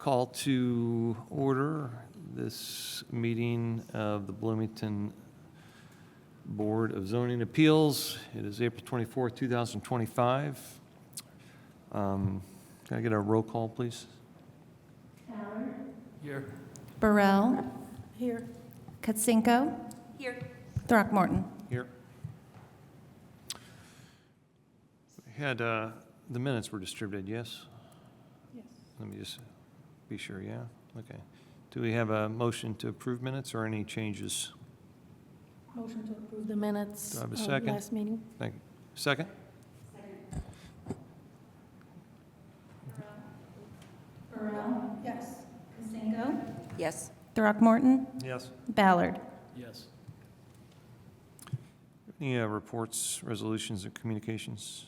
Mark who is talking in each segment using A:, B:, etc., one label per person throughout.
A: Call to order this meeting of the Bloomington Board of Zoning Appeals. It is April 24th, 2025. Can I get a roll call, please?
B: Ballard.
A: Here.
B: Burrell.
C: Here.
B: Katsinko.
C: Here.
B: Throckmorton.
A: Here. We had, the minutes were distributed, yes?
C: Yes.
A: Let me just be sure, yeah? Okay. Do we have a motion to approve minutes or any changes?
C: Motion to approve the minutes
A: Do I have a
C: of
A: second?
C: last meeting.
A: Thank you. Second?
B: Burrell.
C: Yes.
B: Katsinko.
C: Yes.
B: Throckmorton.
A: Yes.
B: Ballard.
A: Yes. Any reports, resolutions, or communications?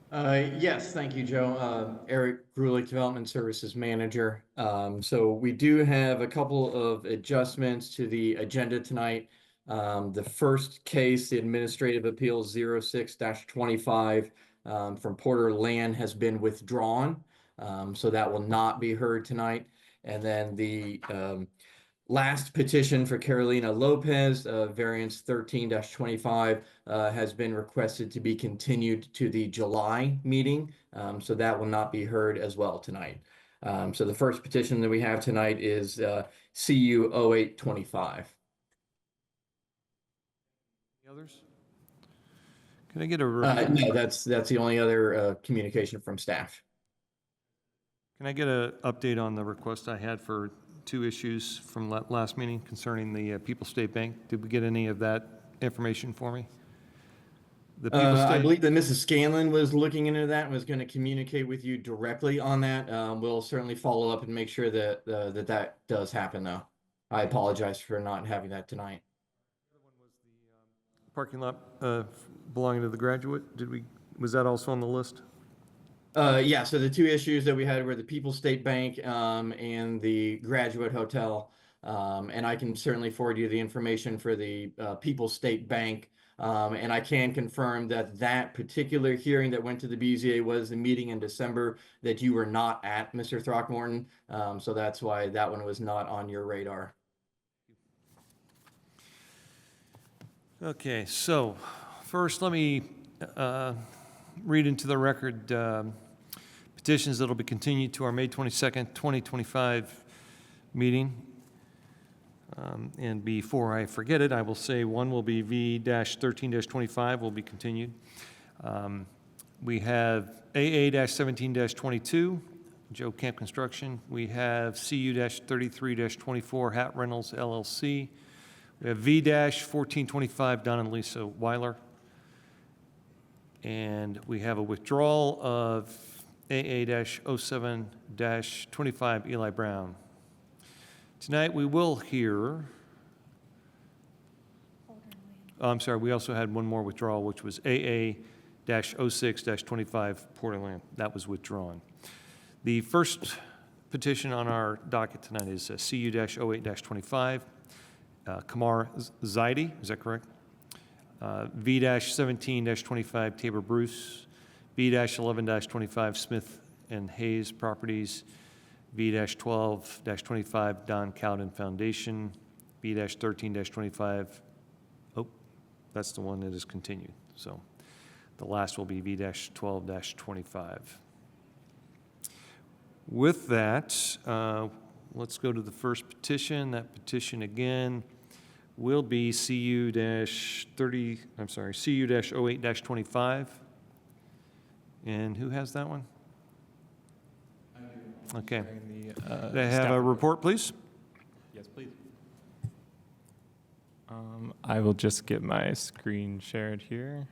D: Yes, thank you, Joe. Eric Grulich, Development Services Manager. So we do have a couple of adjustments to the agenda tonight. The first case, the Administrative Appeals 06-25 from Porter Land has been withdrawn. So that will not be heard tonight. And then the last petition for Carolina Lopez, variance 13-25, has been requested to be continued to the July meeting. So that will not be heard as well tonight. So the first petition that we have tonight is CU 0825.
A: Any others? Can I get a,
D: No, that's the only other communication from staff.
A: can I get an update on the request I had for two issues from last meeting concerning the People's State Bank? Did we get any of that information for me? The People's
D: I
A: State,
D: believe that Mrs. Scanlon was looking into that and was going to communicate with you directly on that. We'll certainly follow up and make sure that that does happen, though. I apologize for not having that tonight.
A: parking lot belonging to the graduate, was that also on the list?
D: Yeah, so the two issues that we had were the People's State Bank and the Graduate Hotel. And I can certainly forward you the information for the People's State Bank. And I can confirm that that particular hearing that went to the BZA was the meeting in December that you were not at, Mr. Throckmorton. So that's why that one was not on your radar.
A: Okay, so first let me read into the record petitions that will be continued to our May 22nd, 2025 meeting. And before I forget it, I will say one will be V-13-25 will be continued. We have AA-17-22, Joe Camp Construction. We have CU-33-24, Hat Reynolds LLC. We have V-1425, Don and Lisa Weiler. And we have a withdrawal of AA-07-25, Eli Brown. Tonight we will hear, I'm sorry, we also had one more withdrawal, which was AA-06-25, Porterland. That was withdrawn. The first petition on our docket tonight is CU-08-25, Kamar Zaidi, is that correct? V-17-25, Tabor Bruce. V-11-25, Smith and Hayes Properties. V-12-25, Don Cowden Foundation. V-13-25, oh, that's the one that is continued. So the last will be V-12-25. With that, let's go to the first petition. That petition again will be CU-08-25. And who has that one? Okay. They have a report, please?
E: Yes, please. I will just get my screen shared here.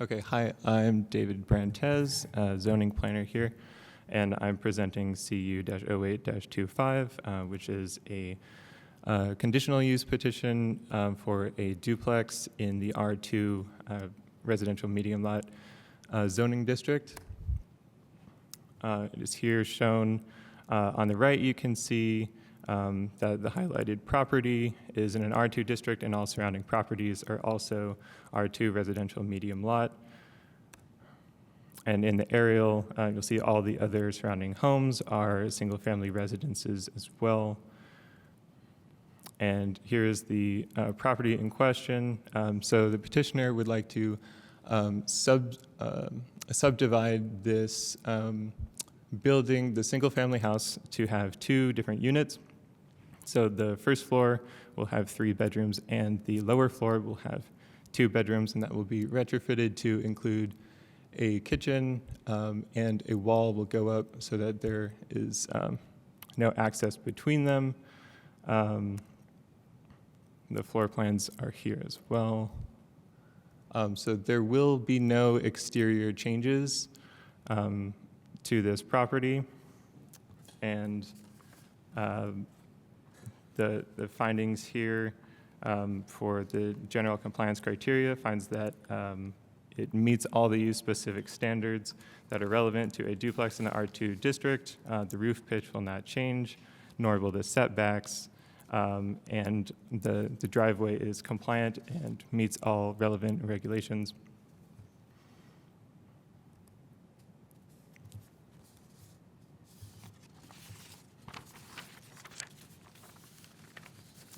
E: Okay, hi, I'm David Brantez, zoning planner here, and I'm presenting CU-08-25, which is a conditional use petition for a duplex in the R2 residential medium lot zoning district. It is here shown on the right. You can see that the highlighted property is in an R2 district and all surrounding properties are also R2 residential medium lot. And in the aerial, you'll see all the other surrounding homes are single-family residences as well. And here's the property in question. So the petitioner would like to subdivide this building, the single-family house, to have 2 different units. So the first floor will have 3 bedrooms, and the lower floor will have 2 bedrooms, and that will be retrofitted to include a kitchen, and a wall will go up so that there is no access between them. The floor plans are here as well. So there will be no exterior changes to this property. And the findings here for the general compliance criteria finds that it meets all the use-specific standards that are relevant to a duplex in the R2 district. The roof pitch will not change, nor will the setbacks. And the driveway is compliant and meets all relevant regulations.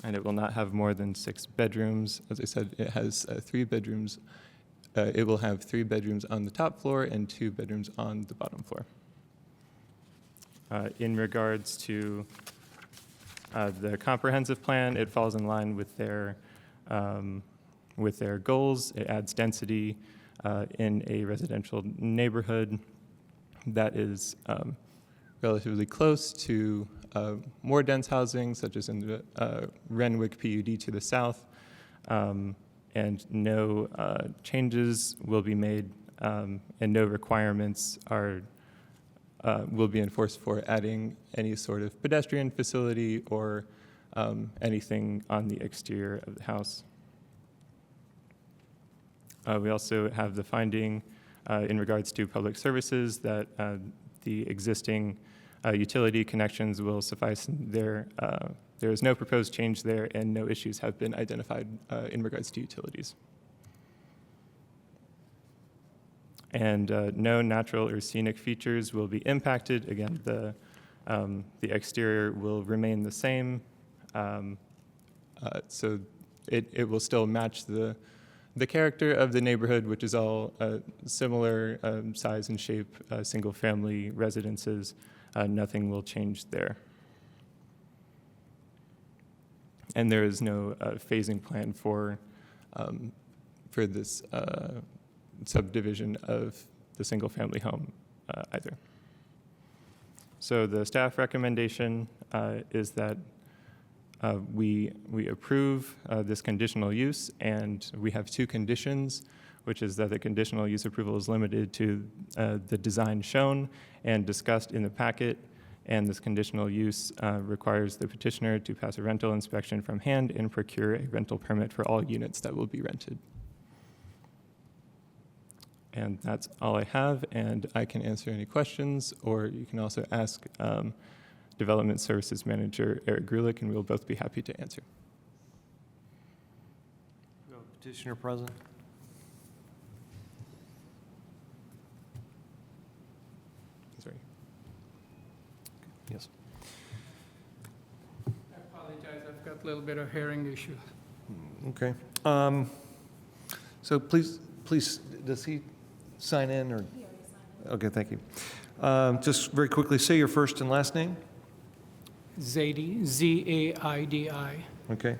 E: And it will not have more than 6 bedrooms. As I said, it has 3 bedrooms. It will have 3 bedrooms on the top floor and 2 bedrooms on the bottom floor. In regards to the comprehensive plan, it falls in line with their goals. It adds density in a residential neighborhood that is relatively close to more dense housing, such as in the Renwick PUD to the south, and no changes will be made, and no requirements will be enforced for adding any sort of pedestrian facility or anything on the exterior of the house. We also have the finding in regards to public services that the existing utility connections will suffice there. There is no proposed change there, and no issues have been identified in regards to utilities. And no natural or scenic features will be impacted. Again, the exterior will remain the same, so it will still match the character of the neighborhood, which is all similar size and shape, single-family residences. Nothing will change there. And there is no phasing plan for this subdivision of the single-family home either. So the staff recommendation is that we approve this conditional use, and we have 2 conditions, which is that the conditional use approval is limited to the design shown and discussed in the packet, and this conditional use requires the petitioner to pass a rental inspection from hand and procure a rental permit for all units that will be rented. And that's all I have, and I can answer any questions, or you can also ask Development Services Manager Eric Grulich, and we'll both be happy to answer.
A: Petitioner present.
E: Sorry.
A: Yes.
F: I apologize, I've got a little bit of hearing issue.
A: Okay. So please, does he sign in or? Okay, thank you. Just very quickly, say your first and last name.
F: Zaidi, Z-A-I-D-I.
A: Okay.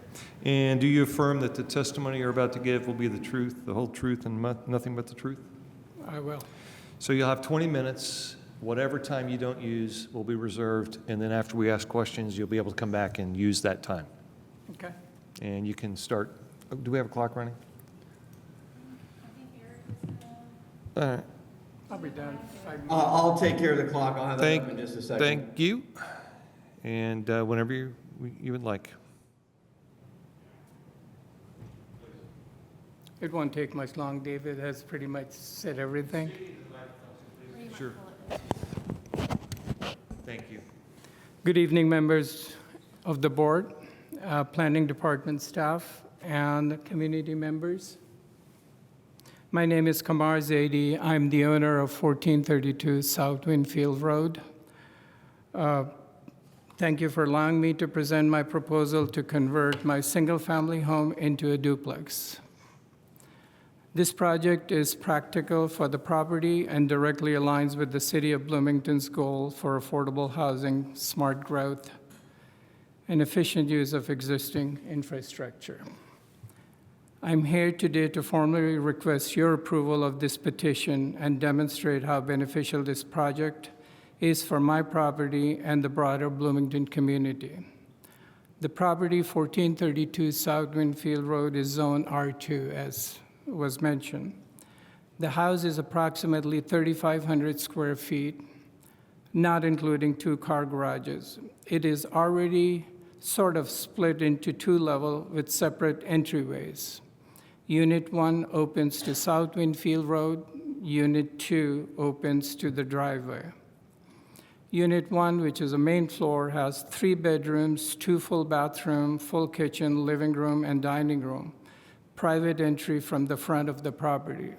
A: And do you affirm that the testimony you're about to give will be the truth, the whole truth, and nothing but the truth?
F: I will.
A: So you'll have 20 minutes. Whatever time you don't use will be reserved, and then after we ask questions, you'll be able to come back and use that time.
F: Okay.
A: And you can start. Do we have a clock running? All right.
F: I'll be done in 5 minutes.
D: I'll take care of the clock. I'll have that up in just a second.
A: Thank you. And whenever you would like.
F: It won't take much long. David has pretty much said everything.
A: Sure. Thank you.
F: Good evening, members of the board, planning department staff, and community members. My name is Kamar Zaidi. I'm the owner of 1432 South Winfield Road. Thank you for allowing me to present my proposal to convert my single-family home into a duplex. This project is practical for the property and directly aligns with the City of Bloomington's goal for affordable housing, smart growth, and efficient use of existing infrastructure. I'm here today to formally request your approval of this petition and demonstrate how beneficial this project is for my property and the broader Bloomington community. The property, 1432 South Winfield Road, is Zone R2, as was mentioned. The house is approximately 3,500 square feet, not including 2 car garages. It is already sort of split into 2 levels with separate entryways. Unit 1 opens to South Winfield Road. Unit 2 opens to the driveway. Unit 1, which is a main floor, has 3 bedrooms, 2 full bathroom, full kitchen, living room, and dining room. Private entry from the front of the property.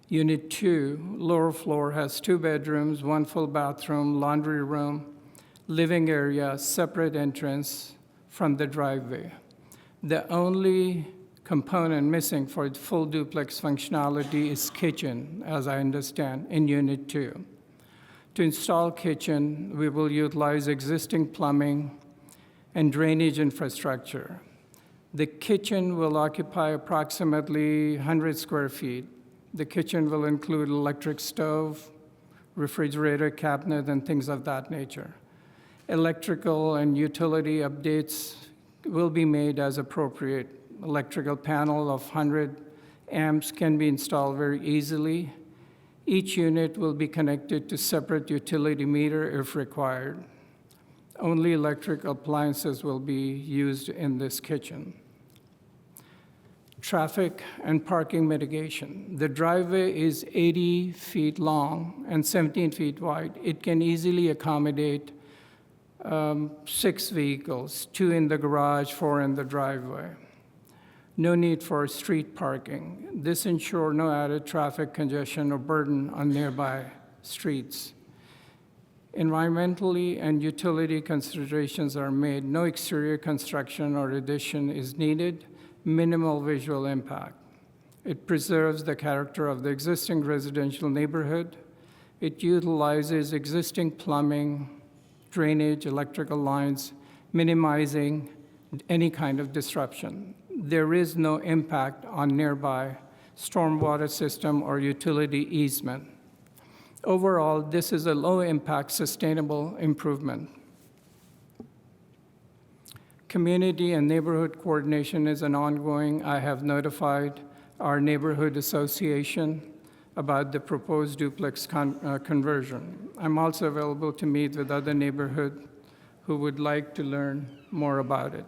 F: Unit 2, lower floor, has 2 bedrooms, 1 full bathroom, laundry room, living area, separate entrance from the driveway. The only component missing for full duplex functionality is kitchen, as I understand, in Unit 2. To install kitchen, we will utilize existing plumbing and drainage infrastructure. The kitchen will occupy approximately 100 square feet. The kitchen will include electric stove, refrigerator, cabinet, and things of that nature. Electrical and utility updates will be made as appropriate. Electrical panel of 100 amps can be installed very easily. Each unit will be connected to separate utility meter if required. Only electric appliances will be used in this kitchen. Traffic and parking mitigation. The driveway is 80 feet long and 17 feet wide. It can easily accommodate 6 vehicles, 2 in the garage, 4 in the driveway. No need for street parking. This ensures no added traffic congestion or burden on nearby streets. Environmentally and utility considerations are made. No exterior construction or addition is needed. Minimal visual impact. It preserves the character of the existing residential neighborhood. It utilizes existing plumbing, drainage, electrical lines, minimizing any kind of disruption. There is no impact on nearby stormwater system or utility easement. Overall, this is a low-impact, sustainable improvement. Community and neighborhood coordination is an ongoing. I have notified our neighborhood association about the proposed duplex conversion. I'm also available to meet with other neighborhoods who would like to learn more about it.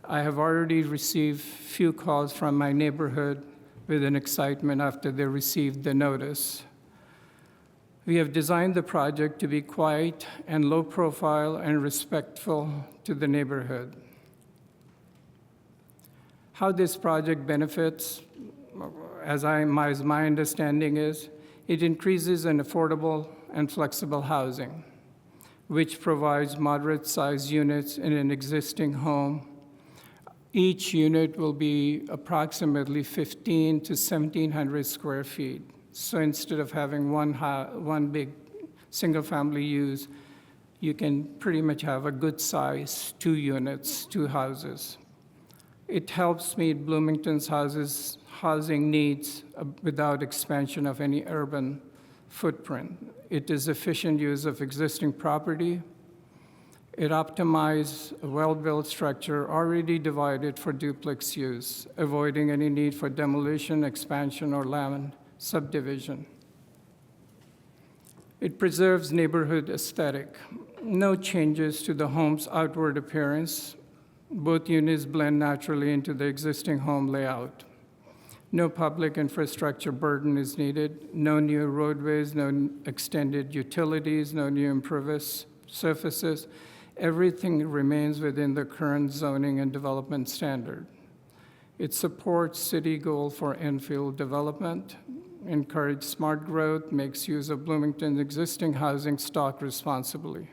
F: I have already received few calls from my neighborhood with an excitement after they received the notice. We have designed the project to be quiet and low profile and respectful to the neighborhood. How this project benefits, as my understanding is, it increases an affordable and flexible housing, which provides moderate-sized units in an existing home. Each unit will be approximately 1,500 to 1,700 square feet. So instead of having one big single-family use, you can pretty much have a good size, 2 units, 2 houses. It helps meet Bloomington's housing needs without expansion of any urban footprint. It is efficient use of existing property. It optimizes a well-built structure already divided for duplex use, avoiding any need for demolition, expansion, or land subdivision. It preserves neighborhood aesthetic. No changes to the home's outward appearance. Both units blend naturally into the existing home layout. No public infrastructure burden is needed. No new roadways, no extended utilities, no new impervious surfaces. everything remains within the current zoning and development standard. It supports city goal for infill development, encourage smart growth, makes use of Bloomington's existing housing stock responsibly.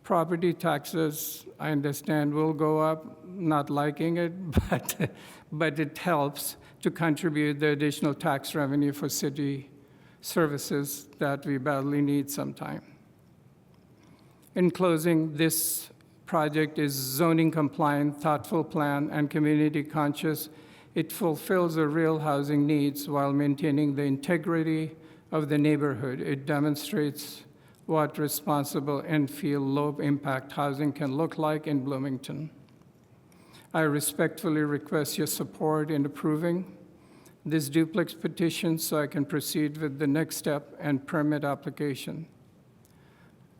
F: Property taxes, I understand, will go up, not liking it, but it helps to contribute the additional tax revenue for city services that we badly need sometime. In closing, this project is zoning compliant, thoughtful plan, and community conscious. It fulfills the real housing needs while maintaining the integrity of the neighborhood. It demonstrates what responsible infill low-impact housing can look like in Bloomington. I respectfully request your support in approving this duplex petition so I can proceed with the next step and permit application.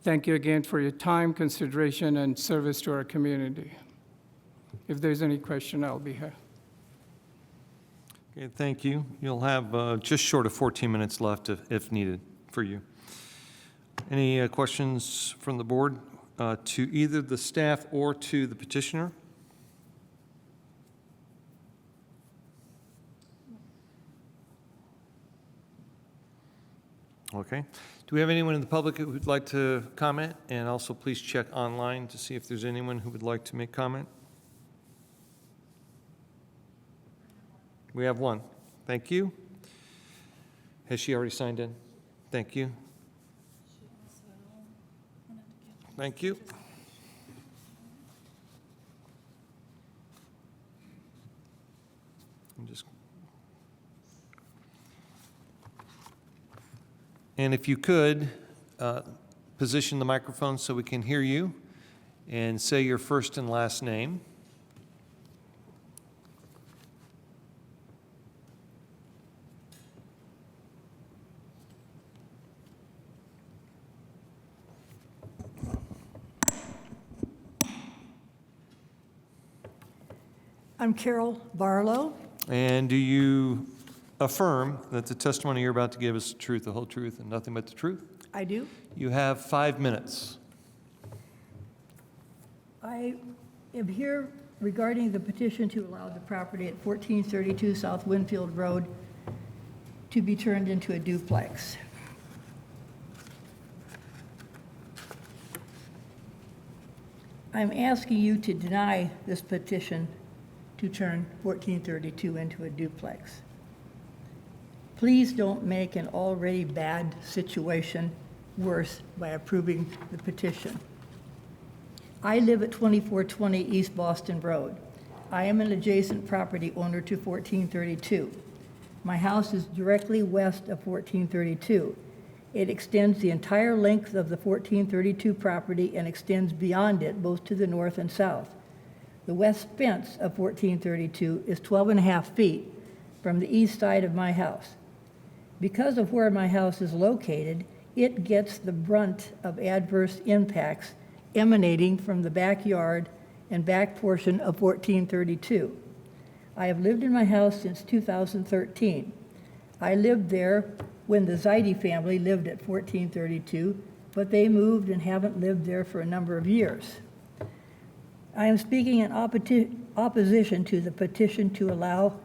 F: Thank you again for your time, consideration, and service to our community. If there's any question, I'll be here.
A: Okay, thank you. You'll have just short of 14 minutes left if needed for you. Any questions from the board to either the staff or to the petitioner? Okay. Do we have anyone in the public who would like to comment? And also please check online to see if there's anyone who would like to make comment. We have one. Thank you. Has she already signed in? Thank you. Thank you. And if you could, position the microphone so we can hear you and say your first and last name.
G: I'm Carol Barlow.
A: And do you affirm that the testimony you're about to give is the truth, the whole truth, and nothing but the truth?
G: I do.
A: You have 5 minutes.
G: I am here regarding the petition to allow the property at 1432 South Winfield Road to be turned into a duplex. I'm asking you to deny this petition to turn 1432 into a duplex. Please don't make an already bad situation worse by approving the petition. I live at 2420 East Boston Road. I am an adjacent property owner to 1432. My house is directly west of 1432. It extends the entire length of the 1432 property and extends beyond it, both to the north and south. The west fence of 1432 is 12.5 feet from the east side of my house. Because of where my house is located, it gets the brunt of adverse impacts emanating from the backyard and back portion of 1432. I have lived in my house since 2013. I lived there when the Zaidi family lived at 1432, but they moved and haven't lived there for a number of years. I am speaking in opposition to the petition to allow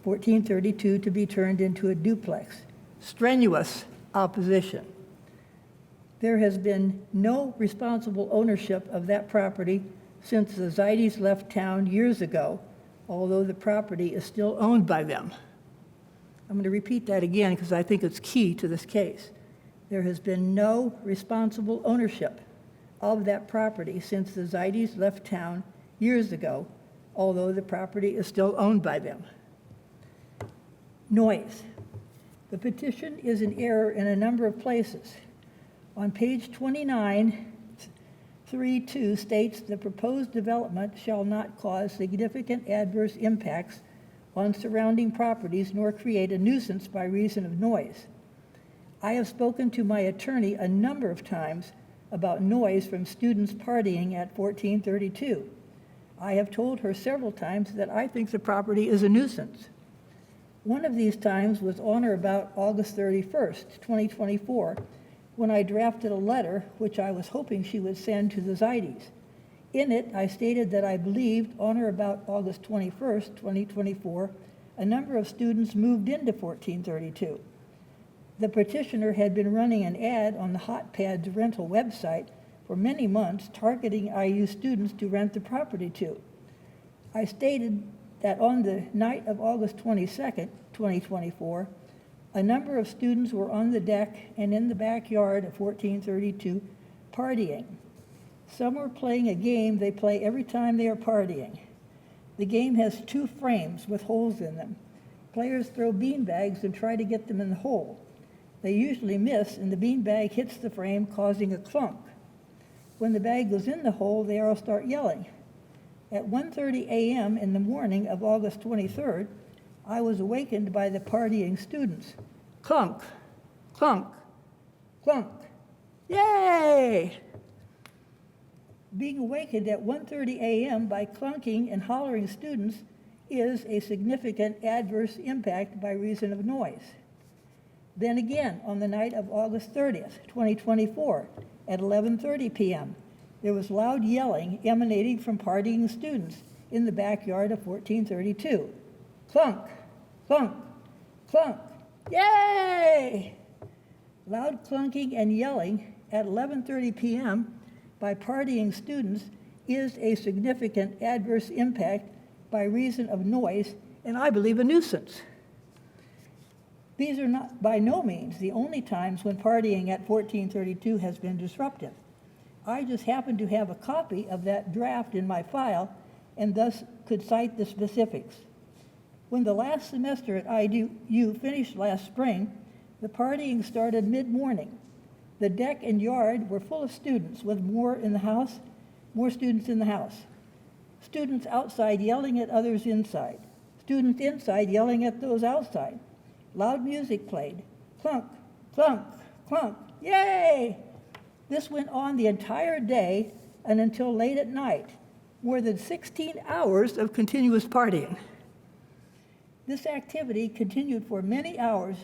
G: 1432 to be turned into a duplex. Strenuous opposition. There has been no responsible ownership of that property since the Zaidis left town years ago, although the property is still owned by them. I'm going to repeat that again because I think it's key to this case. There has been no responsible ownership of that property since the Zaidis left town years ago, although the property is still owned by them. Noise. The petition is in error in a number of places. On page 29, 3.2 states the proposed development shall not cause significant adverse impacts on surrounding properties nor create a nuisance by reason of noise. I have spoken to my attorney a number of times about noise from students partying at 1432. I have told her several times that I think the property is a nuisance. One of these times was on or about August 31st, 2024, when I drafted a letter which I was hoping she would send to the Zaidis. In it, I stated that I believed on or about August 21st, 2024, a number of students moved into 1432. The petitioner had been running an ad on the Hot Pads rental website for many months targeting IU students to rent the property to. I stated that on the night of August 22nd, 2024, a number of students were on the deck and in the backyard of 1432 partying. Some were playing a game they play every time they are partying. The game has 2 frames with holes in them. Players throw beanbags and try to get them in the hole. They usually miss, and the beanbag hits the frame, causing a clunk. When the bag goes in the hole, they all start yelling. At 1:30 a.m. in the morning of August 23rd, I was awakened by the partying students. Clunk, clunk, clunk. Yay! Being awakened at 1:30 a.m. by clunking and hollering students is a significant adverse impact by reason of noise. Then again, on the night of August 30th, 2024, at 11:30 p.m., there was loud yelling emanating from partying students in the backyard of 1432. Clunk, clunk, clunk. Yay! Loud clunking and yelling at 11:30 p.m. by partying students is a significant adverse impact by reason of noise, and I believe a nuisance. These are not by no means the only times when partying at 1432 has been disruptive. I just happen to have a copy of that draft in my file and thus could cite the specifics. When the last semester at IU finished last spring, the partying started mid-morning. The deck and yard were full of students with more students in the house. Students outside yelling at others inside. Students inside yelling at those outside. Loud music played. Clunk, clunk, clunk. Yay! This went on the entire day and until late at night. More than 16 hours of continuous partying. This activity continuing for many hours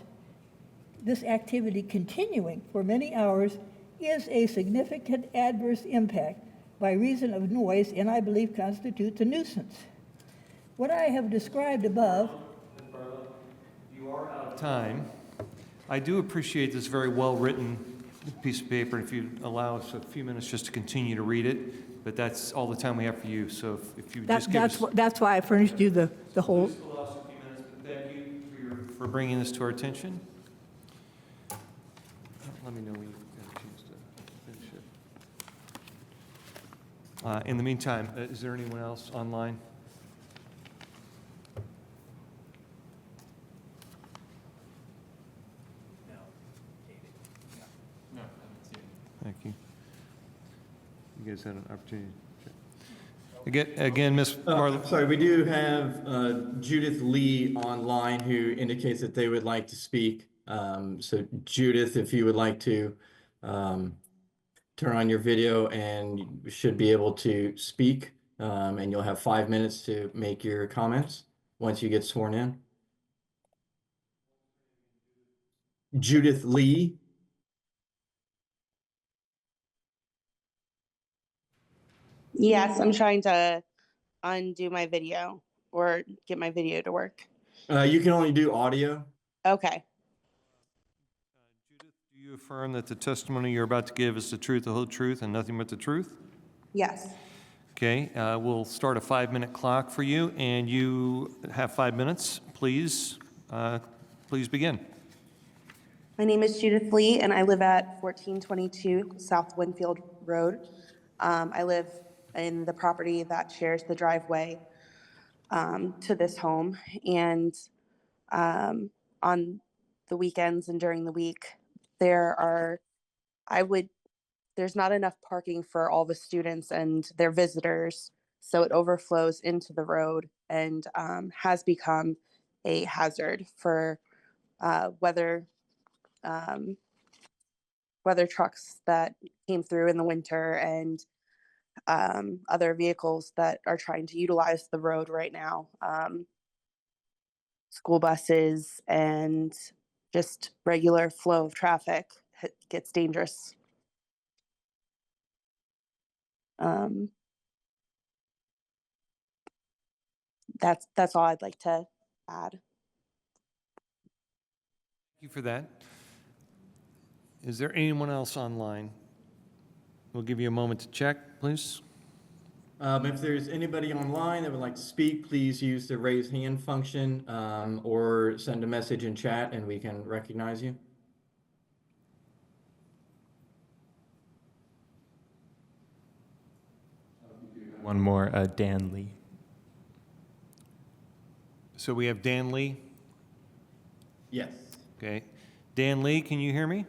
G: is a significant adverse impact by reason of noise and I believe constitutes a nuisance. What I have described above.
A: You are out of time. I do appreciate this very well-written piece of paper. If you allow us a few minutes just to continue to read it, but that's all the time we have for you. So if you just give us.
G: That's why I furnished you the whole.
A: Just allow us a few minutes, but thank you for bringing this to our attention. Let me know when you've got a chance to finish it. In the meantime, is there anyone else online? Thank you. You guys had an opportunity to check. Again, Ms. Marlowe.
D: Sorry, we do have Judith Lee online who indicates that they would like to speak. So Judith, if you would like to turn on your video and you should be able to speak, and you'll have 5 minutes to make your comments once you get sworn in. Judith Lee.
H: Yes, I'm trying to undo my video or get my video to work.
D: You can only do audio.
H: Okay.
A: Judith, do you affirm that the testimony you're about to give is the truth, the whole truth, and nothing but the truth?
H: Yes.
A: Okay, we'll start a 5-minute clock for you, and you have 5 minutes. Please begin.
H: My name is Judith Lee, and I live at 1422 South Winfield Road. I live in the property that shares the driveway to this home. And on the weekends and during the week, there's not enough parking for all the students and their visitors. So it overflows into the road and has become a hazard for weather trucks that came through in the winter and other vehicles that are trying to utilize the road right now. School buses and just regular flow of traffic gets dangerous. That's all I'd like to add.
A: Thank you for that. Is there anyone else online? We'll give you a moment to check, please.
D: If there's anybody online that would like to speak, please use the raise hand function, or send a message in chat and we can recognize you.
E: One more, Dan Lee.
A: So we have Dan Lee.
D: Yes.
A: Okay. Dan Lee, can you hear me?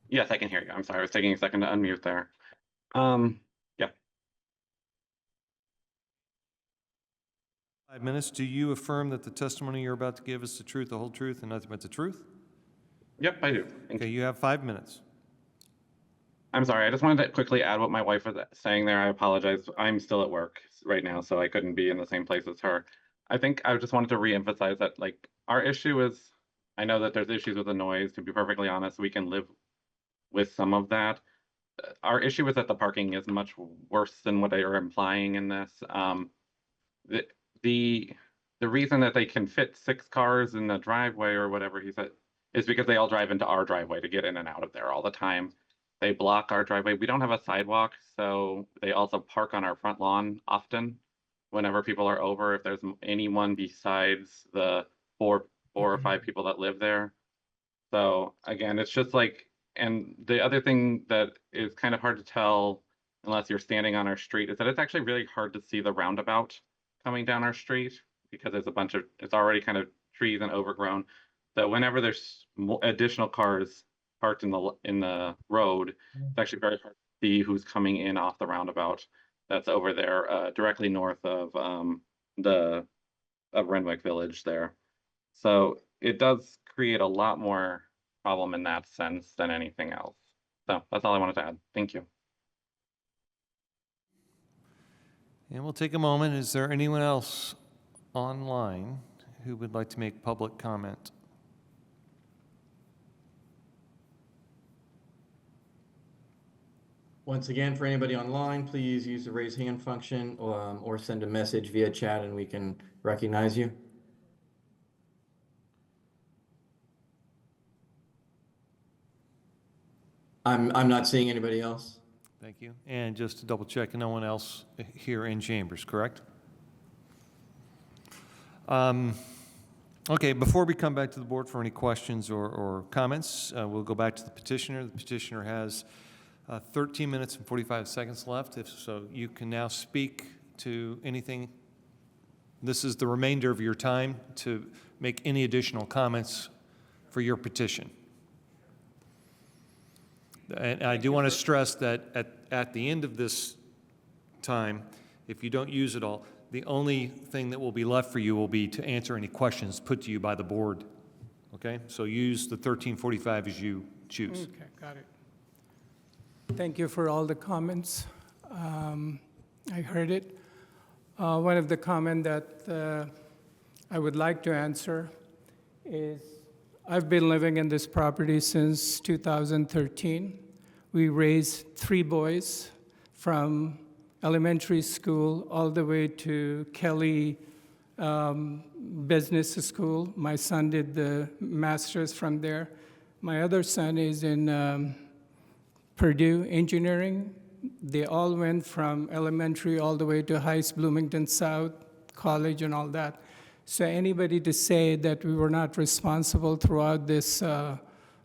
I: Yes, I can hear you. I'm sorry. I was taking a second to unmute there. Yeah.
A: 5 minutes. Do you affirm that the testimony you're about to give is the truth, the whole truth, and nothing but the truth?
I: Yep, I do. Thank
A: Okay,
I: you.
A: you have 5 minutes.
I: I'm sorry. I just wanted to quickly add what my wife was saying there. I apologize. I'm still at work right now, so I couldn't be in the same place as her. I think I just wanted to reemphasize that, like, our issue is, I know that there's issues with the noise. To be perfectly honest, we can live with some of that. Our issue is that the parking is much worse than what they are implying in this. The reason that they can fit 6 cars in the driveway or whatever he said is because they all drive into our driveway to get in and out of there all the time. They block our driveway. We don't have a sidewalk, so they also park on our front lawn often. Whenever people are over, if there's anyone besides the four or 5 people that live there. So again, it's just like, and the other thing that is kind of hard to tell unless you're standing on our street is that it's actually really hard to see the roundabout coming down our street because there's a bunch of, it's already kind of trees and overgrown. So whenever there's additional cars parked in the road, it's actually very hard to see who's coming in off the roundabout that's over there, directly north of Renwick Village there. So it does create a lot more problem in that sense than anything else. So that's all I wanted to add. Thank you.
A: And we'll take a moment. Is there anyone else online who would like to make public comment?
D: Once again, for anybody online, please use the raise hand function, or send a message via chat and we can recognize you. I'm not seeing anybody else.
A: Thank you. And just to double check, no one else here in chambers, correct? Okay, before we come back to the board for any questions or comments, we'll go back to the petitioner. The petitioner has 13 minutes and 45 seconds left. If so, you can now speak to anything. This is the remainder of your time to make any additional comments for your petition. And I do want to stress that at the end of this time, if you don't use it all, the only thing that will be left for you will be to answer any questions put to you by the board. Okay? So use the 13:45 as you choose.
F: Okay, got it. Thank you for all the comments. I heard it. One of the comments that I would like to answer is, I've been living in this property since 2013. We raised 3 boys from elementary school all the way to Kelly Business School. My son did the master's from there. My other son is in Purdue Engineering. They all went from elementary all the way to Heights, Bloomington South, college and all that. So anybody to say that we were not responsible throughout this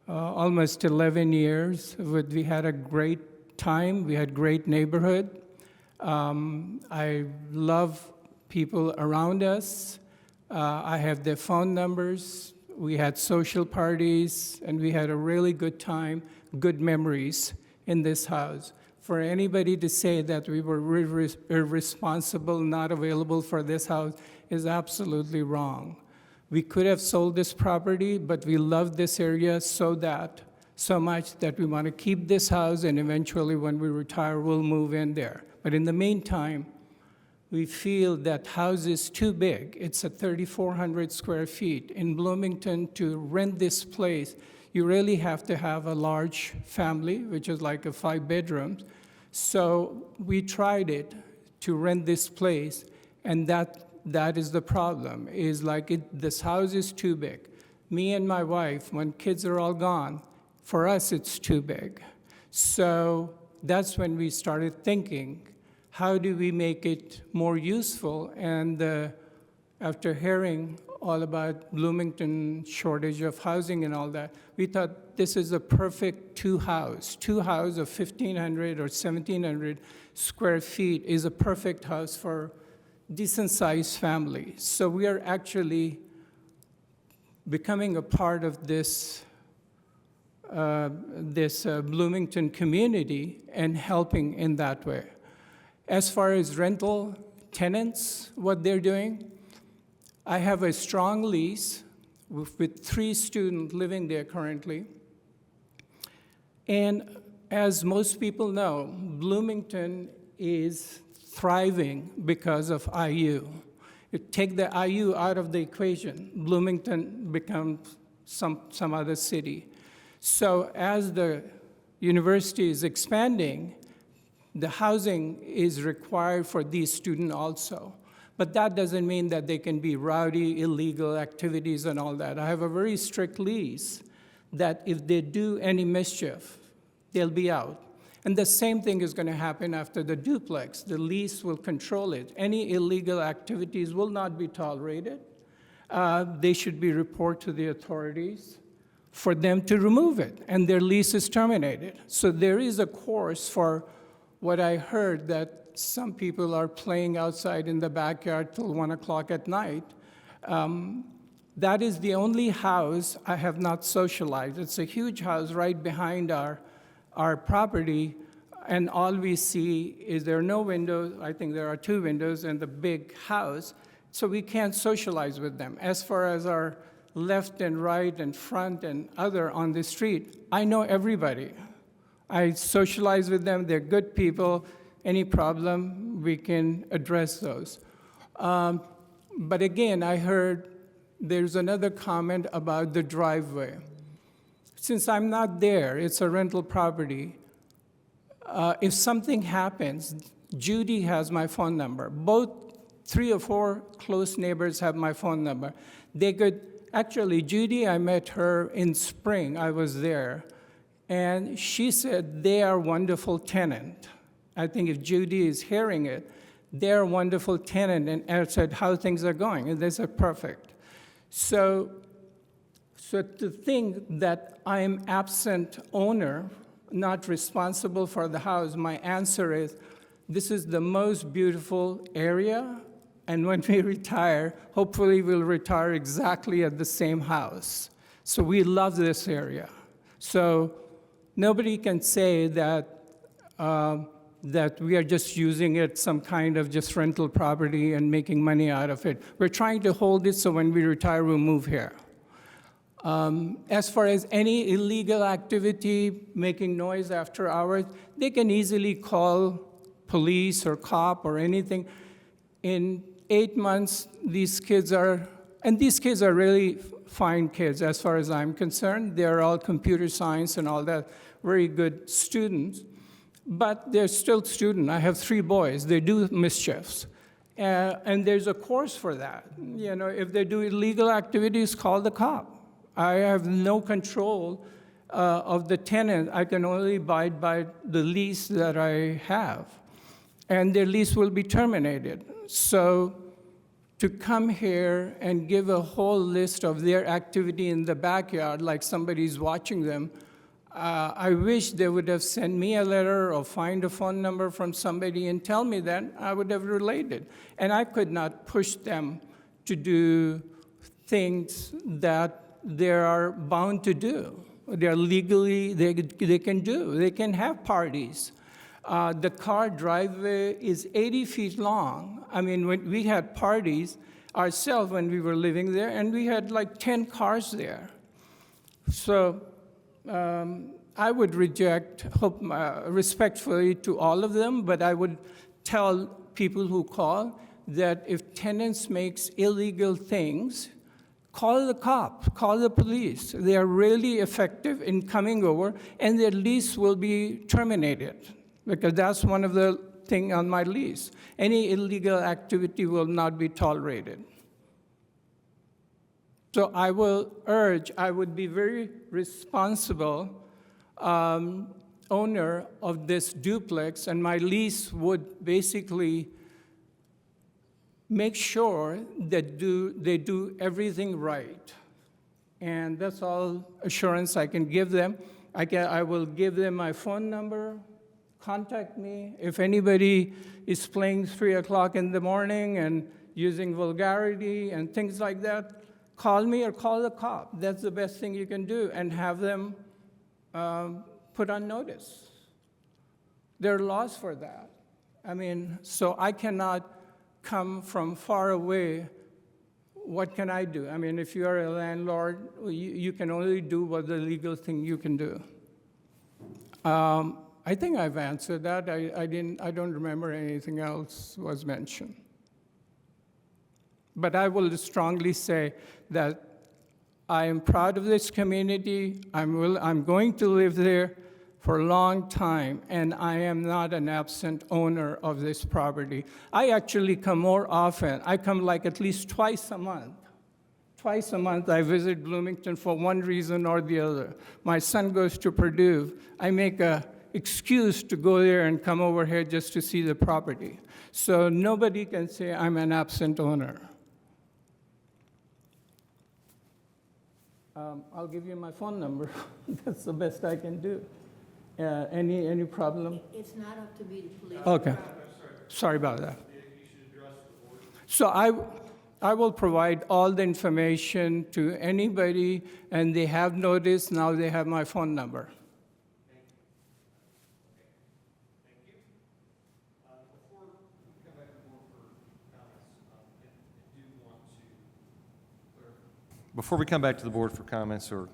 F: almost 11 years, we had a great time, we had great neighborhood. I love people around us. I have their phone numbers. We had social parties, and we had a really good time, good memories in this house. For anybody to say that we were irresponsible, not available for this house, is absolutely wrong. We could have sold this property, but we love this area so much that we want to keep this house, and eventually when we retire, we'll move in there. But in the meantime, we feel that house is too big. It's at 3,400 square feet. In Bloomington, to rent this place, you really have to have a large family, which is like 5 bedrooms. So we tried it to rent this place, and that is the problem, is like this house is too big. Me and my wife, when kids are all gone, for us it's too big. So that's when we started thinking, how do we make it more useful? And after hearing all about Bloomington shortage of housing and all that, we thought this is a perfect two house of 1,500 or 1,700 square feet is a perfect house for decent-sized family. So we are actually becoming a part of this Bloomington community and helping in that way. As far as rental tenants, what they're doing, I have a strong lease with 3 students living there currently. And as most people know, Bloomington is thriving because of IU. You take the IU out of the equation, Bloomington becomes some other city. So as the university is expanding, the housing is required for these students also. But that doesn't mean that they can be rowdy, illegal activities and all that. I have a very strict lease that if they do any mischief, they'll be out. And the same thing is going to happen after the duplex. The lease will control it. Any illegal activities will not be tolerated. They should be reported to the authorities for them to remove it, and their lease is terminated. So there is a course for what I heard that some people are playing outside in the backyard till 1 o'clock at night. That is the only house I have not socialized. It's a huge house right behind our property, and all we see is there are no windows. I think there are 2 windows in the big house, so we can't socialize with them. As far as our left and right and front and other on the street, I know everybody. I socialize with them. They're good people. Any problem, we can address those. But again, I heard there's another comment about the driveway. Since I'm not there, it's a rental property. If something happens, Judy has my phone number. Both 3 or 4 close neighbors have my phone number. They could, actually, Judy, I met her in spring. I was there. And she said they are wonderful tenant. I think if Judy is hearing it, they're a wonderful tenant, and I said how things are going, and they said perfect. So to think that I am absent owner, not responsible for the house, my answer is, this is the most beautiful area, and when we retire, hopefully we'll retire exactly at the same house. So we love this area. So nobody can say that that we are just using it some kind of just rental property and making money out of it. We're trying to hold it so when we retire, we'll move here. As far as any illegal activity, making noise after hours, they can easily call police or cop or anything. In 8 months, these kids are really fine kids as far as I'm concerned. They're all computer science and all that, very good students. But they're still students. I have 3 boys. They do mischiefs. And there's a course for that. You know, if they do illegal activities, call the cop. I have no control of the tenant. I can only abide by the lease that I have. And their lease will be terminated. So to come here and give a whole list of their activity in the backyard like somebody's watching them, I wish they would have sent me a letter or find a phone number from somebody and tell me that. I would have related. And I could not push them to do things that they are bound to do. They're legally, they can do. They can have parties. The car driveway is 80 feet long. I mean, when we had parties ourselves when we were living there, and we had like 10 cars there. So I would reject, respectfully to all of them, but I would tell people who call that if tenants makes illegal things, call the cops, call the police. They are really effective in coming over, and their lease will be terminated, because that's one of the thing on my lease. Any illegal activity will not be tolerated. So I will urge, I would be very responsible owner of this duplex, and my lease would basically make sure that they do everything right. And that's all assurance I can give them. I will give them my phone number, contact me. If anybody is playing 3 o'clock in the morning and using vulgarity and things like that, call me or call the cop. That's the best thing you can do, and have them put on notice. There are laws for that. I mean, so I cannot come from far away. What can I do? I mean, if you are a landlord, you can only do what the legal thing you can do. I think I've answered that. I don't remember anything else was mentioned. But I will strongly say that I am proud of this community. I'm going to live there for a long time, and I am not an absent owner of this property. I actually come more often. I come like at least twice a month. Twice a month I visit Bloomington for one reason or the other. My son goes to Purdue. I make an excuse to go there and come over here just to see the property. So nobody can say I'm an absent owner. I'll give you my phone number. That's the best I can do. Any problem?
G: It's not up to me to police.
F: Okay. Sorry about that. So I will provide all the information to anybody, and they have notice. Now they have my phone number.
A: Before we come back to the board for comments or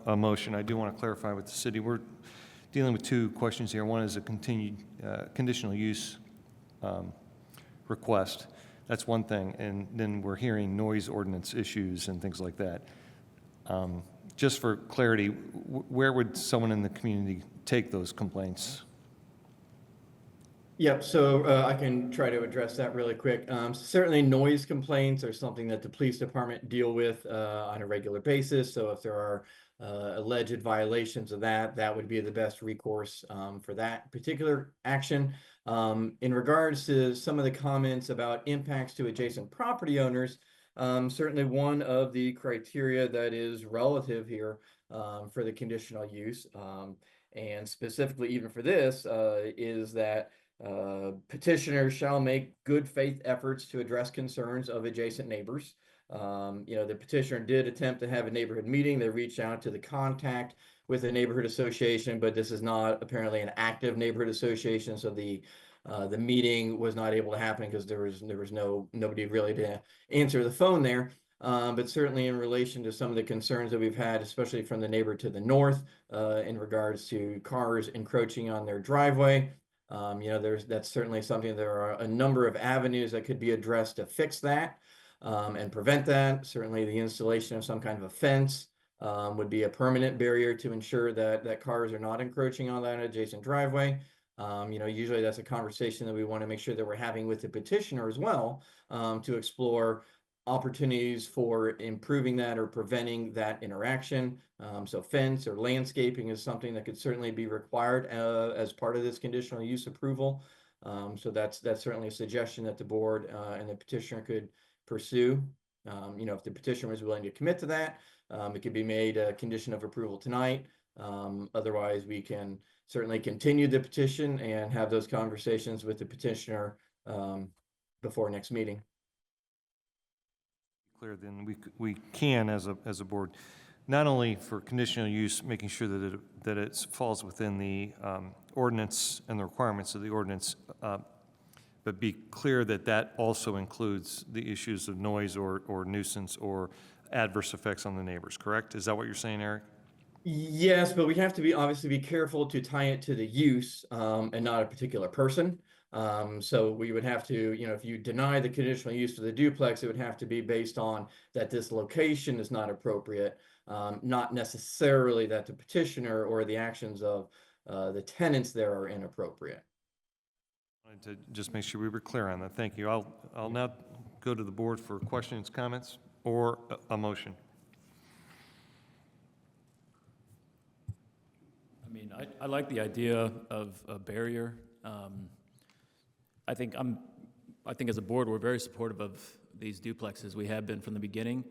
A: a motion, I do want to clarify with the city. We're dealing with two questions here. One is a continued conditional use request. That's one thing. And then we're hearing noise ordinance issues and things like that. Just for clarity, where would someone in the community take those complaints?
D: Yep, so I can try to address that really quick. Certainly noise complaints are something that the police department deal with on a regular basis. So if there are alleged violations of that, that would be the best recourse for that particular action. In regards to some of the comments about impacts to adjacent property owners, certainly one of the criteria that is relative here for the conditional use, and specifically even for this, is that petitioners shall make good faith efforts to address concerns of adjacent neighbors. The petitioner did attempt to have a neighborhood meeting. They reached out to the contact with the neighborhood association, but this is not apparently an active neighborhood association. So the meeting was not able to happen because there was nobody really to answer the phone there. But certainly in relation to some of the concerns that we've had, especially from the neighbor to the north, in regards to cars encroaching on their driveway. That's certainly something. There are a number of avenues that could be addressed to fix that and prevent that. Certainly the installation of some kind of a fence would be a permanent barrier to ensure that cars are not encroaching on that adjacent driveway. Usually that's a conversation that we want to make sure that we're having with the petitioner as well, to explore opportunities for improving that or preventing that interaction. So fence or landscaping is something that could certainly be required as part of this conditional use approval. So that's certainly a suggestion that the board and the petitioner could pursue. If the petitioner is willing to commit to that, it could be made a condition of approval tonight. Otherwise, we can certainly continue the petition and have those conversations with the petitioner before next meeting.
A: Clear, then we can, as a board, not only for conditional use, making sure that it falls within the ordinance and the requirements of the ordinance, but be clear that also includes the issues of noise or nuisance or adverse effects on the neighbors, correct? Is that what you're saying, Eric?
D: Yes, but we have to obviously be careful to tie it to the use and not a particular person. So we would have to, if you deny the conditional use for the duplex, it would have to be based on that this location is not appropriate, not necessarily that the petitioner or the actions of the tenants there are inappropriate.
A: Wanted to just make sure we were clear on that. Thank you. I'll now go to the board for questions, comments, or a motion.
J: I mean, I like the idea of a barrier. I think as a board, we're very supportive of these duplexes. We have been from the beginning.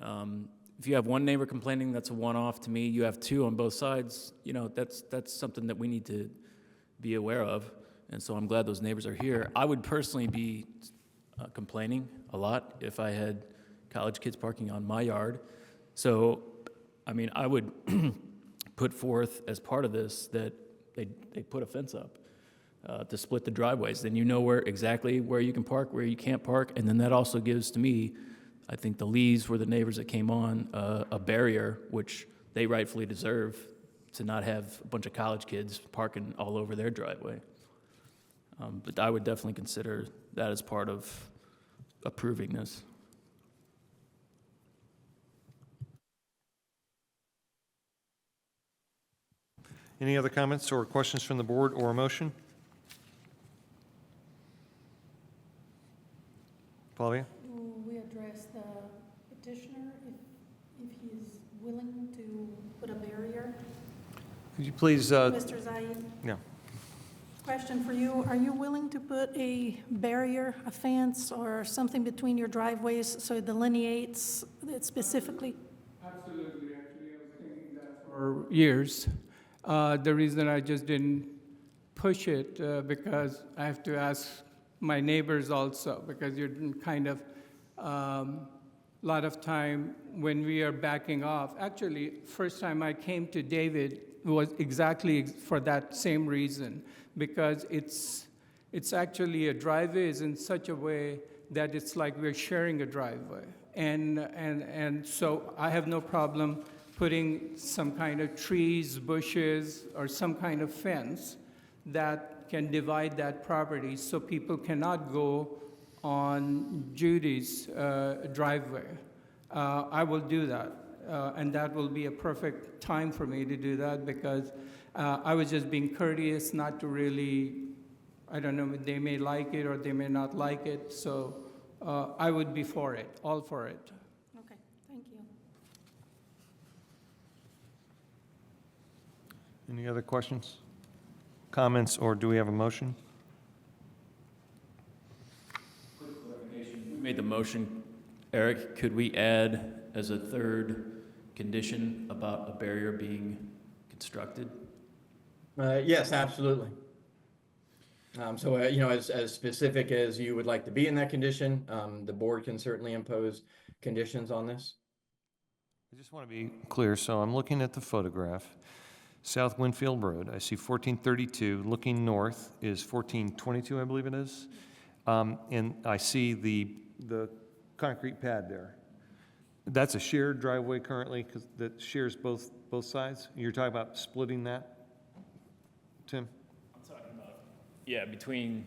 J: If you have one neighbor complaining, that's a one-off to me. You have two on both sides, you know, that's something that we need to be aware of. And so I'm glad those neighbors are here. I would personally be complaining a lot if I had college kids parking on my yard. So, I mean, I would put forth as part of this that they put a fence up to split the driveways. Then you know exactly where you can park, where you can't park, and then that also gives to me, I think the Lees were the neighbors that came on, a barrier, which they rightfully deserve, to not have a bunch of college kids parking all over their driveway. But I would definitely consider that as part of approving this.
A: Any other comments or questions from the board or a motion? Flavia?
C: Will we address the petitioner if he is willing to put a barrier?
A: Could you please,
C: Mr. Zaid,
A: yeah.
C: question for you. Are you willing to put a barrier, a fence, or something between your driveways so it delineates it specifically?
F: Absolutely, actually, I was thinking that for years. The reason I just didn't push it, because I have to ask my neighbors also, because you're kind of, lot of time when we are backing off. Actually, first time I came to David was exactly for that same reason, because it's actually a driveway is in such a way that it's like we're sharing a driveway. And so I have no problem putting some kind of trees, bushes, or some kind of fence that can divide that property so people cannot go on Judy's driveway. I will do that, and that will be a perfect time for me to do that, because I was just being courteous, not to really, I don't know, they may like it or they may not like it, so I would be for it, all for it.
C: Okay, thank you.
A: Any other questions, comments, or do we have a motion?
J: We made the motion. Eric, could we add as a third condition about a barrier being constructed?
D: Yes, absolutely. So, you know, as specific as you would like to be in that condition, the board can certainly impose conditions on this.
A: I just want to be clear, so I'm looking at the photograph. South Winfield Road, I see 1432. Looking north is 1422, I believe it is. And I see the concrete pad there. That's a shared driveway currently, because that shares both sides? You're talking about splitting that, Tim?
J: I'm talking about, yeah, between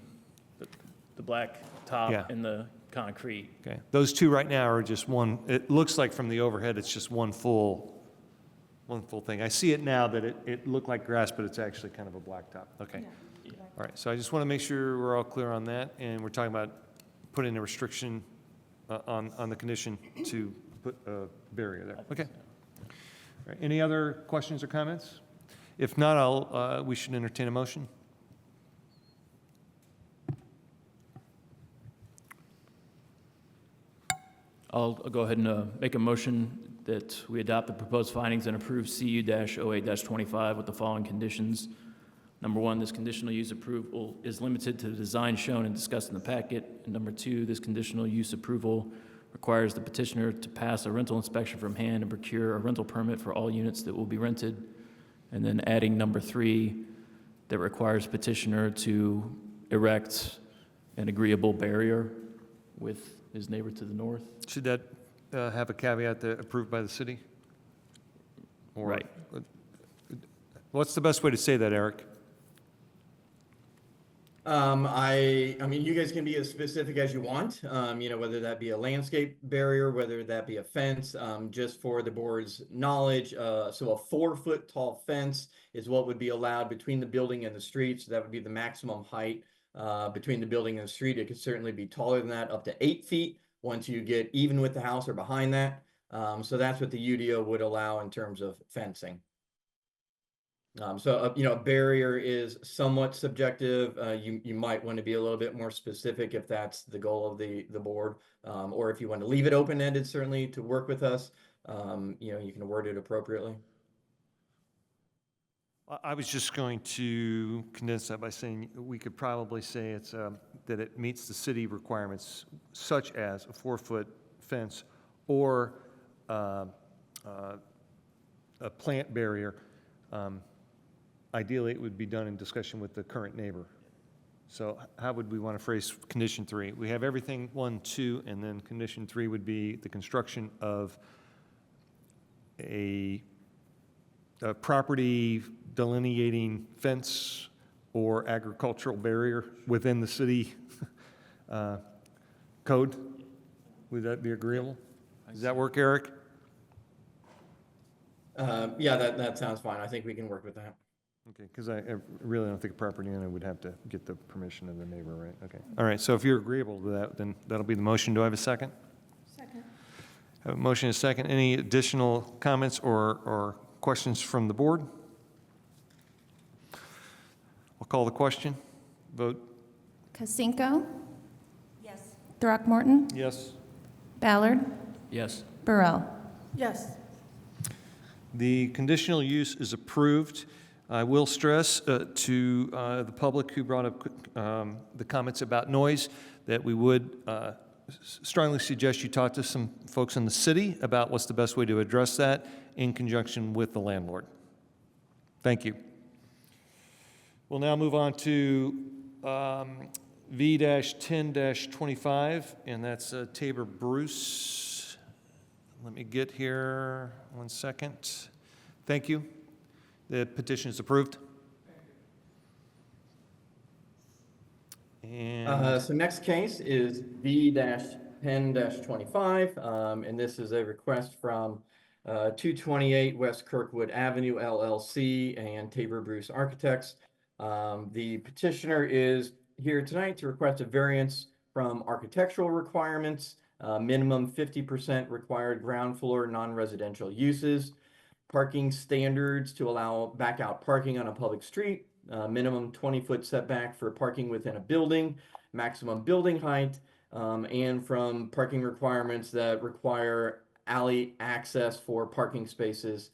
J: the black top
A: Yeah.
J: and the concrete.
A: Okay. Those two right now are just one, it looks like from the overhead, it's just one full thing. I see it now that it looked like grass, but it's actually kind of a blacktop. Okay.
C: Yeah.
A: All right, so I just want to make sure we're all clear on that, and we're talking about putting a restriction on the condition to put a barrier there. Okay. All right, any other questions or comments? If not, we should entertain a motion.
J: I'll go ahead and make a motion that we adopt the proposed findings and approve CU-08-25 with the following conditions. Number one, this conditional use approval is limited to the design shown and discussed in the packet. And number two, this conditional use approval requires the petitioner to pass a rental inspection from hand and procure a rental permit for all units that will be rented. And then adding number three, that requires petitioner to erect an agreeable barrier with his neighbor to the north.
A: Should that have a caveat that approved by the city? Or-
J: Right.
A: What's the best way to say that, Eric?
D: I mean, you guys can be as specific as you want, you know, whether that be a landscape barrier, whether that be a fence, just for the board's knowledge. So a 4-foot tall fence is what would be allowed between the building and the street. So that would be the maximum height between the building and the street. It could certainly be taller than that, up to 8 feet, once you get even with the house or behind that. So that's what the UDO would allow in terms of fencing. A barrier is somewhat subjective. You might want to be a little bit more specific if that's the goal of the board, or if you want to leave it open-ended, certainly to work with us. You can word it appropriately.
A: I was just going to condense that by saying we could probably say it's, that it meets the city requirements, such as a 4-foot fence or a plant barrier. Ideally, it would be done in discussion with the current neighbor. So how would we want to phrase condition 3? We have everything 1, 2, and then condition 3 would be the construction of a property delineating fence or agricultural barrier within the city code. Would that be agreeable? Does that work, Eric?
D: Yeah, that sounds fine. I think we can work with that.
A: Okay, because I really don't think a property owner would have to get the permission of the neighbor, right? Okay. All right, so if you're agreeable to that, then that'll be the motion. Do I have a second?
C: Second.
A: I have a motion and a second. Any additional comments or questions from the board? I'll call the question. Vote.
B: Kasinko? Yes. Throckmorton?
A: Yes.
B: Ballard?
J: Yes.
B: Burrell?
C: Yes.
A: The conditional use is approved. I will stress to the public who brought up the comments about noise that we would strongly suggest you talk to some folks in the city about what's the best way to address that in conjunction with the landlord. Thank you. We'll now move on to V-10-25, and that's Tabor Bruce. Let me get here 1 second. Thank you. The petition is approved. And
D: So next case is V-10-25, and this is a request from 228 West Kirkwood Avenue LLC and Tabor Bruce Architects. The petitioner is here tonight to request a variance from architectural requirements, minimum 50% required ground floor non-residential uses, parking standards to allow back out parking on a public street, minimum 20-foot setback for parking within a building, maximum building height, and from parking requirements that require alley access for parking spaces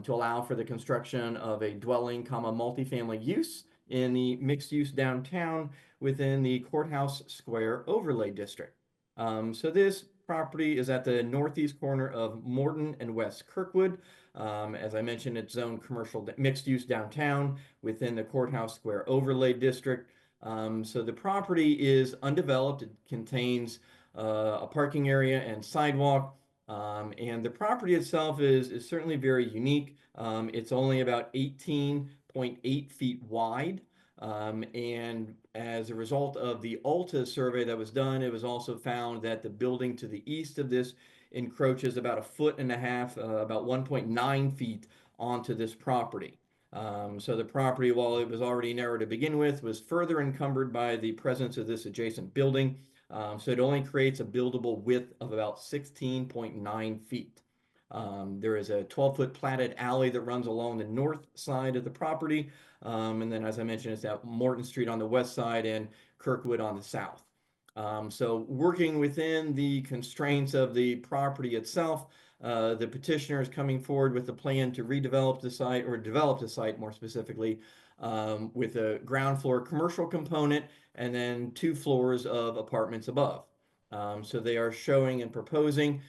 D: to allow for the construction of a dwelling, multifamily use in the mixed use downtown within the Courthouse Square Overlay District. So this property is at the northeast corner of Morton and West Kirkwood. As I mentioned, it's zoned commercial mixed use downtown within the Courthouse Square Overlay District. So the property is undeveloped. It contains a parking area and sidewalk. And the property itself is certainly very unique. It's only about 18.8 feet wide. And as a result of the Alta survey that was done, it was also found that the building to the east of this encroaches about 1.5 feet, about 1.9 feet onto this property. So the property, while it was already narrow to begin with, was further encumbered by the presence of this adjacent building. So it only creates a buildable width of about 16.9 feet. There is a 12-foot platted alley that runs along the north side of the property. And then, as I mentioned, it's at Morton Street on the west side and Kirkwood on the south. So working within the constraints of the property itself, the petitioner is coming forward with a plan to redevelop the site, or develop the site more specifically, with a ground floor commercial component and then 2 floors of apartments above. So they are showing and proposing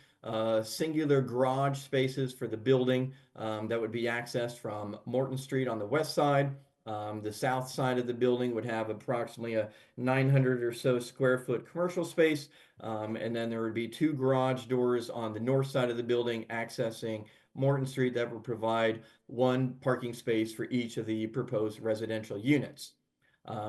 D: singular garage spaces for the building that would be accessed from Morton Street on the west side. The south side of the building would have approximately a 900 or so square foot commercial space. And then there would be 2 garage doors on the north side of the building accessing Morton Street that would provide 1 parking space for each of the proposed residential units.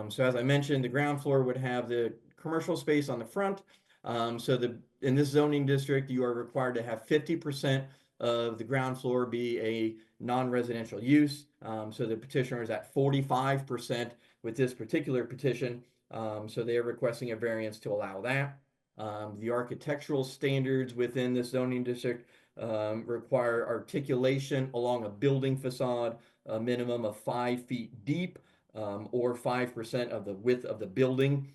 D: So as I mentioned, the ground floor would have the commercial space on the front. In this zoning district, you are required to have 50% of the ground floor be a non-residential use. So the petitioner is at 45% with this particular petition. So they are requesting a variance to allow that. The architectural standards within this zoning district require articulation along a building facade, a minimum of 5 feet deep, or 5% of the width of the building.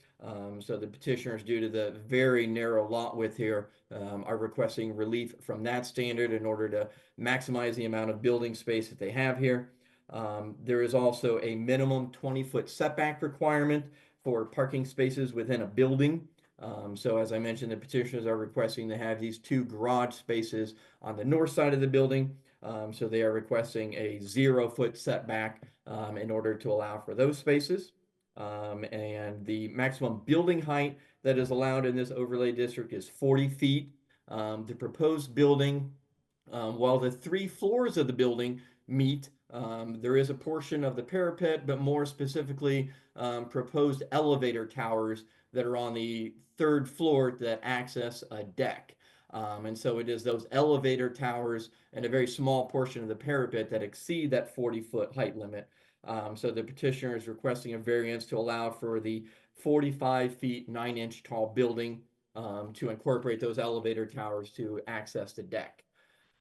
D: So the petitioners, due to the very narrow lot width here, are requesting relief from that standard in order to maximize the amount of building space that they have here. There is also a minimum 20-foot setback requirement for parking spaces within a building. So as I mentioned, the petitioners are requesting to have these 2 garage spaces on the north side of the building. So they are requesting a 0-foot setback in order to allow for those spaces. And the maximum building height that is allowed in this overlay district is 40 feet. The proposed building, while the 3 floors of the building meet, there is a portion of the parapet, but more specifically, proposed elevator towers that are on the 3rd floor that access a deck. And so it is those elevator towers and a very small portion of the parapet that exceed that 40-foot height limit. So the petitioner is requesting a variance to allow for the 45 feet 9-inch tall building to incorporate those elevator towers to access the deck.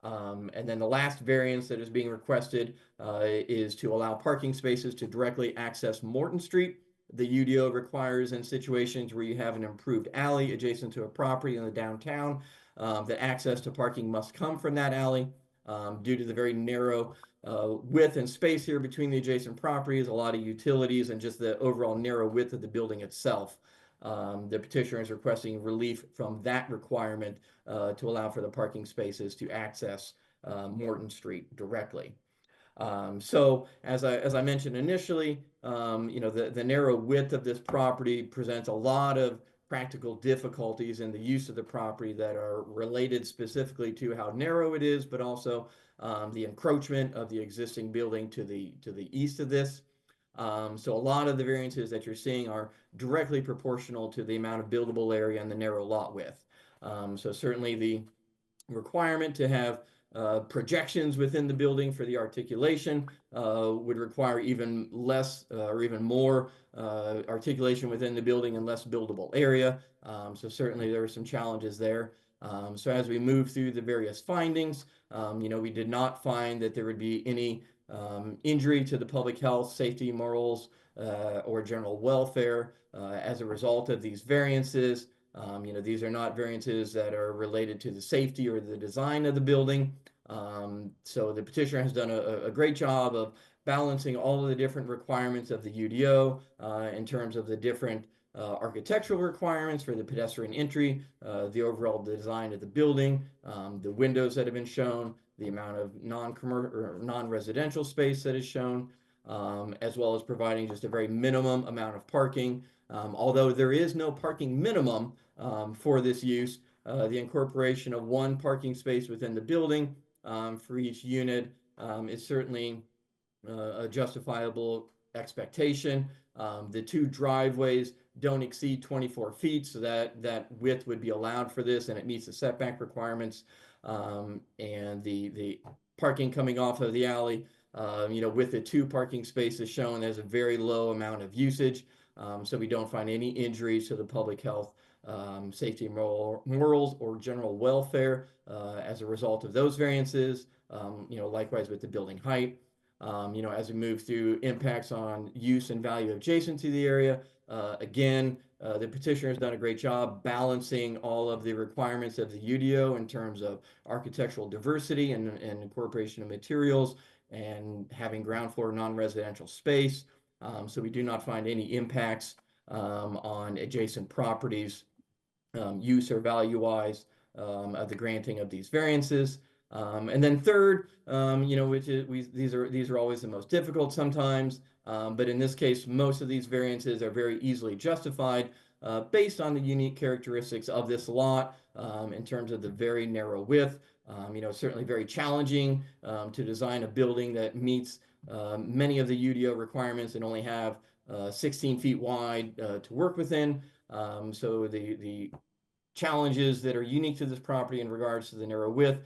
D: And then the last variance that is being requested is to allow parking spaces to directly access Morton Street. The UDO requires in situations where you have an improved alley adjacent to a property in the downtown, that access to parking must come from that alley. Due to the very narrow width and space here between the adjacent properties, a lot of utilities, and just the overall narrow width of the building itself. The petitioner is requesting relief from that requirement to allow for the parking spaces to access Morton Street directly. So as I mentioned initially, the narrow width of this property presents a lot of practical difficulties in the use of the property that are related specifically to how narrow it is, but also the encroachment of the existing building to the east of this. So a lot of the variances that you're seeing are directly proportional to the amount of buildable area and the narrow lot width. So certainly the requirement to have projections within the building for the articulation would require even less or even more articulation within the building and less buildable area. So certainly there are some challenges there. So as we move through the various findings, we did not find that there would be any injury to the public health, safety, morals, or general welfare as a result of these variances. These are not variances that are related to the safety or the design of the building. So the petitioner has done a great job of balancing all of the different requirements of the UDO in terms of the different architectural requirements for the pedestrian entry, the overall design of the building, the windows that have been shown, the amount of non-residential space that is shown, as well as providing just a very minimum amount of parking. Although there is no parking minimum for this use, the incorporation of 1 parking space within the building for each unit is certainly a justifiable expectation. The 2 driveways don't exceed 24 feet, so that width would be allowed for this, and it meets the setback requirements. And the parking coming off of the alley, with the 2 parking spaces shown, there's a very low amount of usage. So we don't find any injuries to the public health, safety, morals, or general welfare as a result of those variances. Likewise with the building height. As we move through impacts on use and value adjacent to the area, again, the petitioner has done a great job balancing all of the requirements of the UDO in terms of architectural diversity and incorporation of materials and having ground floor non-residential space. So we do not find any impacts on adjacent properties, use or value-wise, of the granting of these variances. And then third, which is these are always the most difficult sometimes, but in this case, most of these variances are very easily justified based on the unique characteristics of this lot in terms of the very narrow width. Certainly very challenging to design a building that meets many of the UDO requirements and only have 16 feet wide to work within. So the challenges that are unique to this property in regards to the narrow width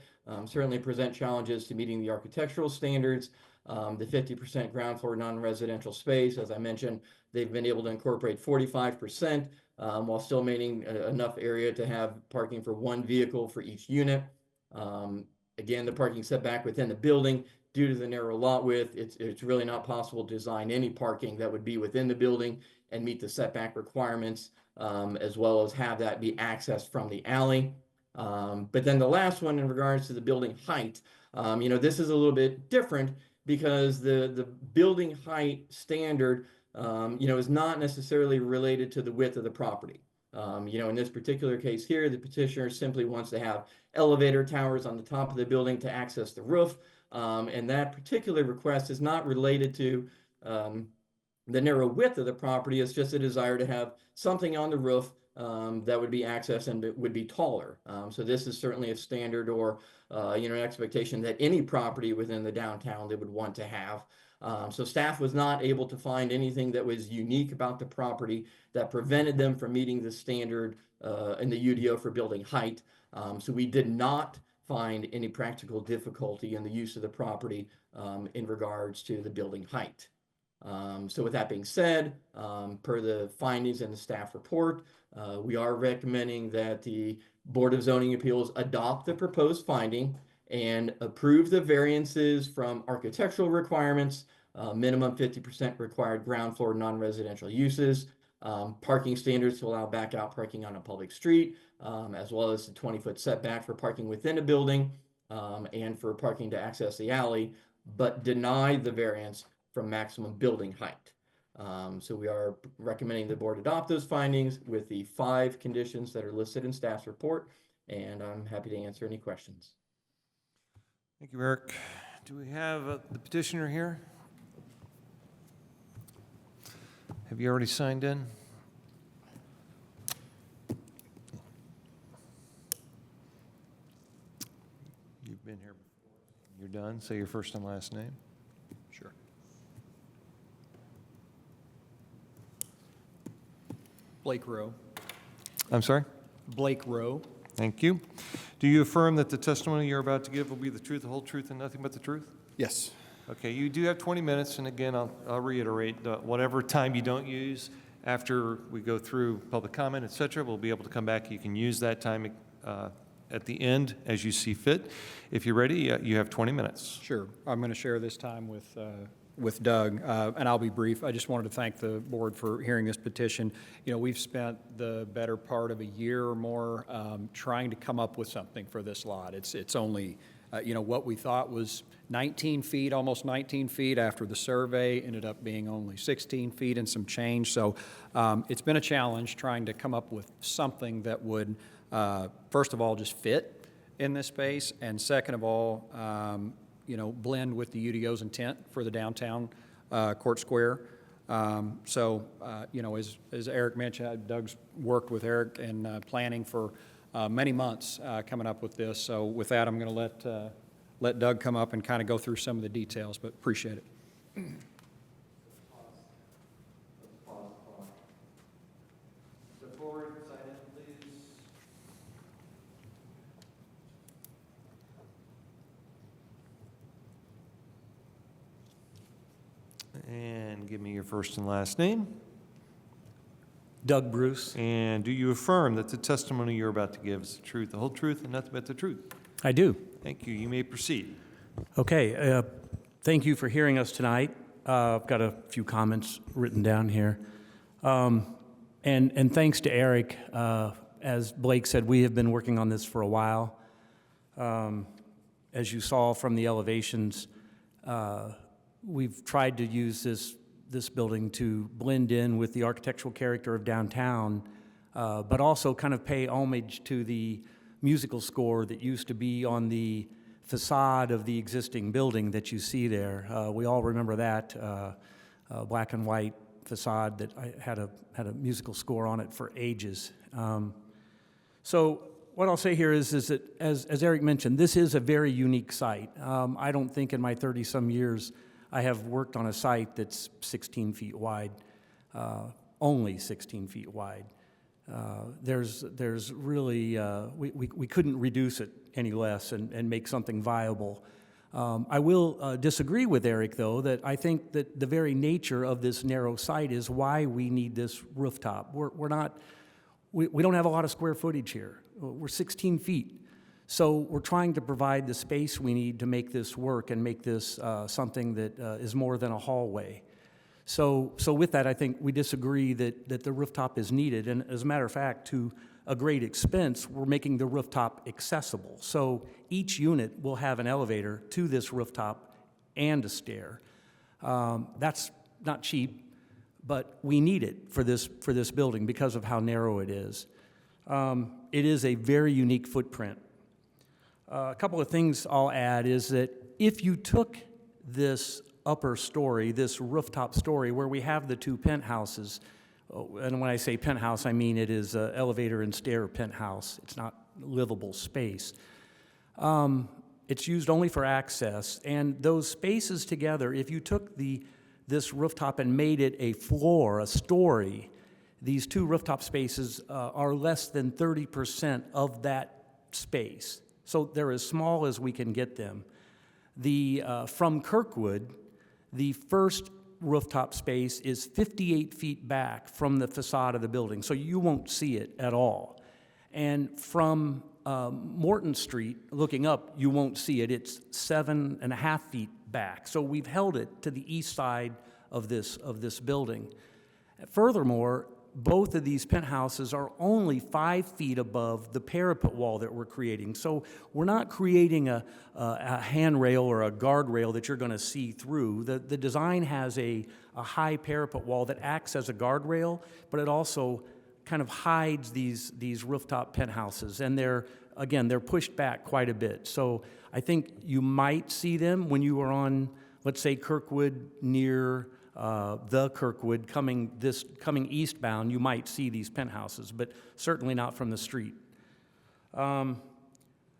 D: certainly present challenges to meeting the architectural standards. the 50% ground floor non-residential space. As I mentioned, they've been able to incorporate 45% while still maintaining enough area to have parking for one vehicle for each unit. Again, the parking setback within the building, due to the narrow lot width, it's really not possible to design any parking that would be within the building and meet the setback requirements, as well as have that be accessed from the alley. But then the last one in regards to the building height, this is a little bit different because the building height standard, is not necessarily related to the width of the property. In this particular case here, the petitioner simply wants to have elevator towers on the top of the building to access the roof. And that particular request is not related to the narrow width of the property. It's just a desire to have something on the roof that would be accessed and would be taller. So this is certainly a standard or an expectation that any property within the downtown they would want to have. So staff was not able to find anything that was unique about the property that prevented them from meeting the standard in the UDO for building height. So we did not find any practical difficulty in the use of the property in regards to the building height. So with that being said, per the findings in the staff report, we are recommending that the Board of Zoning Appeals adopt the proposed finding and approve the variances from architectural requirements, minimum 50% required ground floor non-residential uses, parking standards to allow back out parking on a public street, as well as the 20-foot setback for parking within a building and for parking to access the alley, but deny the variance from maximum building height. So we are recommending the board adopt those findings with the 5 conditions that are listed in staff's report, and I'm happy to answer any questions.
A: Thank you, Eric. Do we have the petitioner here? Have you already signed in? You've been here before. You're done. Say your first and last name.
K: Sure. Blake Rowe.
A: I'm sorry?
K: Blake Rowe.
A: Thank you. Do you affirm that the testimony you're about to give will be the truth, the whole truth, and nothing but the truth?
K: Yes.
A: Okay, you do have 20 minutes, and again, I'll reiterate, whatever time you don't use after we go through public comment, et cetera, we'll be able to come back. You can use that time at the end as you see fit. If you're ready, you have 20 minutes.
K: Sure. I'm going to share this time with Doug, and I'll be brief. I just wanted to thank the board for hearing this petition. We've spent the better part of a year or more trying to come up with something for this lot. It's only, what we thought was 19 feet, almost 19 feet after the survey ended up being only 16 feet and some change. So it's been a challenge trying to come up with something that would, first of all, just fit in this space, and second of all, blend with the UDO's intent for the downtown Court Square. As Eric mentioned, Doug's worked with Eric in planning for many months coming up with this. So with that, I'm going to let Doug come up and kind of go through some of the details, but appreciate it.
A: And give me your first and last name.
L: Doug Bruce.
A: And do you affirm that the testimony you're about to give is the truth, the whole truth, and nothing but the truth?
L: I do.
A: Thank you. You may proceed.
L: Okay. Thank you for hearing us tonight. I've got a few comments written down here. And thanks to Eric. As Blake said, we have been working on this for a while. As you saw from the elevations, we've tried to use this building to blend in with the architectural character of downtown, but also kind of pay homage to the musical score that used to be on the facade of the existing building that you see there. We all remember that black and white facade that had a musical score on it for ages. So what I'll say here is that, as Eric mentioned, this is a very unique site. I don't think in my 30-some years I have worked on a site that's 16 feet wide, only 16 feet wide. There's really, we couldn't reduce it any less and make something viable. I will disagree with Eric, though, that I think that the very nature of this narrow site is why we need this rooftop. We don't have a lot of square footage here. We're 16 feet. So we're trying to provide the space we need to make this work and make this something that is more than a hallway. So with that, I think we disagree that the rooftop is needed. And as a matter of fact, to a great expense, we're making the rooftop accessible. So each unit will have an elevator to this rooftop and a stair. That's not cheap, but we need it for this building because of how narrow it is. It is a very unique footprint. A couple of things I'll add is that if you took this upper story, this rooftop story where we have the two penthouses, and when I say penthouse, I mean it is an elevator and stair penthouse. It's not livable space. It's used only for access, and those spaces together, if you took this rooftop and made it a floor, a story, these two rooftop spaces are less than 30% of that space. So they're as small as we can get them. From Kirkwood, the first rooftop space is 58 feet back from the facade of the building, so you won't see it at all. And from Morton Street, looking up, you won't see it. It's 7.5 feet back. So we've held it to the east side of this building. Furthermore, both of these penthouses are only 5 feet above the parapet wall that we're creating. So we're not creating a handrail or a guardrail that you're going to see through. The design has a high parapet wall that acts as a guardrail, but it also kind of hides these rooftop penthouses. And they're pushed back quite a bit. So I think you might see them when you are on, let's say, Kirkwood near the Kirkwood coming eastbound. You might see these penthouses, but certainly not from the street.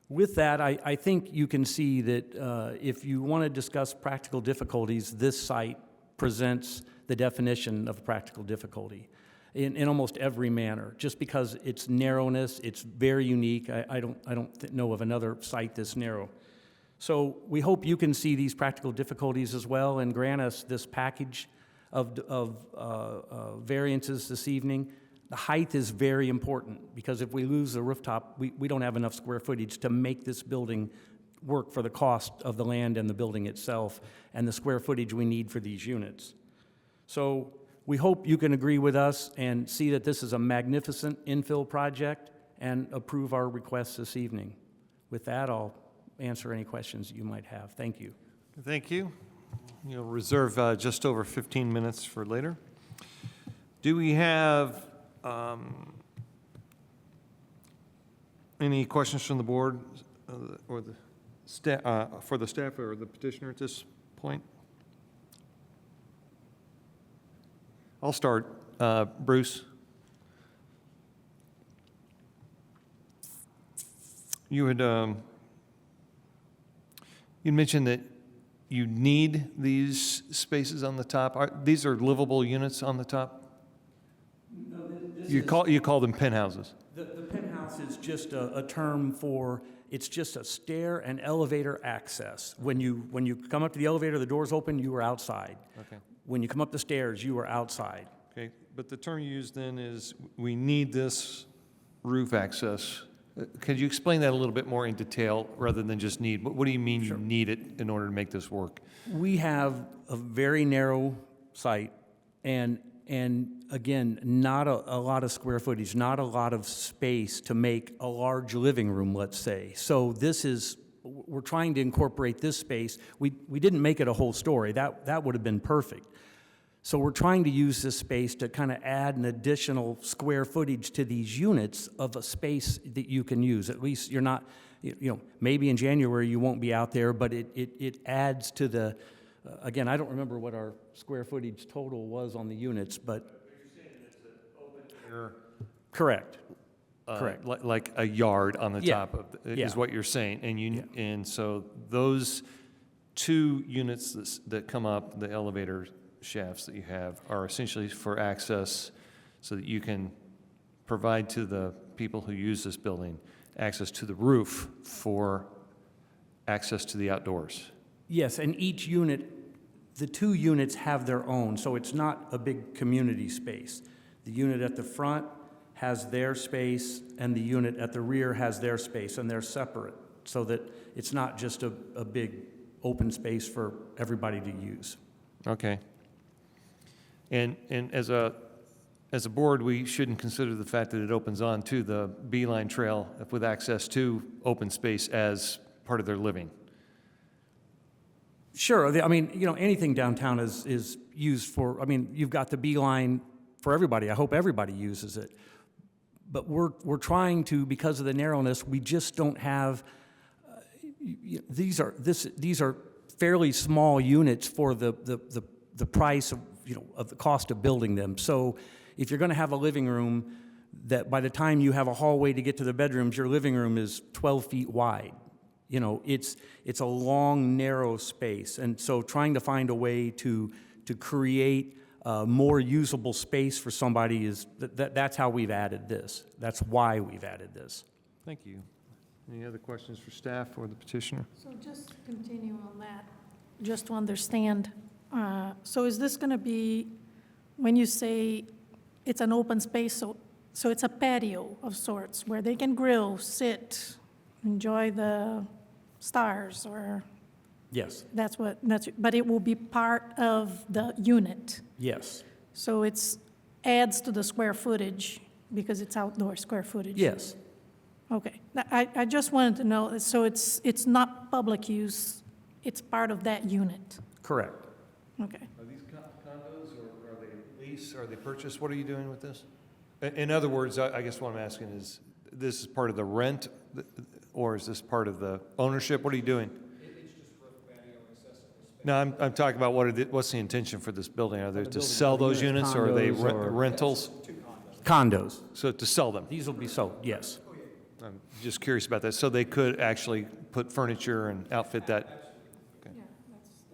L: With that, I think you can see that if you want to discuss practical difficulties, this site presents the definition of practical difficulty in almost every manner. Just because its narrowness, it's very unique. I don't know of another site this narrow. So we hope you can see these practical difficulties as well and grant us this package of variances this evening. The height is very important because if we lose the rooftop, we don't have enough square footage to make this building work for the cost of the land and the building itself and the square footage we need for these units. So we hope you can agree with us and see that this is a magnificent infill project and approve our requests this evening. With that, I'll answer any questions you might have. Thank you.
A: Thank you. You'll reserve just over 15 minutes for later. Do we have any questions from the board or the staff for the staff or the petitioner at this point? I'll start. Bruce, you had you mentioned that you need these spaces on the top. These are livable units on the top?
L: No,
A: You call them penthouses?
L: The penthouse is just a term for, it's just a stair and elevator access. When you come up to the elevator, the doors open, you are outside.
A: Okay.
L: When you come up the stairs, you are outside.
A: Okay, but the term you used then is we need this roof access. Could you explain that a little bit more in detail rather than just need? What do you mean you need it in order to make this work?
L: We have a very narrow site and again, not a lot of square footage, not a lot of space to make a large living room, let's say. So we're trying to incorporate this space. We didn't make it a whole story. That would have been perfect. So we're trying to use this space to kind of add an additional square footage to these units of a space that you can use. At least you're not, maybe in January you won't be out there, but it adds to the, again, I don't remember what our square footage total was on the units, but. You're saying it's an open air. Correct. Correct.
A: Like a yard on the top of
L: is
A: what you're saying. And so those two units that come up, the elevator shafts that you have, are essentially for access so that you can provide to the people who use this building access to the roof for access to the outdoors.
L: Yes, and each unit, the two units have their own, so it's not a big community space. The unit at the front has their space, and the unit at the rear has their space, and they're separate, so that it's not just a big open space for everybody to use.
A: Okay. And as a board, we shouldn't consider the fact that it opens on to the Beeline Trail with access to open space as part of their living.
L: Sure, I mean, you know, anything downtown is used for, I mean, you've got the Beeline for everybody. I hope everybody uses it. But we're trying to, because of the narrowness, we just don't have, these are fairly small units for the price of, you know, of the cost of building them. So if you're going to have a living room that by the time you have a hallway to get to the bedrooms, your living room is 12 feet wide. You know, it's a long, narrow space. And so trying to find a way to create more usable space for somebody is, that's how we've added this. That's why we've added this.
A: Thank you. Any other questions for staff or the petitioner?
C: So just to continue on that, just to understand, so is this going to be, when you say it's an open space, so it's a patio of sorts where they can grill, sit, enjoy the stars, or
L: Yes,
C: but it will be part of the unit.
L: yes,
C: So it's adds to the square footage because it's outdoor square footage.
L: yes.
C: Okay. I just wanted to know, so it's not public use, it's part of that unit.
L: Correct.
C: Okay.
A: Are these condos, or are they lease, are they purchased? What are you doing with this? In other words, I guess what I'm asking is, this is part of the rent, or is this part of the ownership? What are you doing? It's just roof patio accessible space. No, I'm talking about what's the intention for this building? Are they to sell those units, or are they
L: condos, or-
A: rentals?
L: Condos.
A: So to sell them?
L: These will be sold, yes.
A: I'm just curious about that. So they could actually put furniture and outfit that? Okay.
C: Yeah,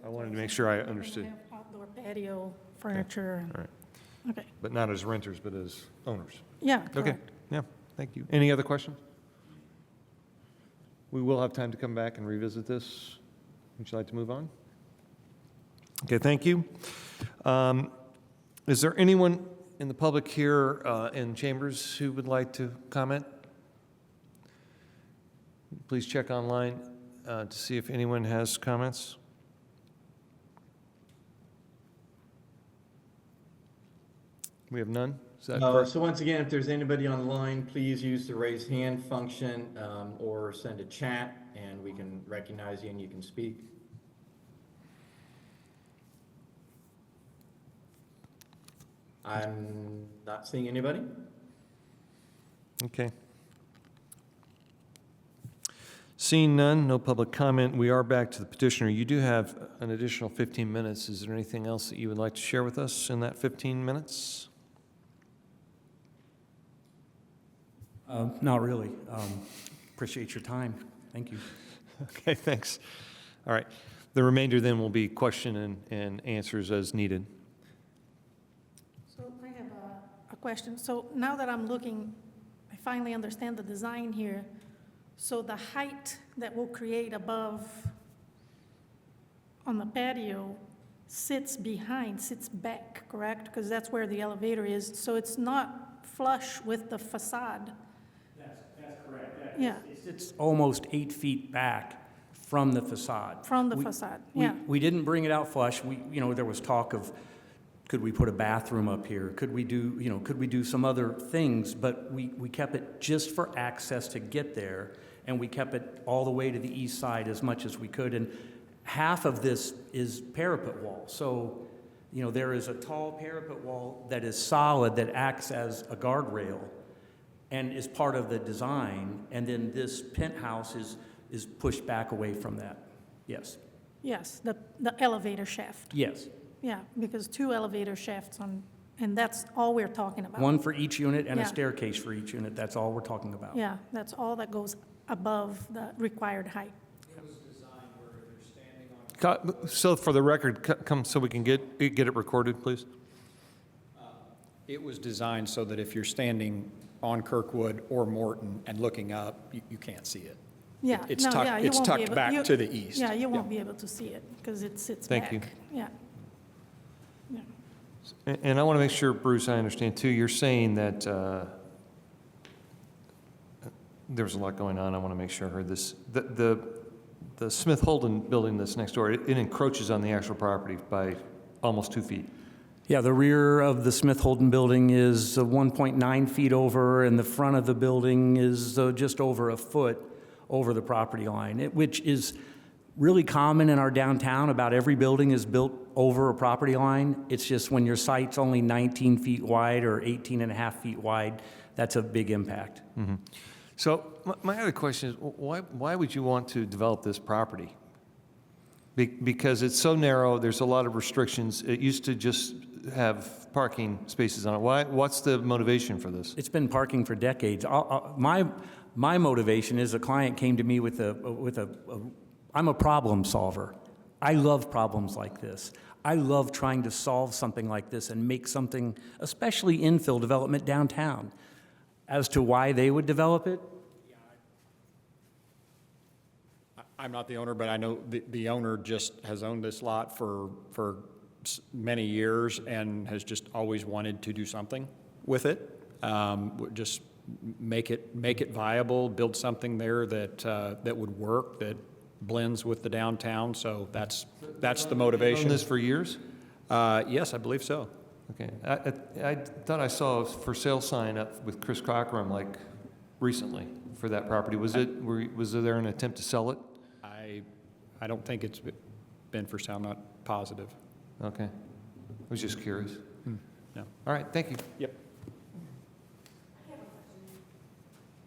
A: I wanted to make sure I understood.
C: Have outdoor patio furniture.
A: All right.
C: Okay.
A: But not as renters, but as owners?
C: Yeah,
A: Okay,
C: correct.
A: yeah, thank you. Any other questions? We will have time to come back and revisit this. Would you like to move on? Okay, thank you. Is there anyone in the public here in chambers who would like to comment? Please check online to see if anyone has comments. We have none? Is that correct?
D: So once again, if there's anybody online, please use the raise hand function or send a chat and we can recognize you and you can speak. I'm not seeing anybody.
A: Okay. Seeing none, no public comment, we are back to the petitioner. You do have an additional 15 minutes. Is there anything else that you would like to share with us in that 15 minutes?
L: Not really. Appreciate your time. Thank you.
A: Okay, thanks. All right. The remainder then will be question and answers as needed.
C: So I have a question. So now that I'm looking, I finally understand the design here. So the height that we'll create above on the patio sits back, correct? Because that's where the elevator is. So it's not flush with the facade.
L: That's correct.
C: Yeah.
L: It's almost 8 feet back from the facade.
C: From the facade, yeah.
L: We didn't bring it out flush. There was talk of, could we put a bathroom up here? Could we do some other things? But we kept it just for access to get there, and we kept it all the way to the east side as much as we could. And half of this is parapet wall. So, there is a tall parapet wall that is solid that acts as a guardrail and is part of the design. And then this penthouse is pushed back away from that. Yes.
C: Yes, the elevator shaft.
L: Yes.
C: Yeah, because 2 elevator shafts and that's all we're talking about.
L: One for each unit and a
C: Yeah.
L: staircase for each unit. That's all we're talking about.
C: Yeah, that's all that goes above the required height.
A: So for the record, come so we can get it recorded, please.
K: It was designed so that if you're standing on Kirkwood or Morton and looking up, you can't see it.
C: Yeah,
K: It's
C: no,
K: tucked-
C: yeah, you
K: it's
C: won't be
K: tucked
C: able-
K: back
C: you-
K: to the east.
C: Yeah, you
K: Yeah.
C: won't be able to see it because it sits back.
A: Thank you.
C: Yeah. Yeah.
A: And I want to make sure, Bruce, I understand too, you're saying that there's a lot going on. I want to make sure I heard this. The Smith Holden building that's next door, it encroaches on the actual property by almost 2 feet.
L: Yeah, the rear of the Smith Holden building is 1.9 feet over, and the front of the building is just over a foot over the property line, which is really common in our downtown. About every building is built over a property line. It's just when your site's only 19 feet wide or 18 and a half feet wide, that's a big impact.
A: So my other question is, why would you want to develop this property? Because it's so narrow, there's a lot of restrictions. It used to just have parking spaces on it. What's the motivation for this?
L: It's been parking for decades. My motivation is a client came to me with I'm a problem solver. I love problems like this. I love trying to solve something like this and make something, especially infill development downtown. As to why they would develop it,
K: I'm not the owner, but I know the owner just has owned this lot for many years and has just always wanted to do something with it. Just make it viable, build something there that would work, that blends with the downtown. So that's the motivation.
A: Owned this for years?
K: Yes, I believe so.
A: Okay. I thought I saw a for sale sign up with Chris Cockrum like recently for that property. Was there an attempt to sell it?
K: I don't think it's been for sale, I'm not positive.
A: Okay. I was just curious.
K: No.
A: All right, thank you.
K: Yep.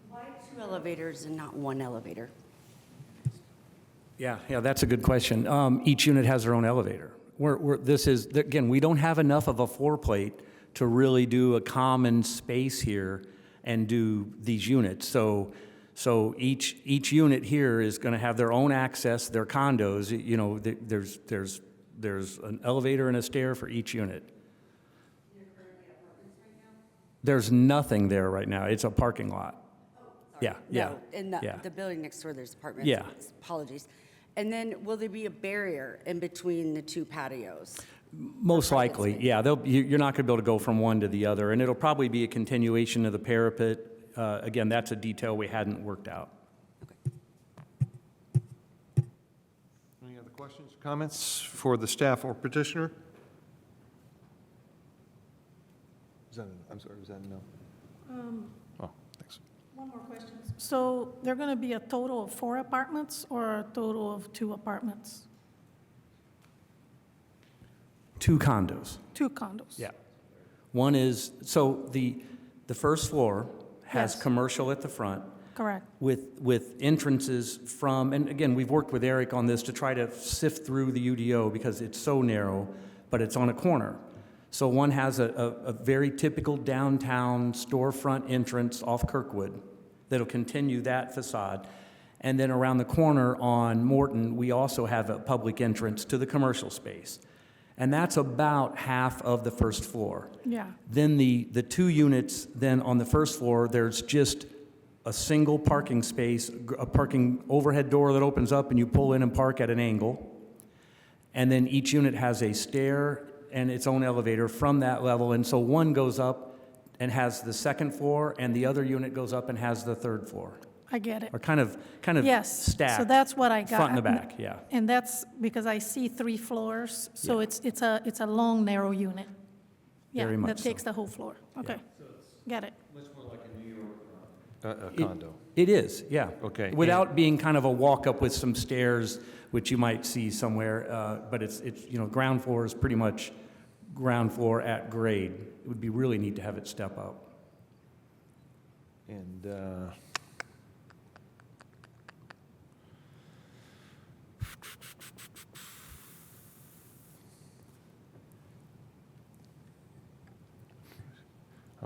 M: Why 2 elevators and not 1 elevator?
L: yeah, that's a good question. Each unit has their own elevator. Again, we don't have enough of a floor plate to really do a common space here and do these units. So each unit here is going to have their own access, their condos. You know, there's an elevator and a stair for each unit. There's nothing there right now. It's a parking lot. Yeah, yeah.
M: No, in
L: yeah.
M: the building next door, there's apartments.
L: Yeah.
M: Apologies. And then will there be a barrier in between the 2 patios?
L: Most likely, yeah. You're not going to be able to go from one to the other, and it'll probably be a continuation of the parapet. Again, that's a detail we hadn't worked out.
A: Any other questions, comments for the staff or petitioner? I'm sorry, was that a no? Oh, thanks.
C: One more question. So they're going to be a total of 4 apartments or a total of 2 apartments?
L: 2 condos.
C: 2 condos?
L: Yeah. One is, so the first floor has
C: Yes.
L: commercial at the front
C: Correct.
L: with entrances from, and again, we've worked with Eric on this to try to sift through the UDO because it's so narrow, but it's on a corner. So one has a very typical downtown storefront entrance off Kirkwood that'll continue that facade. And then around the corner on Morton, we also have a public entrance to the commercial space. And that's about half of the first floor.
C: Yeah.
L: Then the 2 units, then on the first floor, there's just a single parking space, a parking overhead door that opens up and you pull in and park at an angle. And then each unit has a stair and its own elevator from that level. And so one goes up and has the second floor and the other unit goes up and has the third floor.
C: I get it.
L: Or kind of
C: Yes.
L: stacked.
C: So that's what I got.
L: Front and the back, yeah.
C: And that's because I see 3 floors, so
L: Yeah.
C: it's a long, narrow unit.
L: Very
C: Yeah,
L: much
C: that
L: so.
C: takes the whole floor. Okay. Got it.
A: A condo.
L: It is, yeah.
A: Okay,
L: Without being kind of a walk-up with some stairs, which you might see somewhere, but it's ground floor is pretty much ground floor at grade. It would be really neat to have it step up.
A: And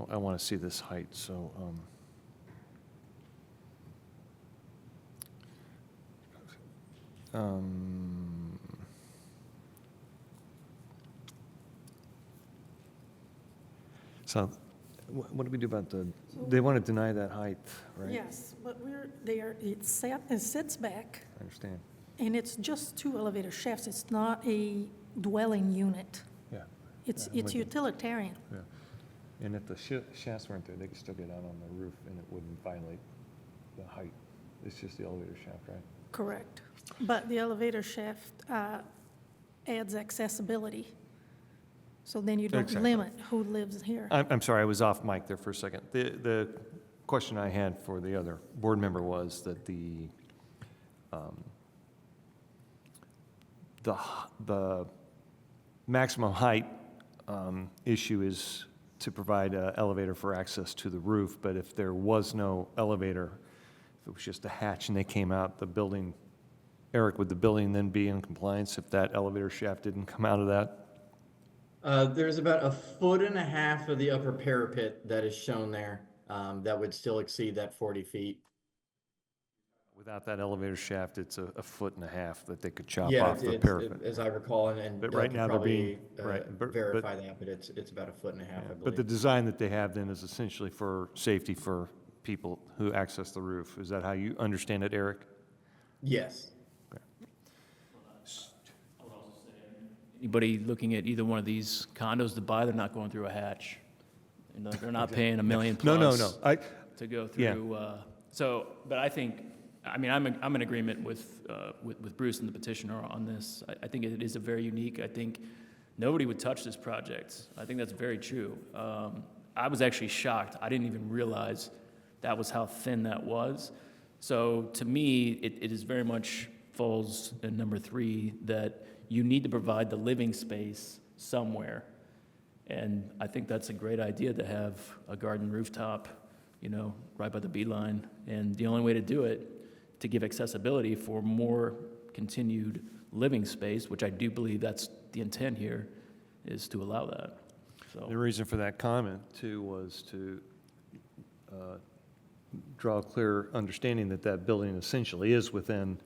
A: I want to see this height, so so What do we do about they want to deny that height, right?
C: Yes, but it sits back,
A: I understand.
C: and it's just two elevator shafts. It's not a dwelling unit.
A: Yeah.
C: It's
A: Yeah, I'm with you.
C: utilitarian.
A: Yeah. And if the shafts weren't there, they could still get out on the roof and it wouldn't violate the height. It's just the elevator shaft, right?
C: Correct. But the elevator shaft adds accessibility. So then you don't
A: Exactly.
C: limit who lives here.
A: I'm sorry, I was off mic there for a second. The question I had for the other board member was that the maximum height issue is to provide an elevator for access to the roof, but if there was no elevator, if it was just a hatch and they came out, the building, Eric, would the building then be in compliance if that elevator shaft didn't come out of that?
D: There's about 1.5 feet of the upper parapet that is shown there, that would still exceed that 40 feet.
A: Without that elevator shaft, it's 1.5 feet that they could chop
D: Yeah,
A: off the
D: it's,
A: parapet.
D: as I recall, and
A: But
D: Doug
A: right
D: could
A: now they're
D: probably,
A: being- right, but-
D: verify that, but it's about 1.5 feet, I believe.
A: But the design that they have then is essentially for safety for people who access the roof. Is that how you understand it, Eric?
D: Yes.
J: Anybody looking at either one of these condos to buy, they're not going through a hatch. You know, they're not paying $1 million
A: No,
J: plus.
A: no, no.
J: To go
A: Yeah.
J: through, but I think, I mean, I'm in agreement with Bruce and the petitioner on this. I think it is a very unique, I think nobody would touch this project. I think that's very true. I was actually shocked. I didn't even realize that was how thin that was. So to me, it is very much falls in number 3, that you need to provide the living space somewhere. And I think that's a great idea to have a garden rooftop, you know, right by the beeline. And the only way to do it, to give accessibility for more continued living space, which I do believe that's the intent here, is to allow that. So
A: The reason for that comment, too, was to draw a clear understanding that that building essentially is within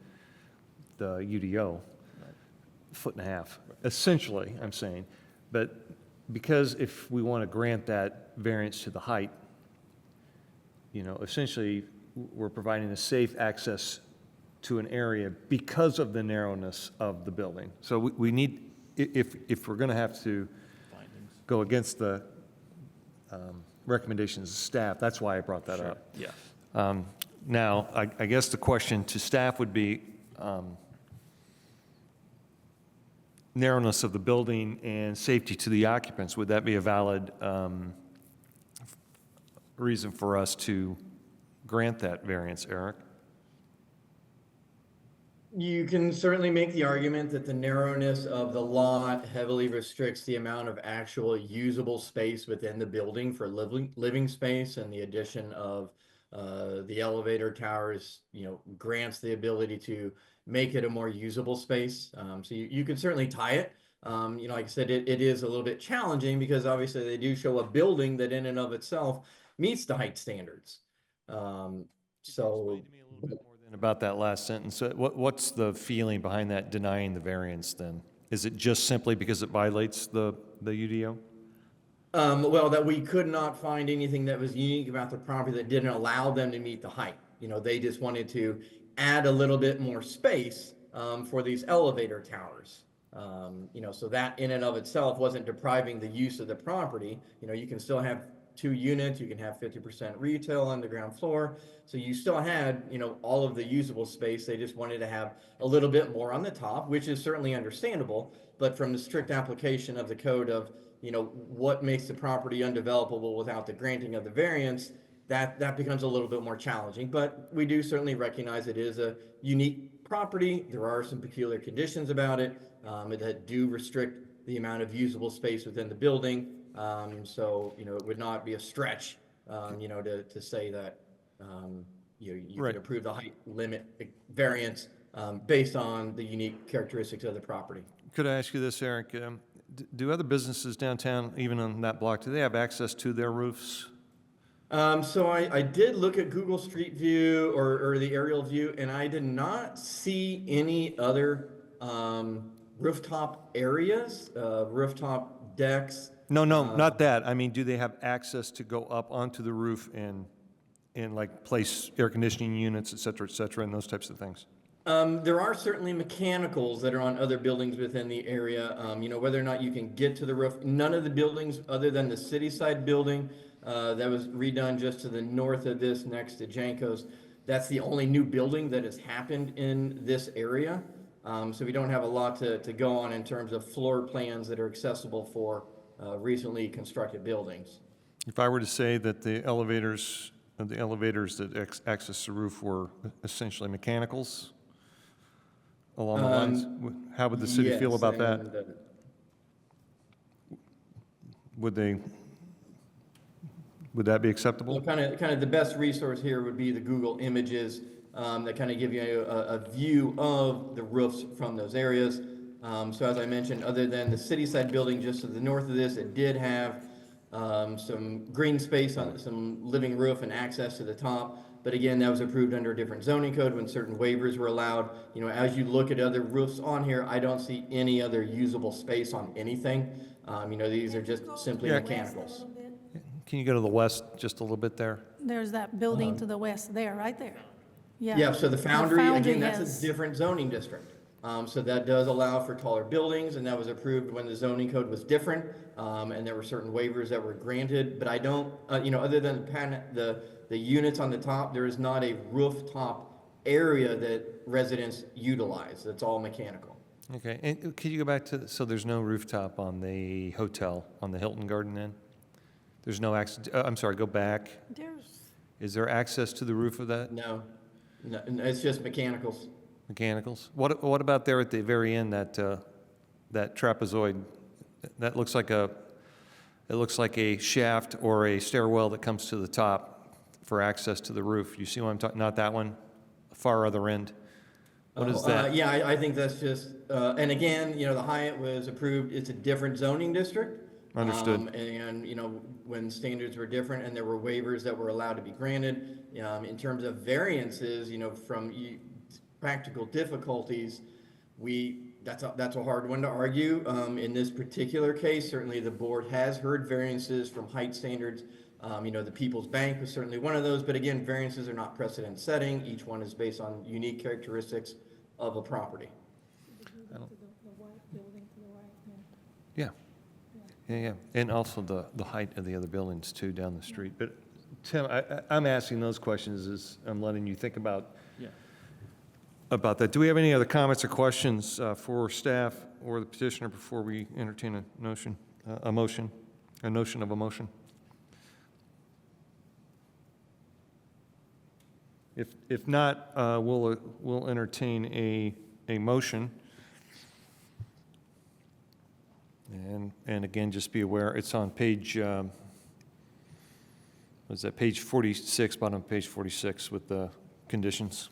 A: the UDO, 1.5 feet, essentially, I'm saying. But because if we want to grant that variance to the height, you know, essentially, we're providing a safe access to an area because of the narrowness of the building. So we need, if we're going to have to go against the recommendations of staff, that's why I brought that up.
J: yeah.
A: Now, I guess the question to staff would be narrowness of the building and safety to the occupants. Would that be a valid reason for us to grant that variance, Eric?
D: You can certainly make the argument that the narrowness of the lot heavily restricts the amount of actual usable space within the building for living space, and the addition of the elevator towers, you know, grants the ability to make it a more usable space. So you can certainly tie it. You know, like I said, it is a little bit challenging because obviously they do show a building that in and of itself meets the height standards. So.
A: About that last sentence, what's the feeling behind that denying the variance then? Is it just simply because it violates the UDO?
D: Well, that we could not find anything that was unique about the property that didn't allow them to meet the height. You know, they just wanted to add a little bit more space for these elevator towers. You know, so that in and of itself wasn't depriving the use of the property. You know, you can still have 2 units, you can have 50% retail on the ground floor. So you still had, you know, all of the usable space. They just wanted to have a little bit more on the top, which is certainly understandable. But from the strict application of the code of, you know, what makes the property undevelopable without the granting of the variance, that becomes a little bit more challenging. But we do certainly recognize it is a unique property. There are some peculiar conditions about it that do restrict the amount of usable space within the building. So, you know, it would not be a stretch, you know, to say that, you
A: Right.
D: could approve the height limit variance based on the unique characteristics of the property.
A: Could I ask you this, Eric? Do other businesses downtown, even on that block, do they have access to their roofs?
D: So I did look at Google Street View or the aerial view, and I did not see any other rooftop areas, rooftop decks.
A: No, no, not that. I mean, do they have access to go up onto the roof and like place air conditioning units, et cetera, and those types of things?
D: There are certainly mechanicals that are on other buildings within the area. Whether or not you can get to the roof, none of the buildings other than the city side building that was redone just to the north of this next to Janko's. That's the only new building that has happened in this area. So we don't have a lot to go on in terms of floor plans that are accessible for recently constructed buildings.
A: If I were to say that the elevators that access the roof were essentially mechanicals along the lines, how would the city feel
D: Yes,
A: about that?
D: and,
A: Would that be acceptable?
D: Well, kind of the best resource here would be the Google images that kind of give you a view of the roofs from those areas. So as I mentioned, other than the city side building just to the north of this, it did have some green space on some living roof and access to the top. But again, that was approved under a different zoning code when certain waivers were allowed. As you look at other roofs on here, I don't see any other usable space on anything. These are just simply
A: Yeah.
D: mechanicals.
A: Can you go to the west just a little bit there?
C: There's that building to the west there, right there.
D: Yeah, so the Foundry, again, that's
C: has-
D: a different zoning district. So that does allow for taller buildings, and that was approved when the zoning code was different, and there were certain waivers that were granted, but I don't, other than the units on the top, there is not a rooftop area that residents utilize. That's all mechanical.
A: Okay, and could you go back to, so there's no rooftop on the hotel, on the Hilton Garden Inn? There's no access, I'm sorry, go back. Is there access to the roof of that?
D: No, it's just mechanicals.
A: Mechanicals? What about there at the very end, that trapezoid? That looks like a shaft or a stairwell that comes to the top for access to the roof. You see what I'm talking, not that one, far other end? What is that?
D: Yeah, I think that's just, and again, the Hyatt was approved, it's a different zoning district.
A: Understood.
D: And, when standards were different and there were waivers that were allowed to be granted, in terms of variances, from practical difficulties, that's a hard one to argue. In this particular case, certainly the board has heard variances from height standards. The People's Bank was certainly one of those, but again, variances are not precedent setting. Each one is based on unique characteristics of a property.
A: Yeah. Yeah, and also the height of the other buildings too down the street. But Tim, I'm asking those questions as I'm letting you think about that. Do we have any other comments or questions for staff or the petitioner before we entertain a notion of a motion? If not, we'll entertain a motion. And again, just be aware, it's on page, was that page 46, bottom of page 46 with the conditions.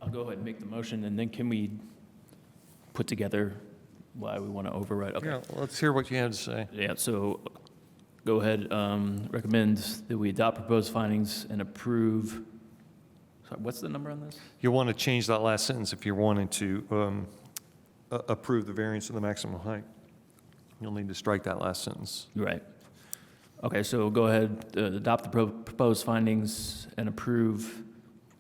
J: I'll go ahead and make the motion, and then can we put together why we want to override? Okay.
A: Yeah, let's hear what you had to say.
J: Yeah, so go ahead, recommend that we adopt proposed findings and approve, sorry, what's the number on this?
A: You'll want to change that last sentence if you're wanting to approve the variance of the maximum height. You'll need to strike that last sentence.
J: Right. Okay, so go ahead, adopt the proposed findings and approve.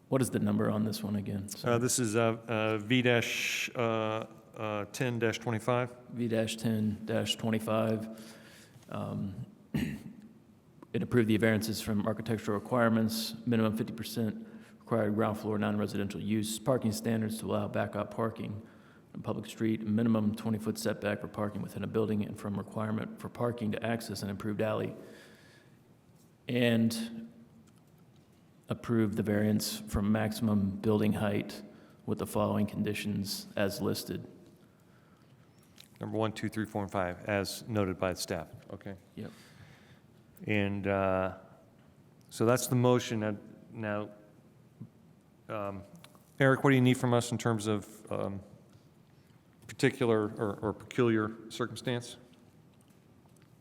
J: What is the number on this one again? Sorry.
A: This is V-10-25.
J: V-10-25. It approved the variances from architectural requirements, minimum 50% required ground floor non-residential use, parking standards to allow backup parking on a public street, minimum 20-foot setback for parking within a building and from requirement for parking to access an improved alley, and approve the variance from maximum building height with the following conditions as listed.
A: Number 1, 2, 3, 4, and 5, as noted by the staff. Okay.
J: Yep.
A: And so that's the motion. Now, Eric, what do you need from us in terms of particular or peculiar circumstance?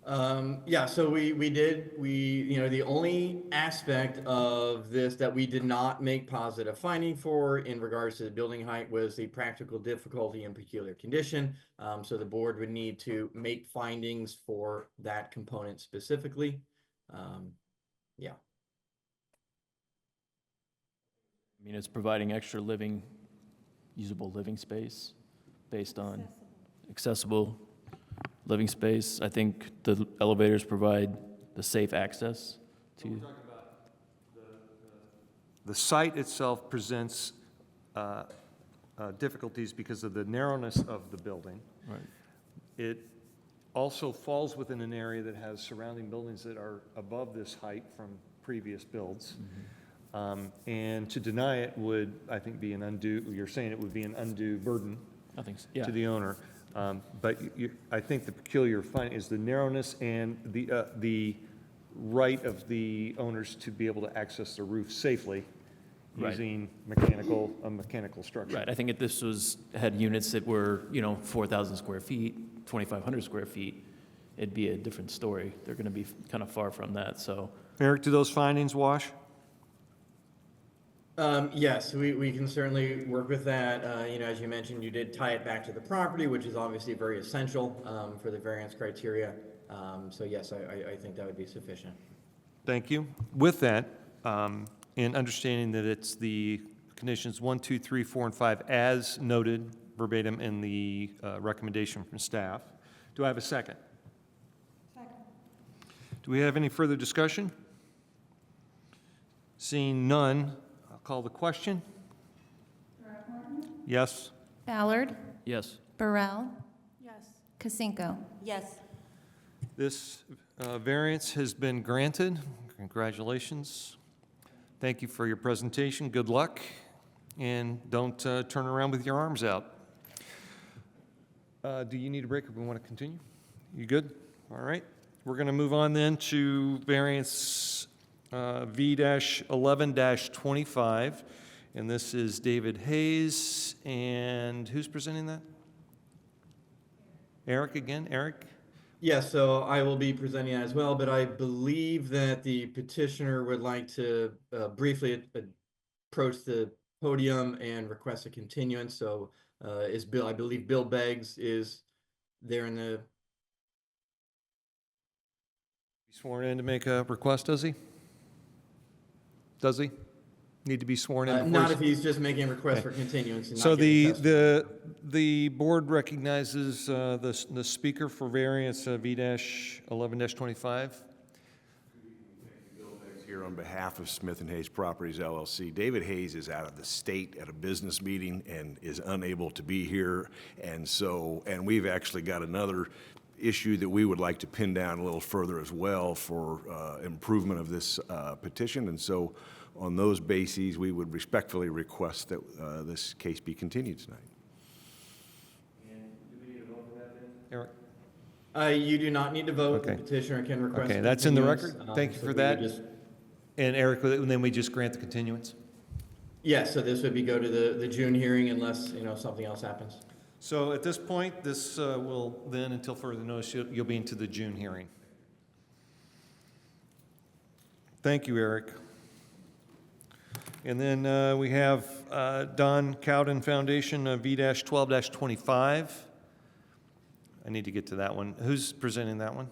D: Yeah, so the only aspect of this that we did not make positive finding for in regards to the building height was the practical difficulty and peculiar condition. So the board would need to make findings for that component specifically. Yeah.
J: I mean, it's providing extra usable living space based on accessible living space. I think the elevators provide the safe access to.
A: The site itself presents difficulties because of the narrowness of the building.
J: Right.
A: It also falls within an area that has surrounding buildings that are above this height from previous builds. And to deny it would, I think, be an undue, you're saying it would be an undue burden
J: I think so, yeah.
A: to the owner. But I think the peculiar finding is the narrowness and the right of the owners to be able to access the roof safely
J: Right.
A: using a mechanical structure.
J: Right, I think if this had units that were, 4,000 square feet, 2,500 square feet, it'd be a different story. They're gonna be kind of far from that, so.
A: Eric, do those findings wash?
D: Yes, we can certainly work with that. As you mentioned, you did tie it back to the property, which is obviously very essential for the variance criteria. So yes, I think that would be sufficient.
A: Thank you. With that, and understanding that it's the conditions 1, 2, 3, 4, and 5 as noted verbatim in the recommendation from staff, do I have a second? Second. Do we have any further discussion? Seeing none, I'll call the question. Yes.
B: Ballard,
J: Yes.
B: Burrell,
C: Yes.
B: Kasinko.
M: Yes.
A: This variance has been granted. Congratulations. Thank you for your presentation. Good luck. And don't turn around with your arms out. Do you need a break or we want to continue? You good? All right. We're going to move on then to variance V-11-25. And this is David Hayes. And who's presenting that? Eric again? Eric?
D: Yes, so I will be presenting that as well, but I believe that the petitioner would like to briefly approach the podium and request a continuance. So I believe Bill Beggs is there in the...
A: Sworn in to make a request, does he? Does he need to be sworn in?
D: Not if he's just making a request for continuance. And
A: So
D: not giving testimony.
A: the board recognizes the speaker for variance V-11-25.
N: Here on behalf of Smith and Hayes Properties LLC. David Hayes is out of the state at a business meeting and is unable to be here. And we've actually got another issue that we would like to pin down a little further as well for improvement of this petition. And so on those bases, we would respectfully request that this case be continued tonight.
A: And do we need to vote for that then? Eric?
D: You do not need to vote.
A: Okay.
D: The petitioner can request.
A: Okay,
D: a
A: that's in the
D: continuance.
A: record. Thank you
D: So
A: for
D: we
A: that.
D: would just-
A: And Eric, and then we just grant the continuance?
D: Yes, so this would go to the June hearing unless, something else happens.
A: So at this point, this will then, until further notice, you'll be into the June hearing. Thank you, Eric. And then we have Don Cowden Foundation, V-12-25. I need to get to that one. Who's presenting that one?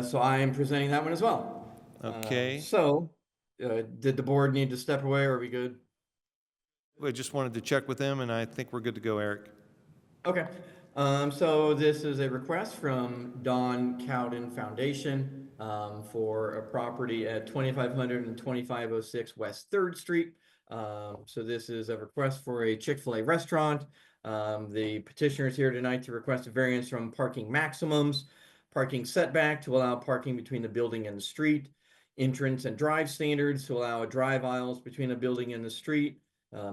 D: So I am presenting that one as well.
A: Okay.
D: Did the board need to step away or are we good?
A: I just wanted to check with them, and I think we're good to go, Eric.
D: Okay. So this is a request from Don Cowden Foundation for a property at 2500 and 2506 West 3rd Street. So this is a request for a Chick-fil-A restaurant. The petitioner is here tonight to request a variance from parking maximums, parking setback to allow parking between the building and the street, entrance and drive standards to allow drive aisles between the building and the street,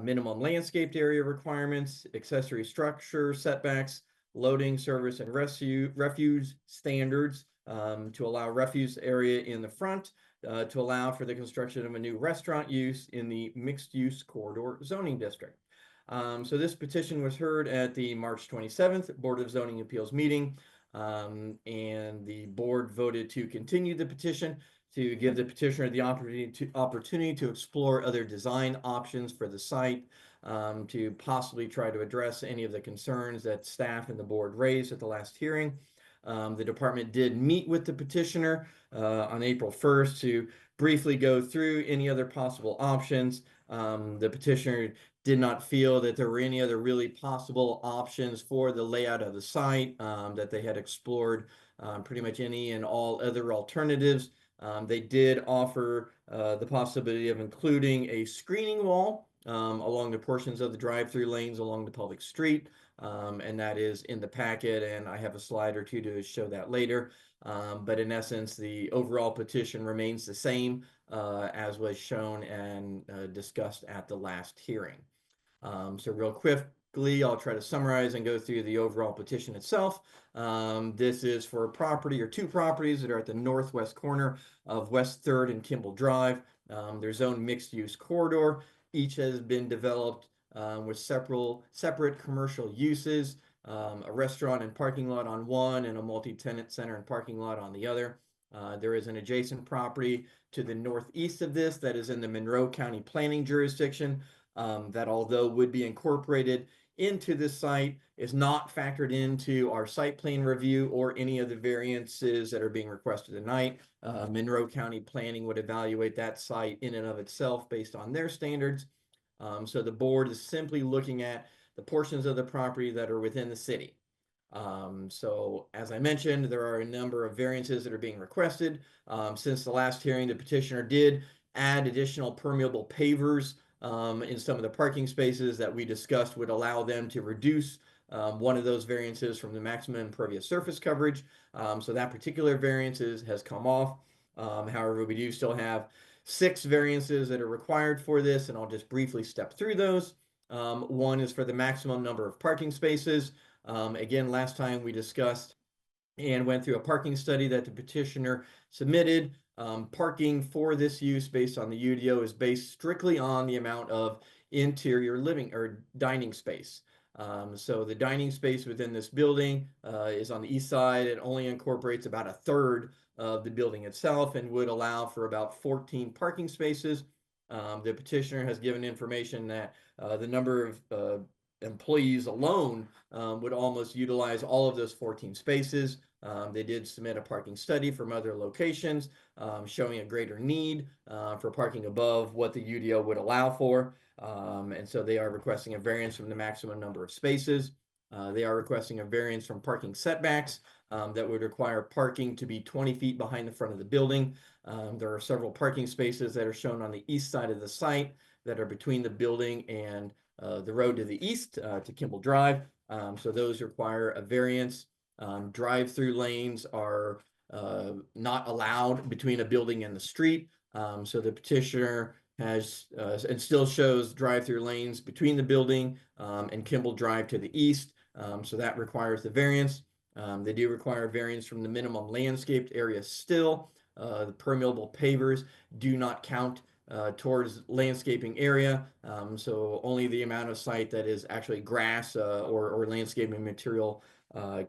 D: minimum landscaped area requirements, accessory structure setbacks, loading, service, and refuse standards to allow refuse area in the front, to allow for the construction of a new restaurant use in the mixed-use corridor zoning district. So this petition was heard at the March 27th Board of Zoning Appeals meeting. And the board voted to continue the petition to give the petitioner the opportunity to explore other design options for the site, to possibly try to address any of the concerns that staff and the board raised at the last hearing. The department did meet with the petitioner on April 1st to briefly go through any other possible options. The petitioner did not feel that there were any other really possible options for the layout of the site, that they had explored pretty much any and all other alternatives. They did offer the possibility of including a screening wall along the portions of the drive-through lanes along the public street. And that is in the packet, and I have a slide or two to show that later. But in essence, the overall petition remains the same as was shown and discussed at the last hearing. So real quickly, I'll try to summarize and go through the overall petition itself. This is for a property or two properties that are at the northwest corner of West 3rd and Kimball Drive. Their zone mixed-use corridor. Each has been developed with separate commercial uses, a restaurant and parking lot on one and a multi-tenant center and parking lot on the other. There is an adjacent property to the northeast of this that is in the Monroe County planning jurisdiction that, although would be incorporated into this site, is not factored into our site plan review or any of the variances that are being requested tonight. Monroe County Planning would evaluate that site in and of itself based on their standards. So the board is simply looking at the portions of the property that are within the city. So as I mentioned, there are a number of variances that are being requested. Since the last hearing, the petitioner did add additional permeable pavers in some of the parking spaces that we discussed would allow them to reduce one of those variances from the maximum impervious surface coverage. So that particular variance has come off. However, we do still have 6 variances that are required for this, and I'll just briefly step through those. One is for the maximum number of parking spaces. Again, last time we discussed and went through a parking study that the petitioner submitted. Parking for this use based on the UDO is based strictly on the amount of interior living or dining space. So the dining space within this building is on the east side. It only incorporates about 1/3 of the building itself and would allow for about 14 parking spaces. The petitioner has given information that the number of employees alone would almost utilize all of those 14 spaces. They did submit a parking study from other locations showing a greater need for parking above what the UDO would allow for. And so they are requesting a variance from the maximum number of spaces. They are requesting a variance from parking setbacks that would require parking to be 20 feet behind the front of the building. There are several parking spaces that are shown on the east side of the site that are between the building and the road to the east to Kimball Drive. So those require a variance. Drive-through lanes are not allowed between a building and the street. So the petitioner has and still shows drive-through lanes between the building and Kimball Drive to the east. So that requires the variance. They do require variance from the minimum landscaped area still. The permeable pavers do not count towards landscaping area. So only the amount of site that is actually grass or landscaping material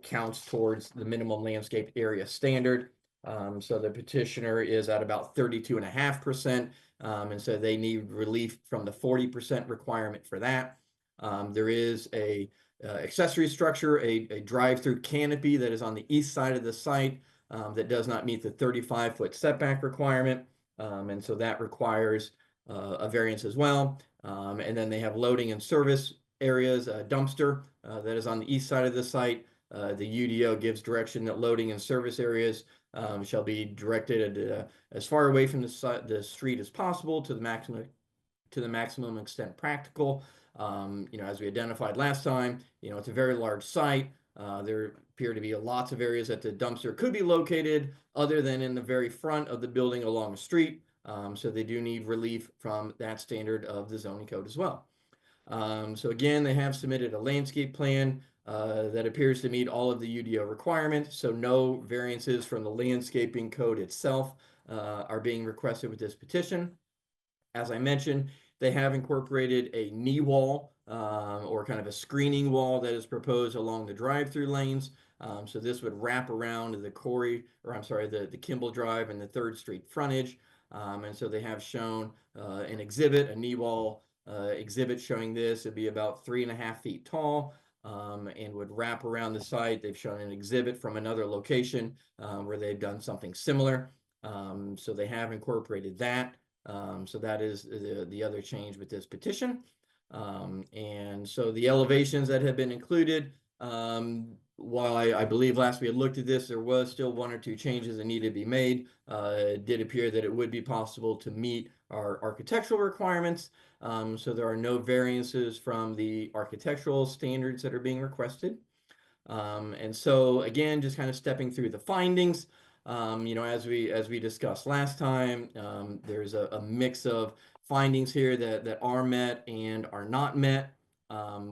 D: counts towards the minimum landscaped area standard. So the petitioner is at about 32.5%. And so they need relief from the 40% requirement for that. There is a accessory structure, a drive-through canopy that is on the east side of the site that does not meet the 35-foot setback requirement. And so that requires a variance as well. And then they have loading and service areas, a dumpster that is on the east side of the site. The UDO gives direction that loading and service areas shall be directed as far away from the street as possible to the maximum extent practical. As we identified last time, it's a very large site. There appear to be lots of areas that the dumpster could be located other than in the very front of the building along the street. So they do need relief from that standard of the zoning code as well. So again, they have submitted a landscape plan that appears to meet all of the UDO requirements. So no variances from the landscaping code itself are being requested with this petition. As I mentioned, They have incorporated a knee wall or kind of a screening wall that is proposed along the drive-through lanes. So this would wrap around the the Kimball Drive and the 3rd Street frontage. And so they have shown an exhibit, a knee wall exhibit showing this. It'd be about 3.5 feet tall and would wrap around the site. They've shown an exhibit from another location where they've done something similar. So they have incorporated that. So that is the other change with this petition. And so the elevations that have been included, while I believe last we had looked at this, there was still 1 or 2 changes that needed to be made. It did appear that it would be possible to meet our architectural requirements. So there are no variances from the architectural standards that are being requested. And so again, just kind of stepping through the findings, as we discussed last time, there's a mix of findings here that are met and are not met.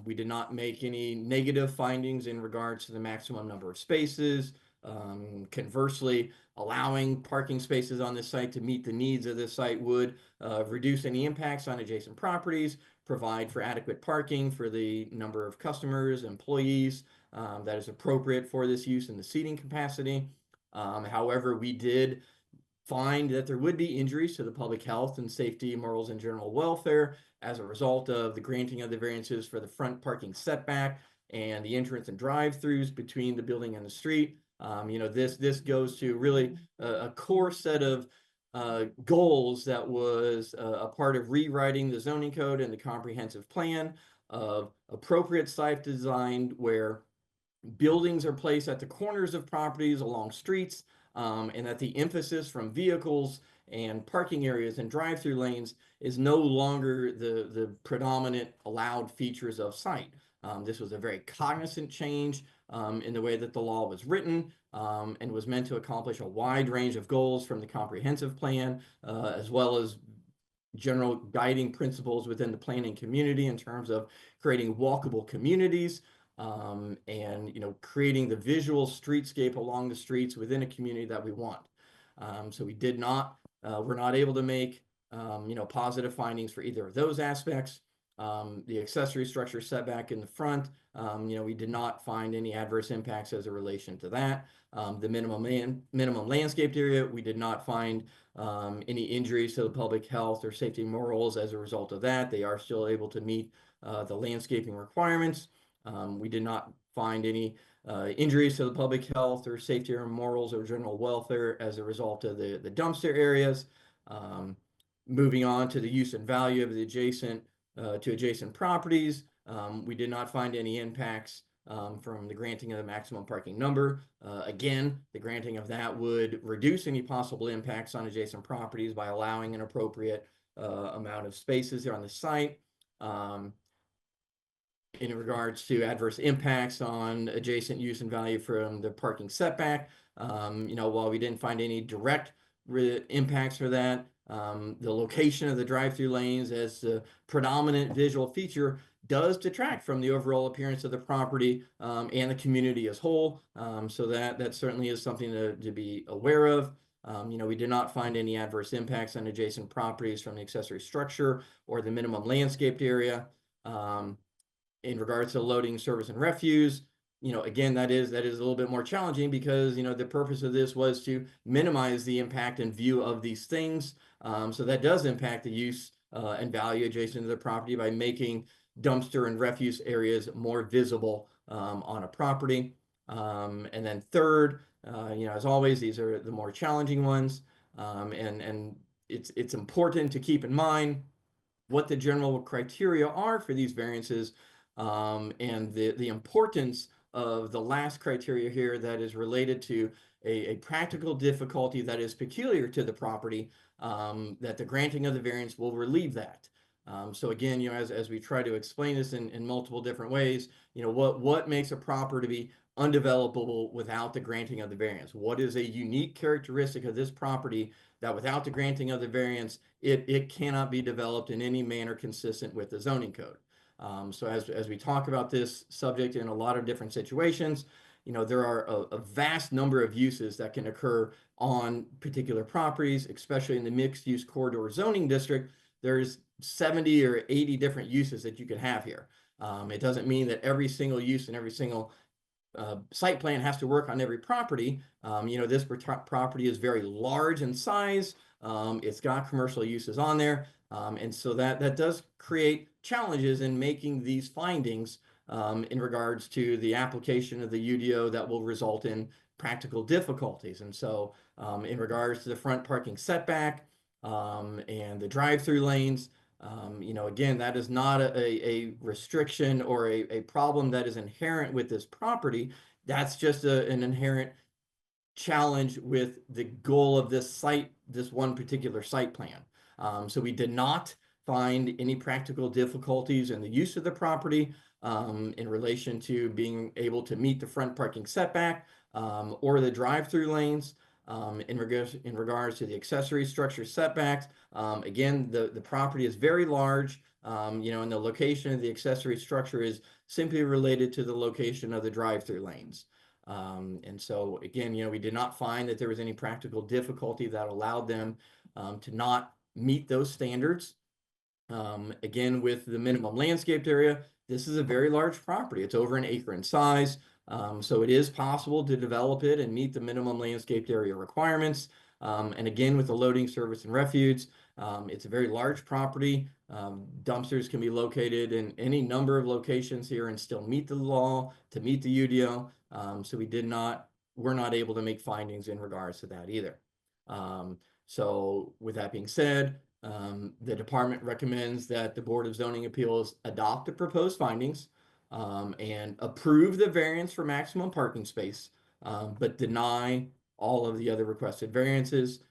D: We did not make any negative findings in regards to the maximum number of spaces. Conversely, allowing parking spaces on this site to meet the needs of this site would reduce any impacts on adjacent properties, provide for adequate parking for the number of customers, employees that is appropriate for this use in the seating capacity. However, we did find that there would be injuries to the public health and safety, morals, and general welfare as a result of the granting of the variances for the front parking setback and the entrance and drive-throughs between the building and the street. This goes to really a core set of goals that was a part of rewriting the zoning code and the comprehensive plan of appropriate site design where buildings are placed at the corners of properties along streets, and that the emphasis from vehicles and parking areas and drive-through lanes is no longer the predominant allowed features of site. This was a very cognizant change in the way that the law was written and was meant to accomplish a wide range of goals from the comprehensive plan, as well as general guiding principles within the planning community in terms of creating walkable communities, and creating the visual streetscape along the streets within a community that we want. So we did not, we're not able to make positive findings for either of those aspects. The accessory structure setback in the front, we did not find any adverse impacts as a relation to that. The minimum landscaped area, we did not find any injuries to the public health or safety morals as a result of that. They are still able to meet the landscaping requirements. We did not find any injuries to the public health or safety or morals or general welfare as a result of the dumpster areas. Moving on to the use and value of the adjacent properties, we did not find any impacts from the granting of the maximum parking number. Again, the granting of that would reduce any possible impacts on adjacent properties by allowing an appropriate amount of spaces there on the site. In regards to adverse impacts on adjacent use and value from the parking setback, while we didn't find any direct impacts for that, the location of the drive-through lanes as the predominant visual feature does detract from the overall appearance of the property and the community as whole. So that certainly is something to be aware of. We did not find any adverse impacts on adjacent properties from the accessory structure or the minimum landscaped area. In regards to loading, service, and refuse, again, that is a little bit more challenging because, the purpose of this was to minimize the impact and view of these things. So that does impact the use and value adjacent to the property by making dumpster and refuse areas more visible on a property. And then third, as always, these are the more challenging ones. And it's important to keep in mind what the general criteria are for these variances, and the importance of the last criteria here that is related to a practical difficulty that is peculiar to the property, that the granting of the variance will relieve that. So again, as we try to explain this in multiple different ways, what makes a property to be undevelopable without the granting of the variance? What is a unique characteristic of this property that without the granting of the variance, it cannot be developed in any manner consistent with the zoning code? So as we talk about this subject in a lot of different situations, there are a vast number of uses that can occur on particular properties, especially in the mixed use corridor zoning district. There's 70 or 80 different uses that you could have here. It doesn't mean that every single use and every single site plan has to work on every property. This property is very large in size. It's got commercial uses on there. And so that does create challenges in making these findings in regards to the application of the UDO that will result in practical difficulties. And so in regards to the front parking setback and the drive-through lanes, again, that is not a restriction or a problem that is inherent with this property. That's just an inherent challenge with the goal of this site, this one particular site plan. So we did not find any practical difficulties in the use of the property in relation to being able to meet the front parking setback or the drive-through lanes. In regards to the accessory structure setbacks, again, the property is very large, and the location of the accessory structure is simply related to the location of the drive-through lanes. And so again, we did not find that there was any practical difficulty that allowed them to not meet those standards. Again, with the minimum landscaped area, this is a very large property. It's over an acre in size. So it is possible to develop it and meet the minimum landscaped area requirements. And again, with the loading service and refuge, it's a very large property. Dumpsters can be located in any number of locations here and still meet the law to meet the UDO. So we're not able to make findings in regards to that either. So with that being said, the department recommends that the Board of Zoning Appeals adopt the proposed findings and approve the variance for maximum parking space, but deny all of the other requested variances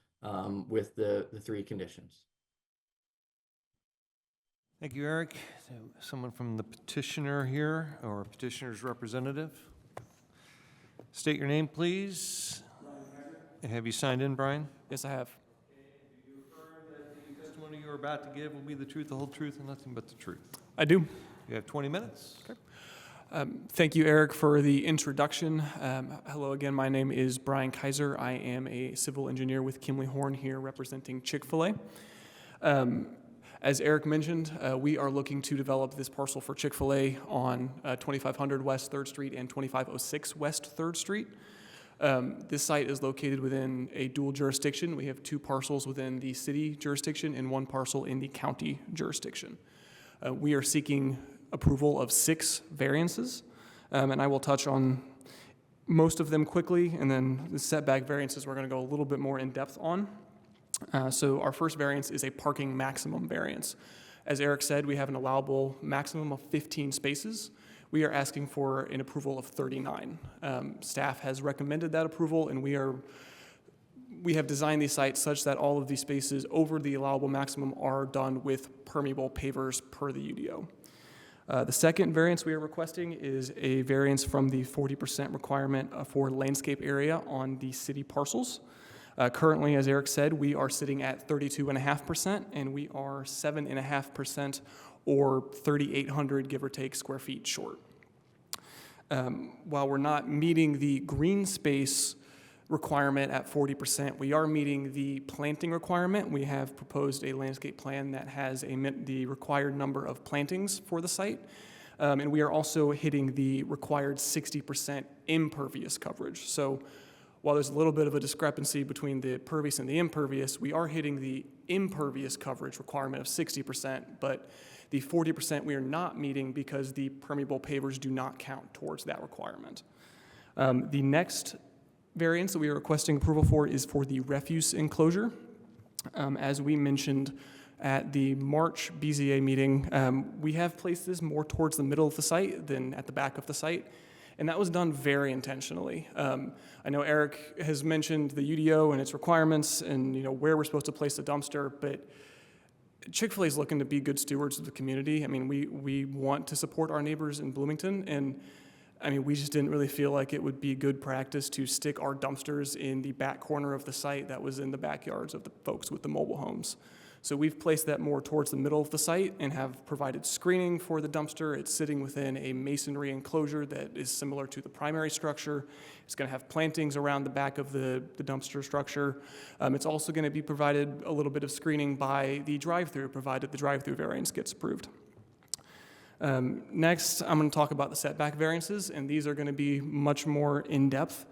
D: with the three conditions.
A: Thank you, Eric. Someone from the petitioner here, or petitioner's representative. State your name, please. Have you signed in, Brian?
O: Yes, I have.
A: Do you affirm that the testimony you're about to give will be the truth, the whole truth, and nothing but the truth?
O: I do.
A: You have 20 minutes.
O: Okay. Thank you, Eric, for the introduction. Hello again. My name is Brian Kaiser. I am a civil engineer with Kimley Horn here representing Chick-fil-A. As Eric mentioned, we are looking to develop this parcel for Chick-fil-A on 2500 West 3rd Street and 2506 West 3rd Street. This site is located within a dual jurisdiction. We have two parcels within the city jurisdiction and one parcel in the county jurisdiction. We are seeking approval of 6 variances, and I will touch on most of them quickly, and then the setback variances we're going to go a little bit more in depth on. So our first variance is a parking maximum variance. As Eric said, we have an allowable maximum of 15 spaces. We are asking for an approval of 39. Staff has recommended that approval, and we have designed these sites such that all of these spaces over the allowable maximum are done with permeable pavers per the UDO. The second variance we are requesting is a variance from the 40% requirement for landscape area on the city parcels. Currently, as Eric said, we are sitting at 32.5%, and we are 7.5% or 3,800, give or take, square feet short. While we're not meeting the green space requirement at 40%, we are meeting the planting requirement. We have proposed a landscape plan that has the required number of plantings for the site. And we are also hitting the required 60% impervious coverage. So while there's a little bit of a discrepancy between the pervious and the impervious, we are hitting the impervious coverage requirement of 60%, but the 40% we are not meeting because the permeable pavers do not count towards that requirement. The next variance that we are requesting approval for is for the refuse enclosure. As we mentioned at the March BZA meeting, we have placed this more towards the middle of the site than at the back of the site, and that was done very intentionally. I know Eric has mentioned the UDO and its requirements and where we're supposed to place the dumpster, but Chick-fil-A is looking to be good stewards of the community. I mean, we want to support our neighbors in Bloomington, and I mean, we just didn't really feel like it would be good practice to stick our dumpsters in the back corner of the site that was in the backyards of the folks with the mobile homes. So we've placed that more towards the middle of the site and have provided screening for the dumpster. It's sitting within a masonry enclosure that is similar to the primary structure. It's going to have plantings around the back of the dumpster structure. It's also going to be provided a little bit of screening by the drive-through, provided the drive-through variance gets approved. Next, I'm going to talk about the setback variances, and these are going to be much more in-depth.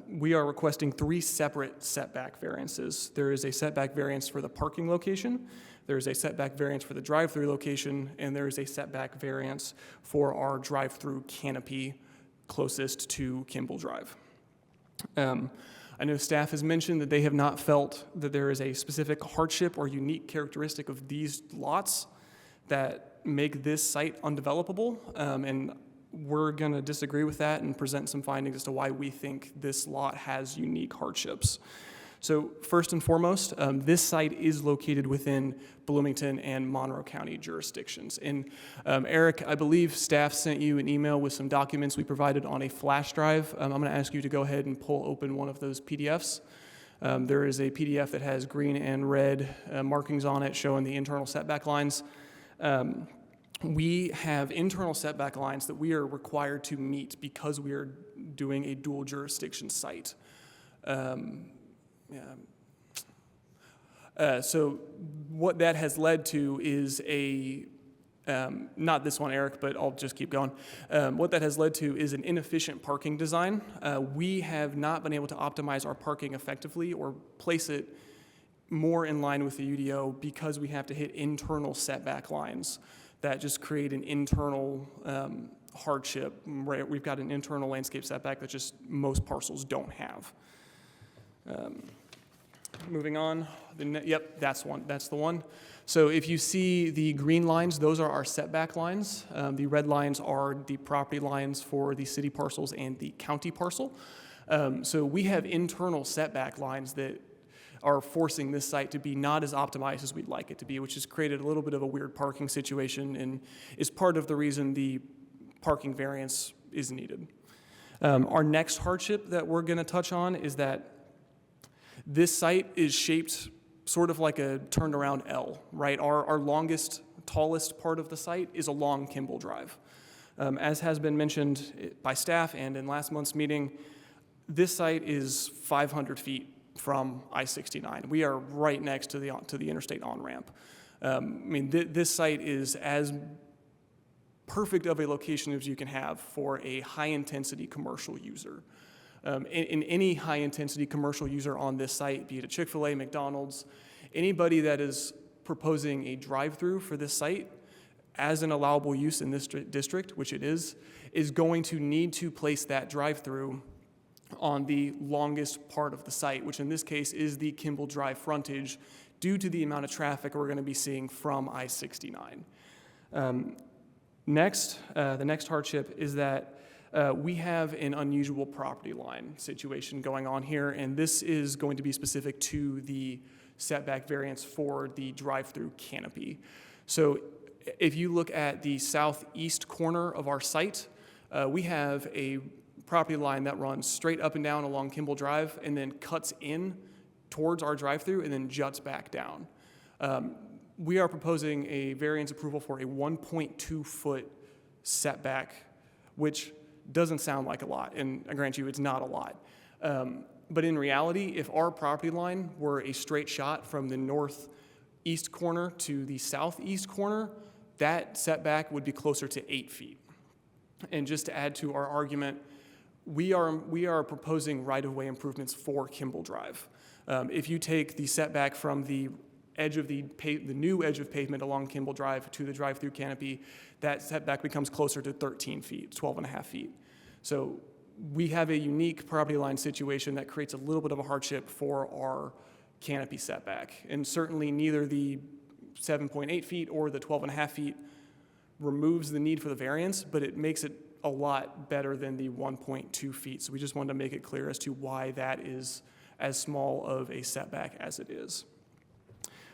O: We are requesting 3 separate setback variances. There is a setback variance for the parking location, there is a setback variance for the drive-through location, and there is a setback variance for our drive-through canopy closest to Kimball Drive. I know staff has mentioned that they have not felt that there is a specific hardship or unique characteristic of these lots that make this site undevelopable, and we're going to disagree with that and present some findings as to why we think this lot has unique hardships. So first and foremost, this site is located within Bloomington and Monroe County jurisdictions. And Eric, I believe staff sent you an email with some documents we provided on a flash drive. I'm going to ask you to go ahead and pull open one of those PDFs. There is a PDF that has green and red markings on it showing the internal setback lines. We have internal setback lines that we are required to meet because we are doing a dual jurisdiction site. So what that has led to is not this one, Eric, but I'll just keep going. What that has led to is an inefficient parking design. We have not been able to optimize our parking effectively or place it more in line with the UDO because we have to hit internal setback lines that just create an internal hardship. Right? We've got an internal landscape setback that just most parcels don't have. Moving on, yep, that's the one. So if you see the green lines, those are our setback lines. The red lines are the property lines for the city parcels and the county parcel. So we have internal setback lines that are forcing this site to be not as optimized as we'd like it to be, which has created a little bit of a weird parking situation and is part of the reason the parking variance is needed. Our next hardship that we're going to touch on is that this site is shaped sort of like a turned around L, right? Our longest, tallest part of the site is along Kimball Drive. As has been mentioned by staff and in last month's meeting, this site is 500 feet from I-69. We are right next to the interstate on-ramp. This site is as perfect of a location as you can have for a high-intensity commercial user. In any high-intensity commercial user on this site, be it a Chick-fil-A, McDonald's, anybody that is proposing a drive-through for this site as an allowable use in this district, which it is going to need to place that drive-through on the longest part of the site, which in this case is the Kimball Drive frontage, due to the amount of traffic we're going to be seeing from I-69. Next, the next hardship is that we have an unusual property line situation going on here, and this is going to be specific to the setback variance for the drive-through canopy. So if you look at the southeast corner of our site, we have a property line that runs straight up and down along Kimball Drive and then cuts in towards our drive-through and then juts back down. We are proposing a variance approval for a 1.2 foot setback, which doesn't sound like a lot, and I grant you it's not a lot. But in reality, if our property line were a straight shot from the northeast corner to the southeast corner, that setback would be closer to 8 feet. And just to add to our argument, we are proposing right-of-way improvements for Kimball Drive. If you take the setback from the edge of the new edge of pavement along Kimball Drive to the drive-through canopy, that setback becomes closer to 13 feet, 12 and a half feet. So we have a unique property line situation that creates a little bit of a hardship for our canopy setback. And certainly neither the 7.8 feet or the 12 and a half feet removes the need for the variance, but it makes it a lot better than the 1.2 feet. So we just wanted to make it clear as to why that is as small of a setback as it is.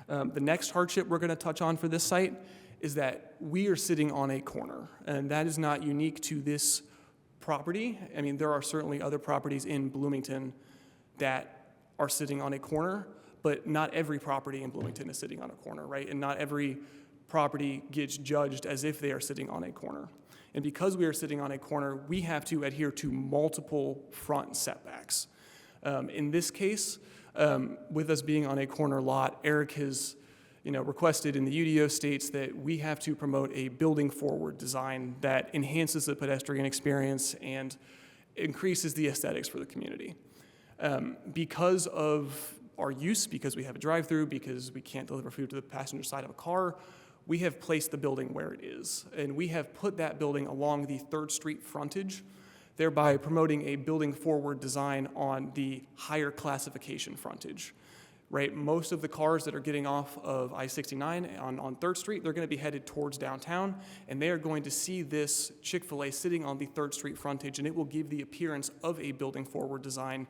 O: The next hardship we're going to touch on for this site is that we are sitting on a corner, and that is not unique to this property. I mean, there are certainly other properties in Bloomington that are sitting on a corner, but not every property in Bloomington is sitting on a corner, right? And not every property gets judged as if they are sitting on a corner. And because we are sitting on a corner, we have to adhere to multiple front setbacks. In this case, with us being on a corner lot, Eric has requested in the UDO states that we have to promote a building forward design that enhances the pedestrian experience and increases the aesthetics for the community. Because of our use, because we have a drive-through, because we can't deliver food to the passenger side of a car, we have placed the building where it is. And we have put that building along the 3rd Street frontage, thereby promoting a building forward design on the higher classification frontage. Right, most of the cars that are getting off of I-69 on 3rd Street, they're going to be headed towards downtown, and they are going to see this Chick-fil-A sitting on the 3rd Street frontage, and it will give the appearance of a building forward design,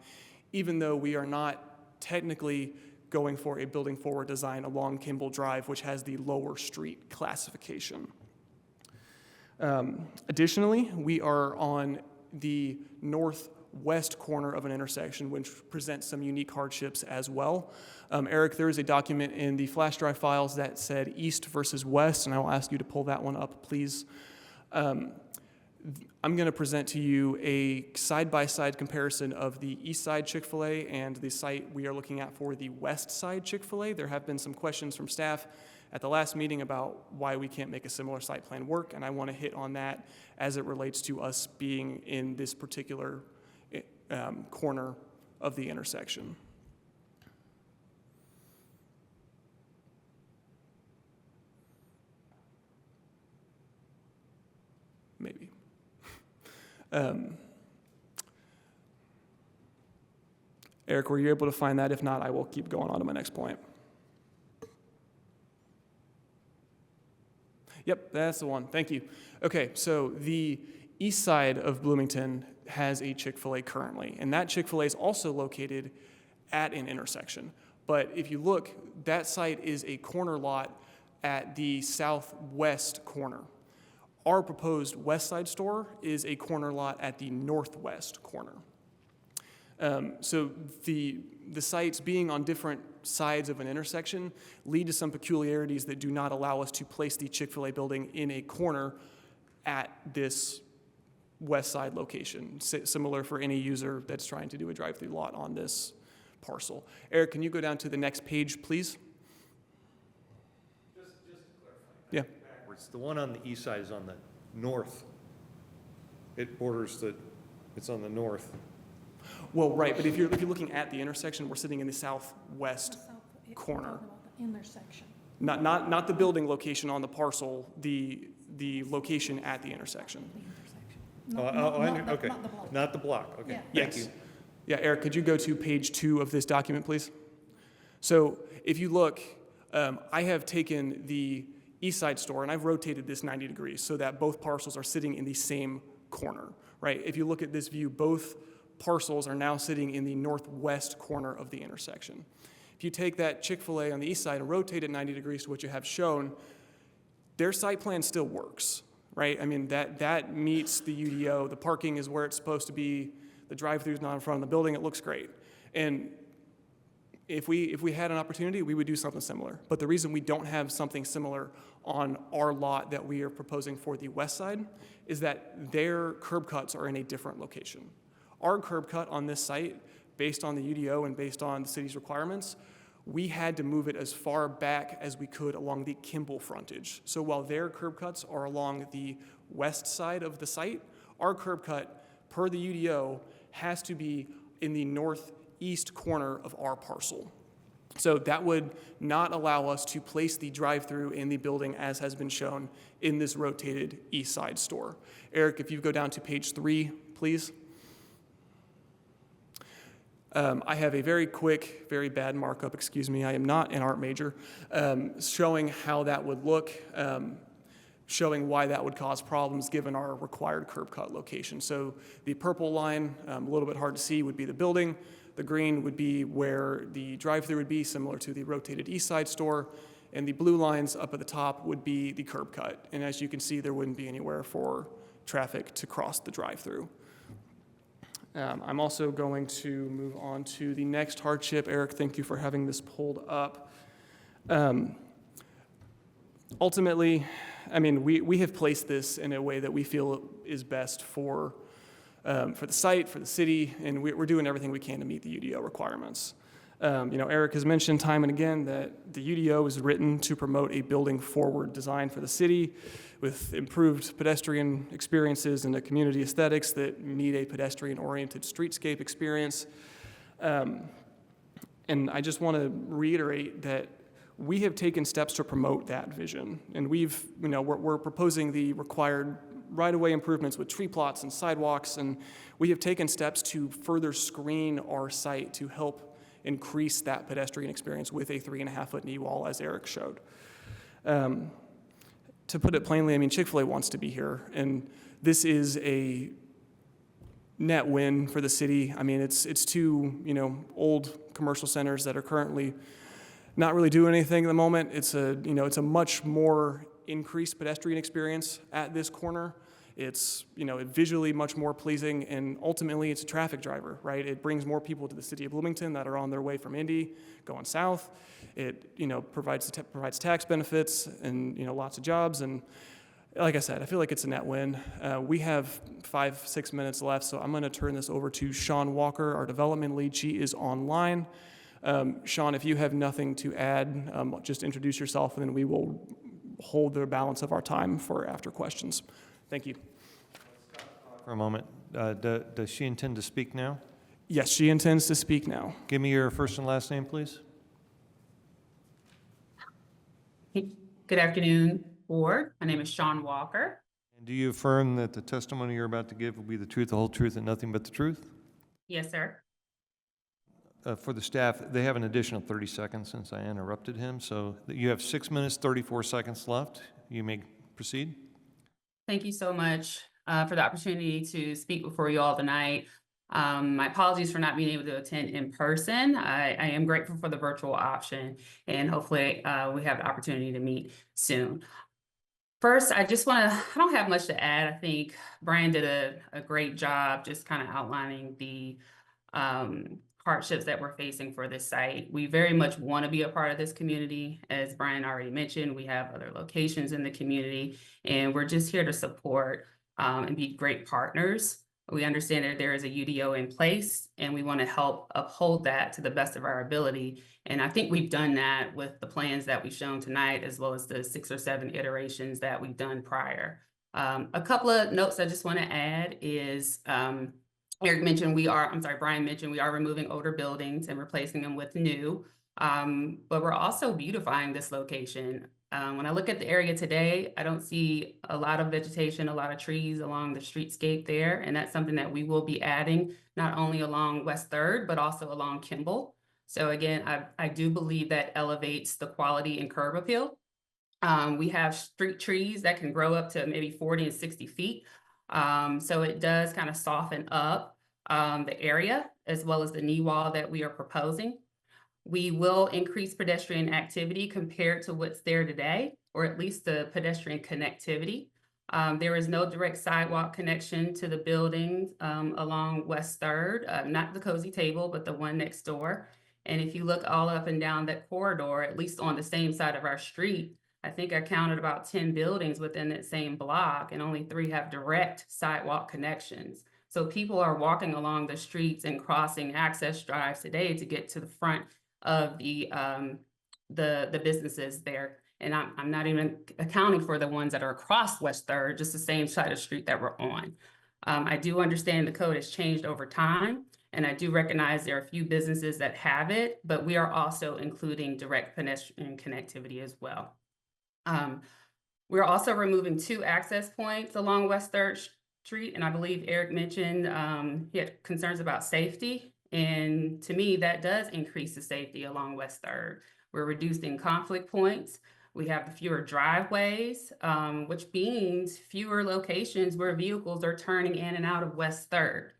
O: even though we are not technically going for a building forward design along Kimball Drive, which has the lower street classification. Additionally, we are on the northwest corner of an intersection, which presents some unique hardships as well. Eric, there is a document in the flash drive files that said east versus west, and I will ask you to pull that one up, please. I'm going to present to you a side-by-side comparison of the east side Chick-fil-A and the site we are looking at for the west side Chick-fil-A. There have been some questions from staff at the last meeting about why we can't make a similar site plan work, and I want to hit on that as it relates to us being in this particular corner of the intersection. Maybe. Eric, were you able to find that? If not, I will keep going on to my next point. Yep, that's the one. Thank you. Okay, so the east side of Bloomington has a Chick-fil-A currently, and that Chick-fil-A is also located at an intersection. But if you look, that site is a corner lot at the southwest corner. Our proposed west side store is a corner lot at the northwest corner. So the sites being on different sides of an intersection lead to some peculiarities that do not allow us to place the Chick-fil-A building in a corner at this west side location, similar for any user that's trying to do a drive-through lot on this parcel. Eric, can you go down to the next page, please?
A: Just to clarify.
O: Yeah.
A: Backwards. The one on the east side is on the north. It borders it's on the north.
O: Well, right, but if you're looking at the intersection, we're sitting in the southwest corner.
C: Intersection.
O: Not the building location on the parcel, the location at the intersection.
A: Okay, not the block, okay.
C: Yeah.
A: Thank you.
O: Yeah, Eric, could you go to page 2 of this document, please? So if you look, I have taken the east side store and I've rotated this 90 degrees so that both parcels are sitting in the same corner, right? If you look at this view, both parcels are now sitting in the northwest corner of the intersection. If you take that Chick-fil-A on the east side and rotate it 90 degrees to what you have shown, their site plan still works, right? I mean, that meets the UDO. The parking is where it's supposed to be. The drive-thru is not in front of the building. It looks great. And if we had an opportunity, we would do something similar. But the reason we don't have something similar on our lot that we are proposing for the west side is that their curb cuts are in a different location. Our curb cut on this site, based on the UDO and based on the city's requirements, we had to move it as far back as we could along the Kimball frontage. So while their curb cuts are along the west side of the site, our curb cut, per the UDO, has to be in the northeast corner of our parcel. So that would not allow us to place the drive-through in the building as has been shown in this rotated east side store. Eric, if you go down to page 3, please. I have a very quick, very bad markup, excuse me, I am not an art major, showing how that would look, showing why that would cause problems given our required curb cut location. So the purple line, a little bit hard to see, would be the building. The green would be where the drive-thru would be, similar to the rotated east side store. And the blue lines up at the top would be the curb cut. And as you can see, there wouldn't be anywhere for traffic to cross the drive-thru. I'm also going to move on to the next hardship. Eric, thank you for having this pulled up. Ultimately, I mean, we have placed this in a way that we feel is best for the site, for the city, and we're doing everything we can to meet the UDO requirements. Eric has mentioned time and again that the UDO is written to promote a building forward design for the city with improved pedestrian experiences and a community aesthetics that need a pedestrian oriented streetscape experience. And I just want to reiterate that we have taken steps to promote that vision. And we're proposing the required right-of-way improvements with tree plots and sidewalks, and we have taken steps to further screen our site to help increase that pedestrian experience with a 3.5-foot knee wall, as Eric showed. To put it plainly, I mean, Chick-fil-A wants to be here, and this is a net win for the city. I mean, it's two, old commercial centers that are currently not really doing anything at the moment. It's a much more increased pedestrian experience at this corner. It's, visually much more pleasing, and ultimately it's a traffic driver, right? It brings more people to the city of Bloomington that are on their way from Indy, going south. It, provides tax benefits and, lots of jobs. And like I said, I feel like it's a net win. We have 5-6 minutes left, so I'm gonna turn this over to Sean Walker, our development lead. She is online. Sean, if you have nothing to add, just introduce yourself, and then we will hold the balance of our time for after questions. Thank you.
A: For a moment, does she intend to speak now?
O: Yes, she intends to speak now.
A: Give me your first and last name, please.
P: Good afternoon, Board. My name is Sean Walker.
A: And do you affirm that the testimony you're about to give will be the truth, the whole truth, and nothing but the truth?
P: Yes, sir.
A: For the staff, they have an additional 30 seconds since I interrupted him, so you have 6 minutes, 34 seconds left. You may proceed.
P: Thank you so much for the opportunity to speak before you all tonight. My apologies for not being able to attend in person. I am grateful for the virtual option, and hopefully we have the opportunity to meet soon. First, I don't have much to add. I think Brian did a great job just kind of outlining the hardships that we're facing for this site. We very much want to be a part of this community. As Brian already mentioned, we have other locations in the community, and we're just here to support and be great partners. We understand that there is a UDO in place, and we want to help uphold that to the best of our ability. And I think we've done that with the plans that we've shown tonight, as well as the 6 or 7 iterations that we've done prior. A couple of notes I just want to add is, Brian mentioned we are removing older buildings and replacing them with new, but we're also beautifying this location. When I look at the area today, I don't see a lot of vegetation, a lot of trees along the streetscape there, and that's something that we will be adding not only along West 3rd, but also along Kimball. So again, I do believe that elevates the quality and curb appeal. We have street trees that can grow up to maybe 40 and 60 feet. So it does kind of soften up the area, as well as the knee wall that we are proposing. We will increase pedestrian activity compared to what's there today, or at least the pedestrian connectivity. There is no direct sidewalk connection to the buildings along West 3rd, not the Cozy Table, but the one next door. And if you look all up and down that corridor, at least on the same side of our street, I think I counted about 10 buildings within that same block, and only 3 have direct sidewalk connections. So people are walking along the streets and crossing access drives today to get to the front of the businesses there. And I'm not even accounting for the ones that are across West 3rd, just the same side of the street that we're on. I do understand the code has changed over time, and I do recognize there are a few businesses that have it, but we are also including direct pedestrian connectivity as well. We're also removing 2 access points along West 3rd Street, and I believe Eric mentioned he had concerns about safety. And to me, that does increase the safety along West 3rd. We're reducing conflict points. We have the fewer driveways, which means fewer locations where vehicles are turning in and out of West 3rd.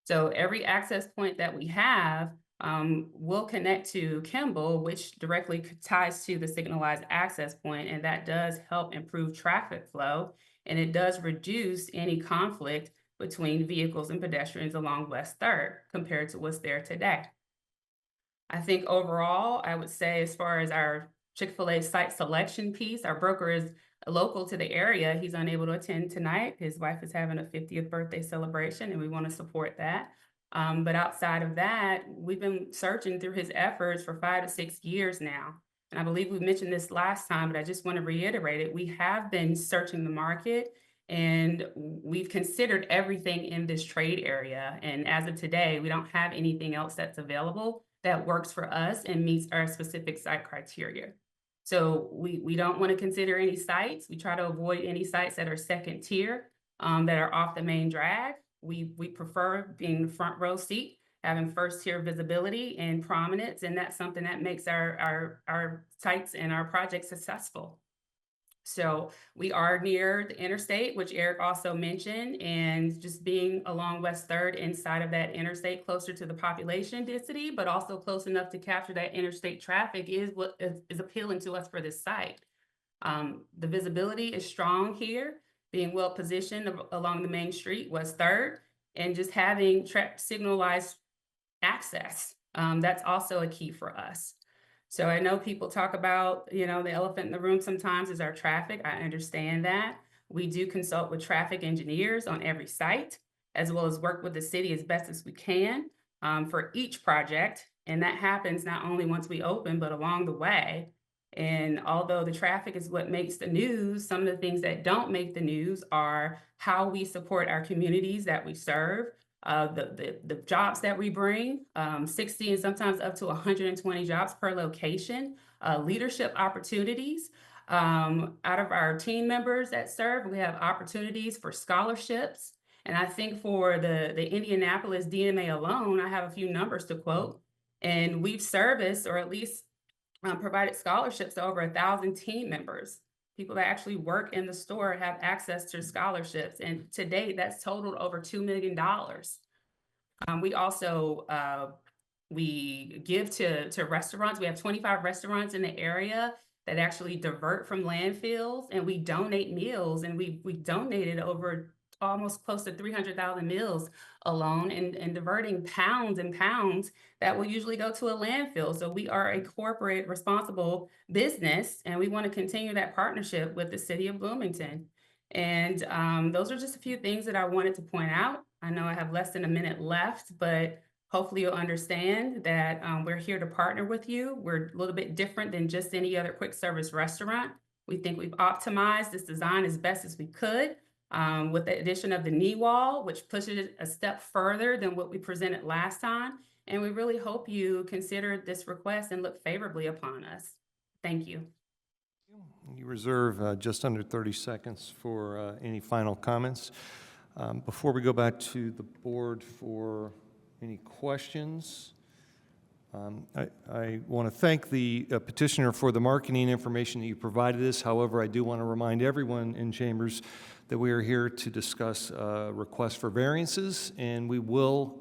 P: So every access point that we have will connect to Kimball, which directly ties to the signalized access point, and that does help improve traffic flow, and it does reduce any conflict between vehicles and pedestrians along West 3rd compared to what's there today. I think overall, I would say as far as our Chick-fil-A site selection piece, our broker is local to the area. He's unable to attend tonight. His wife is having a 50th birthday celebration, and we want to support that. But outside of that, we've been searching through his efforts for 5 to 6 years now. And I believe we mentioned this last time, but I just want to reiterate it. We have been searching the market, and we've considered everything in this trade area. And as of today, we don't have anything else that's available that works for us and meets our specific site criteria. So we don't want to consider any sites. We try to avoid any sites that are second tier, that are off the main drag. We prefer being the front row seat, having first tier visibility and prominence, and that's something that makes our sites and our projects successful. So we are near the interstate, which Eric also mentioned, and just being along West 3rd inside of that interstate, closer to the population density, but also close enough to capture that interstate traffic is what is appealing to us for this site. The visibility is strong here, being well positioned along the main street, West 3rd, and just having signalized access. That's also a key for us. So I know people talk about, the elephant in the room sometimes is our traffic. I understand that. We do consult with traffic engineers on every site, as well as work with the city as best as we can for each project. And that happens not only once we open, but along the way. And although the traffic is what makes the news, some of the things that don't make the news are how we support our communities that we serve, the jobs that we bring, 60 and sometimes up to 120 jobs per location, leadership opportunities. Out of our team members that serve, we have opportunities for scholarships. And I think for the Indianapolis DMA alone, I have a few numbers to quote, and we've serviced, or at least provided scholarships to over 1,000 team members. People that actually work in the store have access to scholarships. And to date, that's totaled over $2 million. We also, we give to restaurants. We have 25 restaurants in the area that actually divert from landfills, and we donate meals, and we donated over almost close to 300,000 meals alone, and diverting pounds and pounds that will usually go to a landfill. So we are a corporate responsible business, and we want to continue that partnership with the city of Bloomington. And those are just a few things that I wanted to point out. I know I have less than a minute left, but hopefully you'll understand that we're here to partner with you. We're a little bit different than just any other quick service restaurant. We think we've optimized this design as best as we could, with the addition of the knee wall, which pushes it a step further than what we presented last time. And we really hope you consider this request and look favorably upon us. Thank you.
A: You reserve just under 30 seconds for any final comments. Before we go back to the board for any questions, I want to thank the petitioner for the marketing information that you provided us. However, I do want to remind everyone in chambers that we are here to discuss requests for variances, and we will,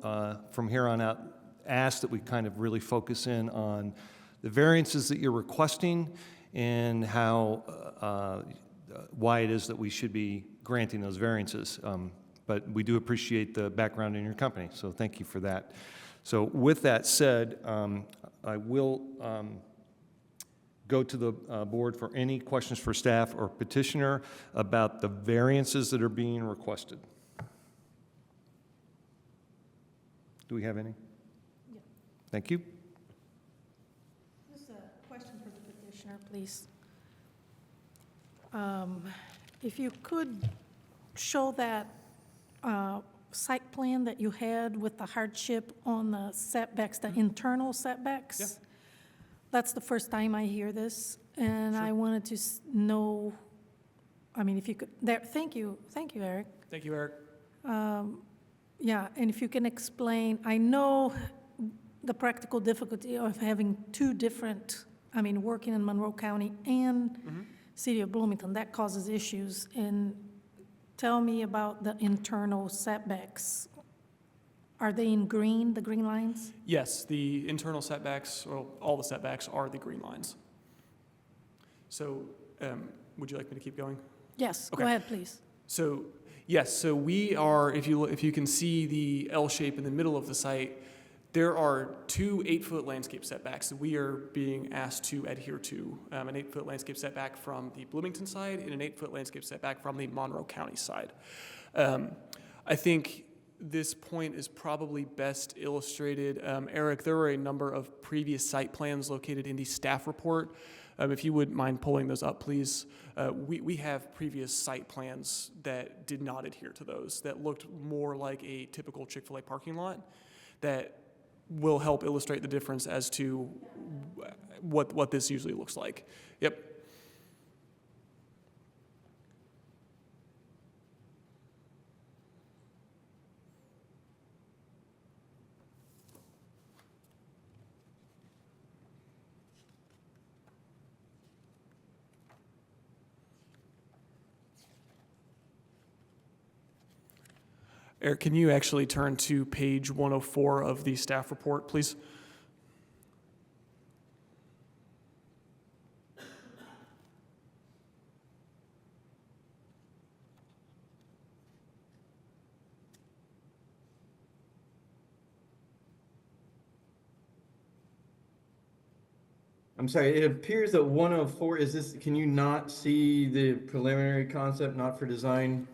A: from here on out, ask that we kind of really focus in on the variances that you're requesting and how, why it is that we should be granting those variances. But we do appreciate the background in your company, so thank you for that. So with that said, I will go to the board for any questions for staff or petitioner about the variances that are being requested. Do we have any?
C: Yeah.
A: Thank you.
C: Just a question for the petitioner, please. If you could show that site plan that you had with the hardship on the setbacks, the internal setbacks.
O: Yeah.
C: That's the first time I hear this, and I wanted to know, I mean, if you could, thank you, Eric.
O: Thank you, Eric.
C: Yeah, and if you can explain, I know the practical difficulty of having two different, I mean, working in Monroe County and City of Bloomington, that causes issues. And tell me about the internal setbacks. Are they in green, the green lines?
O: Yes, the internal setbacks, or all the setbacks, are the green lines. So would you like me to keep going?
C: Yes,
O: Okay.
C: Go ahead, please.
O: So Yes, so we are, if you can see the L shape in the middle of the site, there are two 8-foot landscape setbacks that we are being asked to adhere to. An 8-foot landscape setback from the Bloomington side and an 8-foot landscape setback from the Monroe County side. I think this point is probably best illustrated. Eric, there were a number of previous site plans located in the staff report. If you would mind pulling those up, please. We have previous site plans that did not adhere to those, that looked more like a typical Chick-fil-A parking lot, that will help illustrate the difference as to what this usually looks like. Yep. Eric, can you actually turn to page 104 of the staff report, please?
D: I'm sorry, it appears that 104, is this, can you not see the preliminary concept, not for design?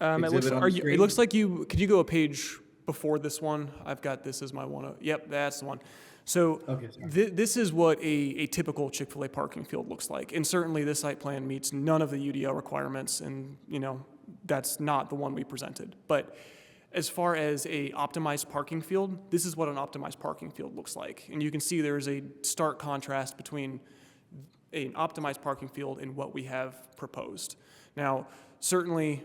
O: It looks like you, could you go a page before this one? I've got this as my yep, that's the one. So
D: Okay,
O: this is what a typical Chick-fil-A parking field looks like. And certainly this site plan meets none of the UDO requirements, and that's not the one we presented. But as far as a optimized parking field, this is what an optimized parking field looks like. And you can see there is a stark contrast between an optimized parking field and what we have proposed. Now, certainly,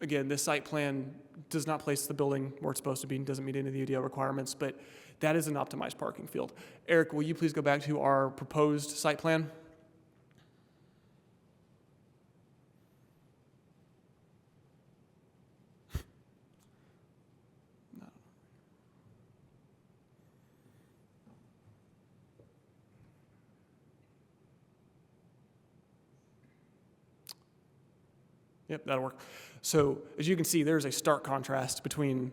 O: again, this site plan does not place the building where it's supposed to be and doesn't meet any of the UDO requirements, but that is an optimized parking field. Eric, will you please go back to our proposed site plan? Yep, that'll work. So as you can see, there's a stark contrast between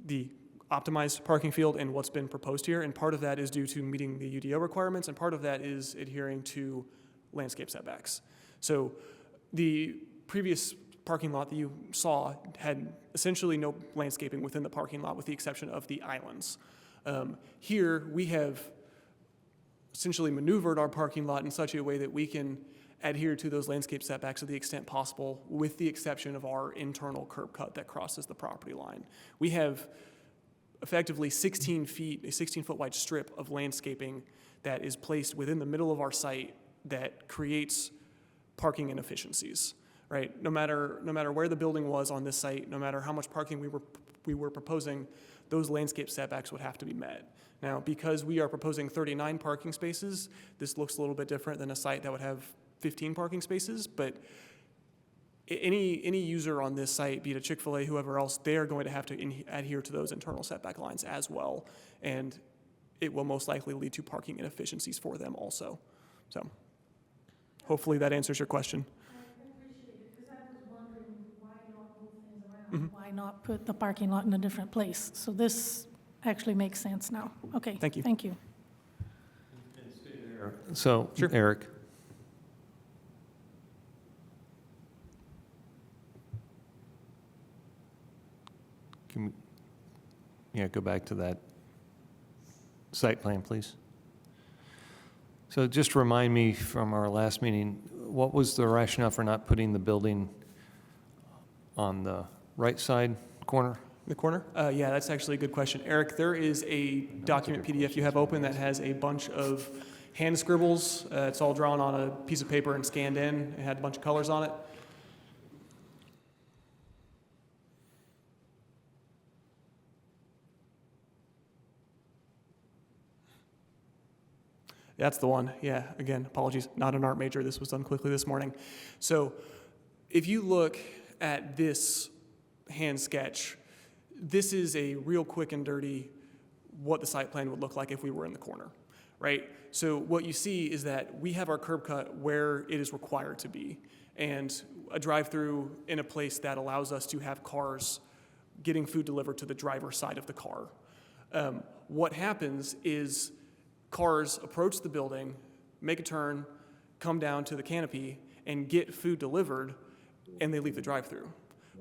O: the optimized parking field and what's been proposed here, and part of that is due to meeting the UDO requirements, and part of that is adhering to landscape setbacks. So the previous parking lot that you saw had essentially no landscaping within the parking lot with the exception of the islands. Here, we have essentially maneuvered our parking lot in such a way that we can adhere to those landscape setbacks to the extent possible, with the exception of our internal curb cut that crosses the property line. We have effectively 16 feet, a 16-foot wide strip of landscaping that is placed within the middle of our site that creates parking inefficiencies, right? No matter where the building was on this site, no matter how much parking we were proposing, those landscape setbacks would have to be met. Now, because we are proposing 39 parking spaces, this looks a little bit different than a site that would have 15 parking spaces, but any user on this site, be it a Chick-fil-A, whoever else, they are going to have to adhere to those internal setback lines as well, and it will most likely lead to parking inefficiencies for them also. So hopefully that answers your question.
C: I appreciate it, because I was wondering why not move things around? Why not put the parking lot in a different place? So this actually makes sense now. Okay.
O: Thank you.
C: Thank you.
A: So,
O: Sure.
A: Eric. Can we, go back to that site plan, please. So just remind me from our last meeting, what was the rationale for not putting the building on the right side corner?
O: The corner? Yeah, that's actually a good question. Eric, there is a document PDF you have open that has a bunch of hand scribbles. It's all drawn on a piece of paper and scanned in. It had a bunch of colors on it. That's the one. Yeah, again, apologies, not an art major. This was done quickly this morning. So if you look at this hand sketch, this is a real quick and dirty what the site plan would look like if we were in the corner, right? So what you see is that we have our curb cut where it is required to be. and a drive-through in a place that allows us to have cars getting food delivered to the driver's side of the car. What happens is cars approach the building, make a turn, come down to the canopy, and get food delivered, and they leave the drive-through.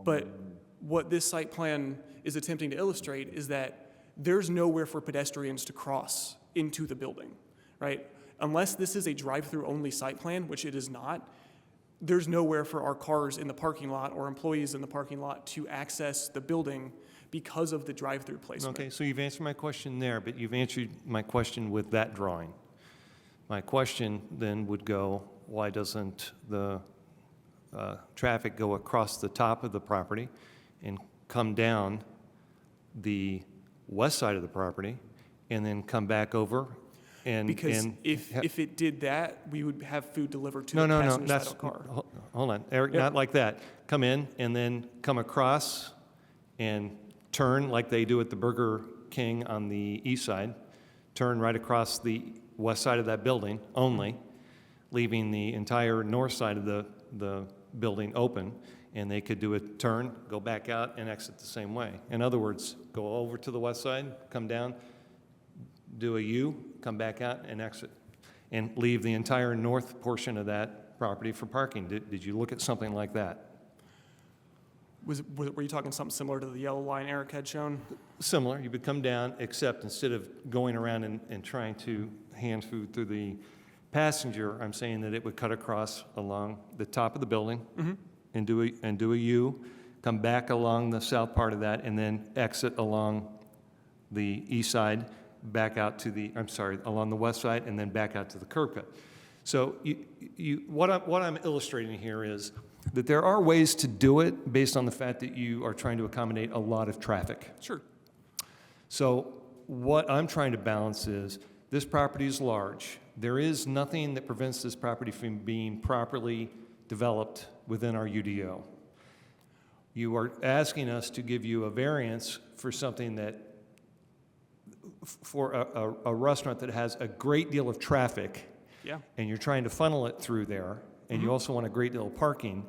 O: But what this site plan is attempting to illustrate is that there's nowhere for pedestrians to cross into the building, right? Unless this is a drive-through only site plan, which it is not, there's nowhere for our cars in the parking lot or employees in the parking lot to access the building because of the drive-through placement.
A: Okay, so you've answered my question there, but you've answered my question with that drawing. My question then would go, why doesn't the traffic go across the top of the property and come down the west side of the property and then come back over?
O: Because if it did that, we would have food delivered to the
A: No,
O: passenger side
A: that's,
O: of the car.
A: hold on, Eric,
O: Yep.
A: not like that. Come in and then come across and turn like they do at the Burger King on the east side, turn right across the west side of that building only, leaving the entire north side of the building open, and they could do a turn, go back out, and exit the same way. In other words, go over to the west side, come down, do a U, come back out, and exit, and leave the entire north portion of that property for parking. Did you look at something like that?
O: Were you talking something similar to the yellow line Eric had shown?
A: Similar. You would come down, except instead of going around and trying to hand food through the passenger, I'm saying that it would cut across along the top of the building and do a U, come back along the south part of that, and then exit along the east side, back out to the, along the west side, and then back out to the curb cut. So what I'm illustrating here is that there are ways to do it based on the fact that you are trying to accommodate a lot of traffic.
O: Sure.
A: So what I'm trying to balance is this property is large. There is nothing that prevents this property from being properly developed within our UDO. You are asking us to give you a variance for something that, for a restaurant that has a great deal of traffic,
O: Yeah.
A: and you're trying to funnel it through there, and you also want a great deal of parking,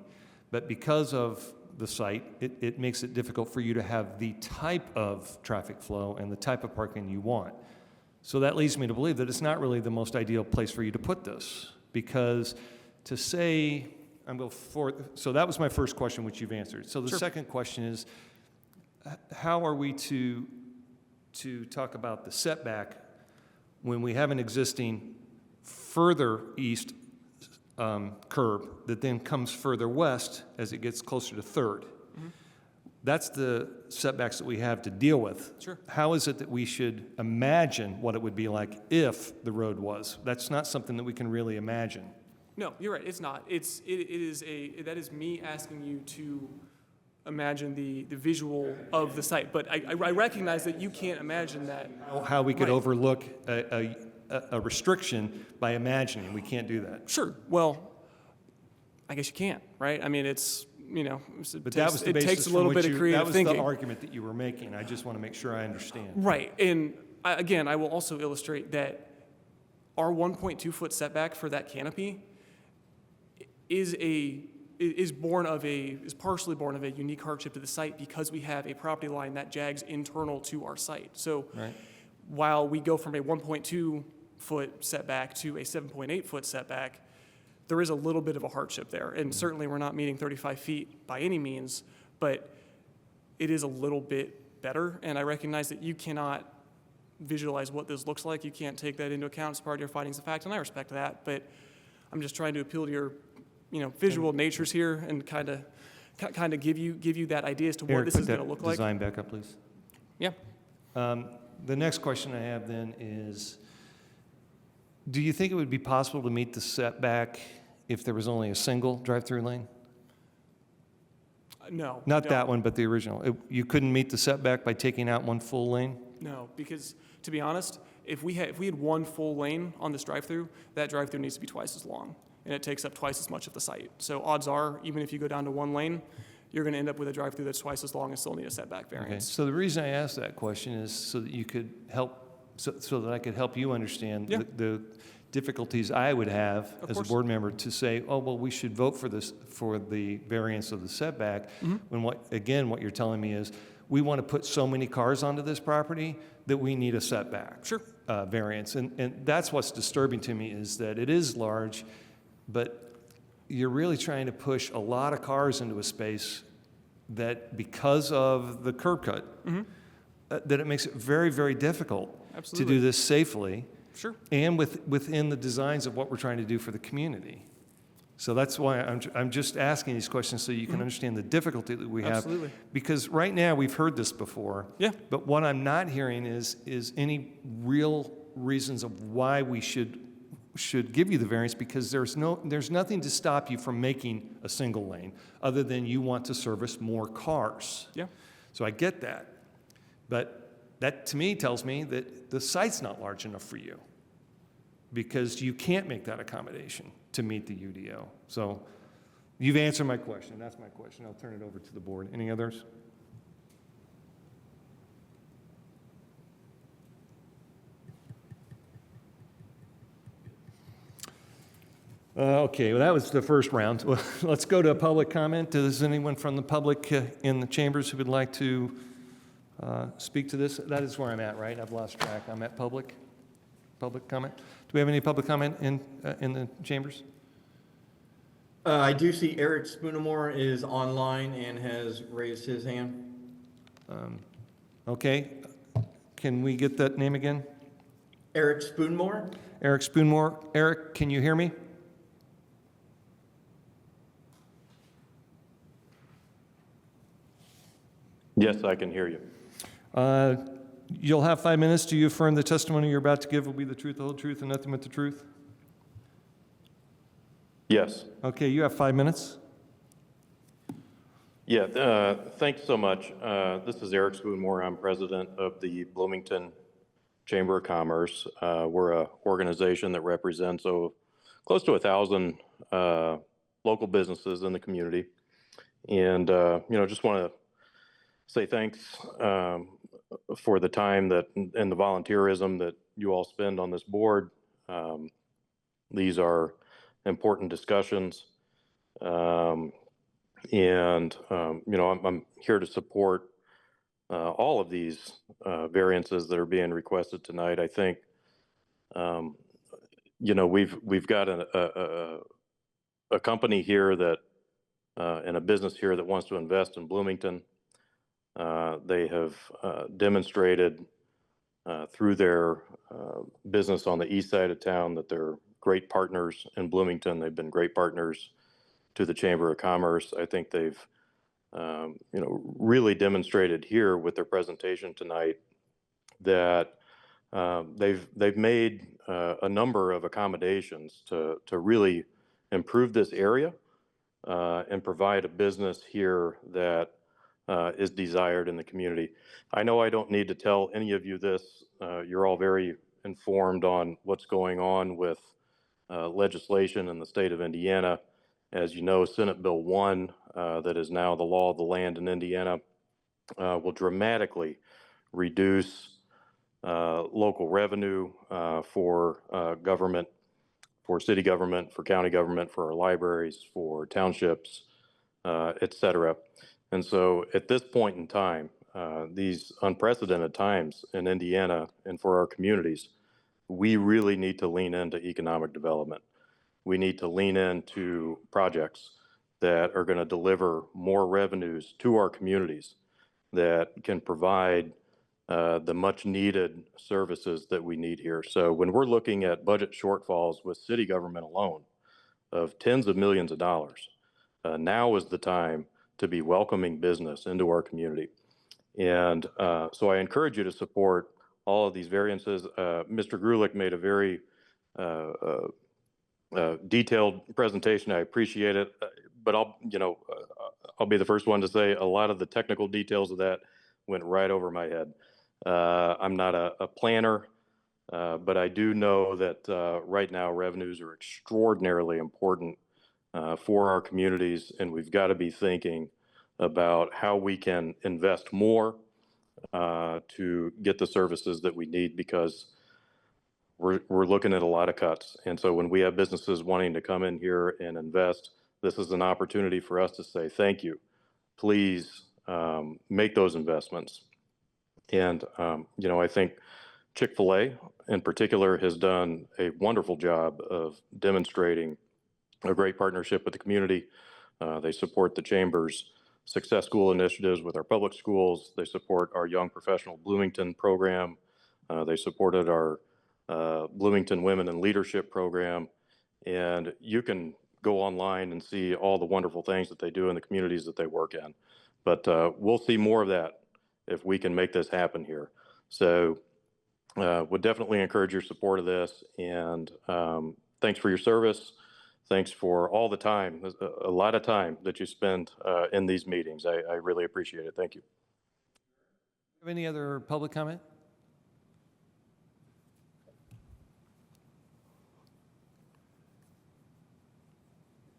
A: but because of the site, it makes it difficult for you to have the type of traffic flow and the type of parking you want. So that leads me to believe that it's not really the most ideal place for you to put this, because to say, so that was my first question, which you've answered. So the
O: Sure.
A: second question is, how are we to talk about the setback when we have an existing further east curb that then comes further west as it gets closer to Third? That's the setbacks that we have to deal with.
O: Sure.
A: How is it that we should imagine what it would be like if the road was? That's not something that we can really imagine.
O: No, you're right. It's not. That is me asking you to imagine the visual of the site. But I recognize that you can't imagine that.
A: How we could
O: Right.
A: overlook a restriction by imagining. We can't do that.
O: Sure. Well, I guess you can't, right? I mean, it's,
A: But that was the
O: it
A: basis
O: takes a
A: from
O: little
A: which
O: bit of creative
A: that was
O: thinking.
A: the argument that you were making. I just want to make sure I understand.
O: Right. And again, I will also illustrate that our 1.2-foot setback for that canopy is partially born of a unique hardship to the site because we have a property line that jags internal to our site. So
A: Right.
O: while we go from a 1.2-foot setback to a 7.8-foot setback, there is a little bit of a hardship there. And certainly we're not meeting 35 feet by any means, but it is a little bit better. And I recognize that you cannot visualize what this looks like. You can't take that into account as part of your findings of fact, and I respect that. But I'm just trying to appeal to your visual natures here and kind of give you that idea as to what
A: Eric,
O: this
A: put
O: is
A: that
O: going to look like.
A: design back up, please.
O: Yeah.
A: The next question I have then is, do you think it would be possible to meet the setback if there was only a single drive-through lane?
O: No.
A: Not
O: no.
A: that one, but the original. You couldn't meet the setback by taking out one full lane?
O: No, because to be honest, if we had one full lane on this drive-through, that drive-through needs to be twice as long, and it takes up twice as much of the site. So odds are, even if you go down to one lane, you're going to end up with a drive-through that's twice as long and still need a setback
A: Okay.
O: variance.
A: So the reason I asked that question is so that you could help, so that I could help you understand
O: Yeah.
A: the difficulties I would have
O: Of
A: as a
O: course.
A: board member to say, oh, well, we should vote for this, for the variance of the setback. When what you're telling me is, we want to put so many cars onto this property that we need a setback.
O: Sure.
A: Variance. And that's what's disturbing to me, is that it is large, but you're really trying to push a lot of cars into a space that, because of the curb cut, that it makes it very, very difficult
O: Absolutely.
A: to do this safely.
O: Sure.
A: And within the designs of what we're trying to do for the community. So that's why I'm just asking these questions, so you can understand the difficulty that we have.
O: Absolutely.
A: Because right now, we've heard this before.
O: Yeah.
A: But what I'm not hearing is any real reasons of why we should give you the variance, because there's nothing to stop you from making a single lane, other than you want to service more cars.
O: Yeah.
A: So I get that. But that, to me, tells me that the site's not large enough for you, because you can't make that accommodation to meet the UDO. So you've answered my question. That's my question. I'll turn it over to the board. Any others? Okay, well, that was the first round. Well, let's go to public comment. Does anyone from the public in the chambers who would like to speak to this? That is where I'm at, right? I've lost track. I'm at public comment. Do we have any public comment in the chambers?
D: I do see Eric Spoonemore is online and has raised his hand.
A: Okay, can we get that name again?
D: Eric Spoonemore?
A: Eric Spoonmore. Eric, can you hear me?
Q: Yes, I can hear you.
A: You'll have 5 minutes. Do you affirm the testimony you're about to give will be the truth, the whole truth, and nothing but the truth?
Q: Yes.
A: Okay, you have 5 minutes.
Q: Yeah, thanks so much. This is Eric Spoonmore. I'm president of the Bloomington Chamber of Commerce. We're an organization that represents close to 1,000 local businesses in the community. And, just want to say thanks for the time and the volunteerism that you all spend on this board. These are important discussions. I'm here to support all of these variances that are being requested tonight. I think, we've got a company here that and a business here that wants to invest in Bloomington. They have demonstrated through their business on the east side of town that they're great partners in Bloomington. They've been great partners to the Chamber of Commerce. I think they've really demonstrated here with their presentation tonight that they've made a number of accommodations to really improve this area and provide a business here that is desired in the community. I know I don't need to tell any of you this. You're all very informed on what's going on with legislation in the state of Indiana. As you know, Senate Bill 1, that is now the law of the land in Indiana, will dramatically reduce local revenue for government, for city government, for county government, for our libraries, for townships, et cetera. And so at this point in time, these unprecedented times in Indiana and for our communities, we really need to lean into economic development. We need to lean into projects that are going to deliver more revenues to our communities, that can provide the much needed services that we need here. So when we're looking at budget shortfalls with city government alone of tens of millions of dollars, now is the time to be welcoming business into our community. And so I encourage you to support all of these variances. Mr. Grulich made a very detailed presentation. I appreciate it, but I'll be the first one to say a lot of the technical details of that went right over my head. I'm not a planner, but I do know that right now revenues are extraordinarily important for our communities, and we've got to be thinking about how we can invest more to get the services that we need, because we're looking at a lot of cuts. And so when we have businesses wanting to come in here and invest, this is an opportunity for us to say, thank you. Please make those investments. And, I think Chick-fil-A in particular has done a wonderful job of demonstrating a great partnership with the community. They support the Chamber's Success School initiatives with our public schools. They support our Young Professional Bloomington program. They supported our Bloomington Women in Leadership program. And you can go online and see all the wonderful things that they do in the communities that they work in. But we'll see more of that if we can make this happen here. So would definitely encourage your support of this. And thanks for your service. Thanks for all the time, a lot of time that you spend in these meetings. I really appreciate it. Thank you.
A: Have any other public comment?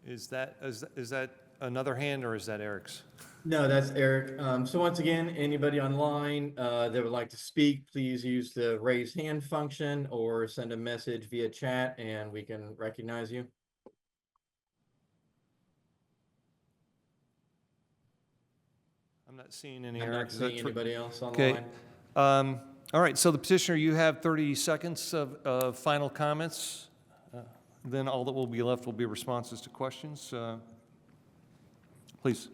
A: Is that another hand, or is that Eric's?
D: No, that's Eric. So once again, anybody online that would like to speak, please use the raise hand function or send a message via chat and we can recognize you.
A: I'm not seeing any.
D: I'm
A: Eric.
D: not
A: Is that
D: seeing anybody else
A: okay?
D: online.
A: All right, so the petitioner, you have 30 seconds of final comments. Then all that will be left will be responses to questions. Please.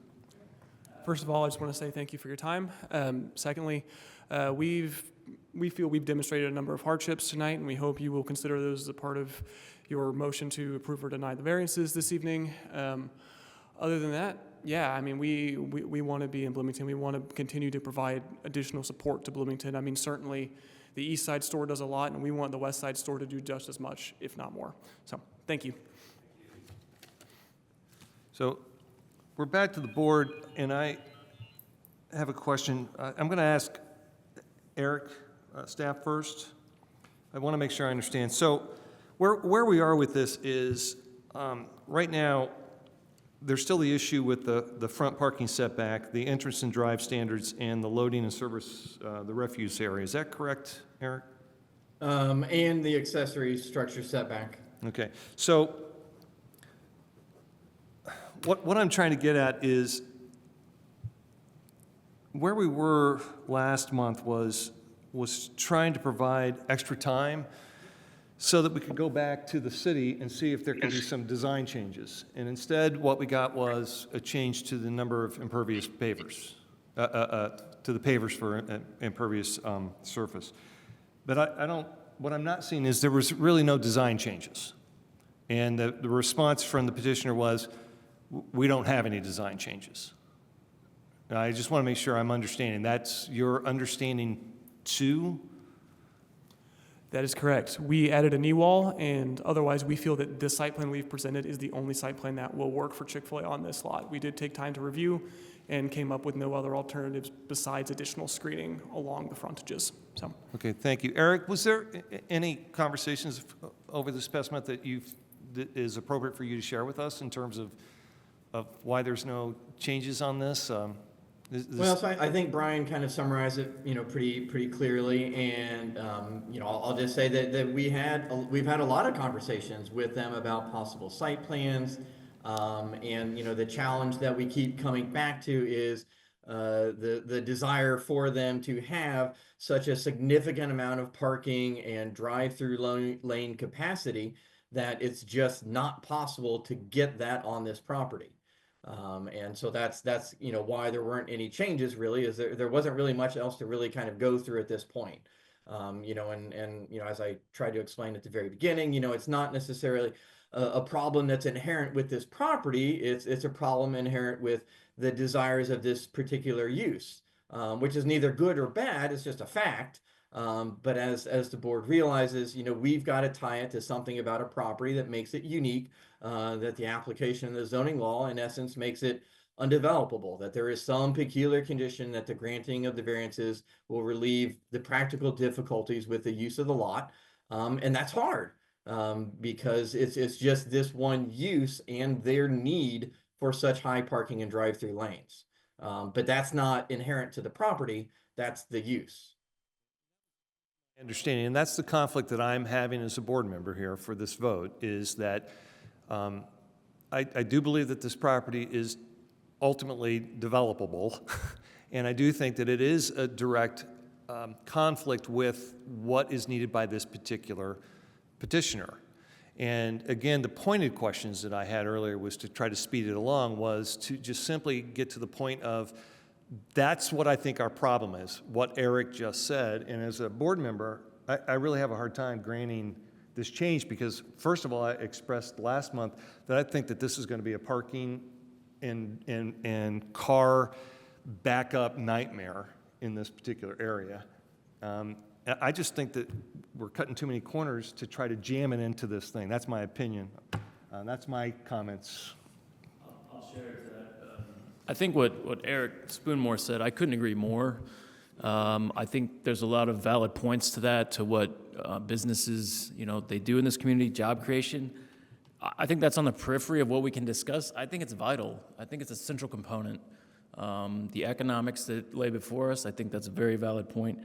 O: First of all, I just want to say thank you for your time. Secondly, we feel we've demonstrated a number of hardships tonight, and we hope you will consider those as a part of your motion to approve or deny the variances this evening. Other than that, yeah, I mean, we want to be in Bloomington. We want to continue to provide additional support to Bloomington. I mean, certainly the East Side store does a lot, and we want the West Side store to do just as much, if not more. So, thank you.
A: So we're back to the board, and I have a question. I'm going to ask Eric, staff first. I want to make sure I understand. So where we are with this is right now, there's still the issue with the front parking setback, the entrance and drive standards, and the loading and service, the refuse area. Is that correct, Eric?
D: And the accessory structure setback.
A: Okay. So what I'm trying to get at is where we were last month was trying to provide extra time so that we could go back to the city and see if there could be some design changes. And instead, what we got was a change to the number of impervious pavers, to the pavers for impervious surface. But what I'm not seeing is there was really no design changes. And the response from the petitioner was, we don't have any design changes. Now, I just want to make sure I'm understanding. That's your understanding too?
O: That is correct. We added a knee wall, and otherwise we feel that this site plan we've presented is the only site plan that will work for Chick-fil-A on this lot. We did take time to review and came up with no other alternatives besides additional screening along the frontages. So.
A: Okay, thank you. Eric, was there any conversations over this past month that is appropriate for you to share with us in terms of why there's no changes on this?
D: Well, so I think Brian kind of summarized it, pretty clearly, and I'll just say that we've had a lot of conversations with them about possible site plans, and the challenge that we keep coming back to is the desire for them to have such a significant amount of parking and drive-through lane capacity that it's just not possible to get that on this property. And so that's why there weren't any changes really, is there wasn't really much else to really kind of go through at this point. As I tried to explain at the very beginning, it's not necessarily a problem that's inherent with this property. It's a problem inherent with the desires of this particular use, which is neither good or bad. It's just a fact. But as the board realizes, we've got to tie it to something about a property that makes it unique, that the application of the zoning law, in essence, makes it undevelopable, that there is some peculiar condition that the granting of the variances will relieve the practical difficulties with the use of the lot. And that's hard because it's just this one use and their need for such high parking and drive-through lanes. But that's not inherent to the property, that's the use.
A: Understanding, and that's the conflict that I'm having as a board member here for this vote, is that I do believe that this property is ultimately developable, and I do think that it is a direct conflict with what is needed by this particular petitioner. And again, the pointed questions that I had earlier was to try to speed it along, was to just simply get to the point of, that's what I think our problem is, what Eric just said. And as a board member, I really have a hard time granting this change because, first of all, I expressed last month that I think that this is going to be a parking and car backup nightmare in this particular area. I just think that we're cutting too many corners to try to jam it into this thing. That's my opinion. That's my comments.
J: I'll share to that. I think what Eric Spoonmore said, I couldn't agree more. I think there's a lot of valid points to that, to what businesses, they do in this community, job creation. I think that's on the periphery of what we can discuss. I think it's vital. I think it's a central component. The economics that lay before us, I think that's a very valid point.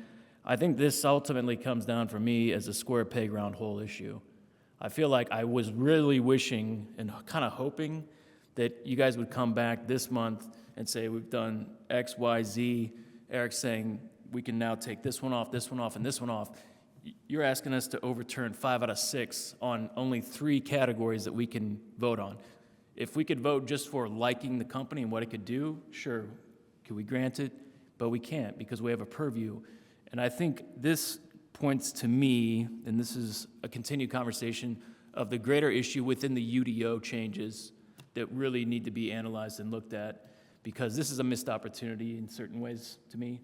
J: I think this ultimately comes down for me as a square peg round hole issue. I feel like I was really wishing and kind of hoping that you guys would come back this month and say, we've done X, Y, Z. Eric's saying, we can now take this one off, and this one off. You're asking us to overturn 5 out of 6 on only 3 categories that we can vote on. If we could vote just for liking the company and what it could do, sure, could we grant it? But we can't because we have a purview. And I think this points to me, and this is a continued conversation, of the greater issue within the UDO changes that really need to be analyzed and looked at, because this is a missed opportunity in certain ways to me.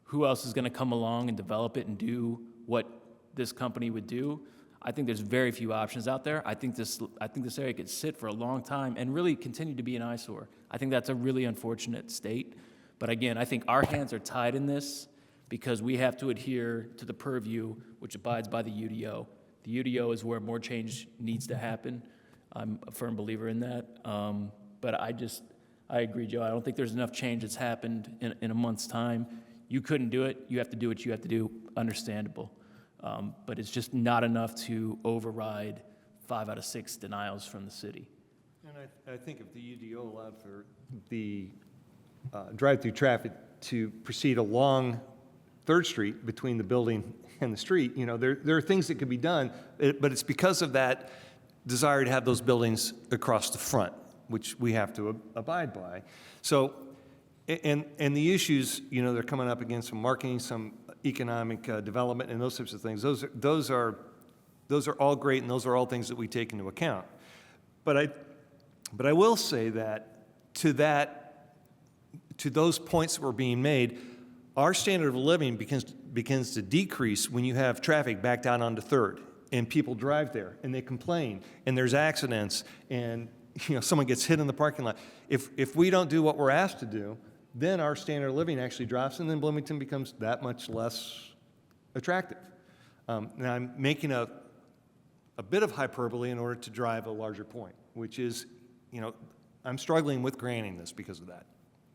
J: Who else is going to come along and develop it and do what this company would do? I think there's very few options out there. I think this area could sit for a long time and really continue to be an eyesore. I think that's a really unfortunate state. But again, I think our hands are tied in this because we have to adhere to the purview which abides by the UDO. The UDO is where more change needs to happen. I'm a firm believer in that. But I agree, Joe. I don't think there's enough change that's happened in a month's time. You couldn't do it. You have to do what you have to do. Understandable. But it's just not enough to override 5 out of 6 denials from the city.
A: And I think if the UDO allowed for the drive-through traffic to proceed along 3rd Street between the building and the street, there are things that could be done, but it's because of that desire to have those buildings across the front, which we have to abide by. So, and the issues, they're coming up against some marketing, some economic development, and those types of things. Those are all great, and those are all things that we take into account. But I will say that to those points that were being made, our standard of living begins to decrease when you have traffic back down onto 3rd, and people drive there, and they complain, and there's accidents, and someone gets hit in the parking lot. If we don't do what we're asked to do, then our standard of living actually drops, and then Bloomington becomes that much less attractive. Now, I'm making a bit of hyperbole in order to drive a larger point, which is, I'm struggling with granting this because of that.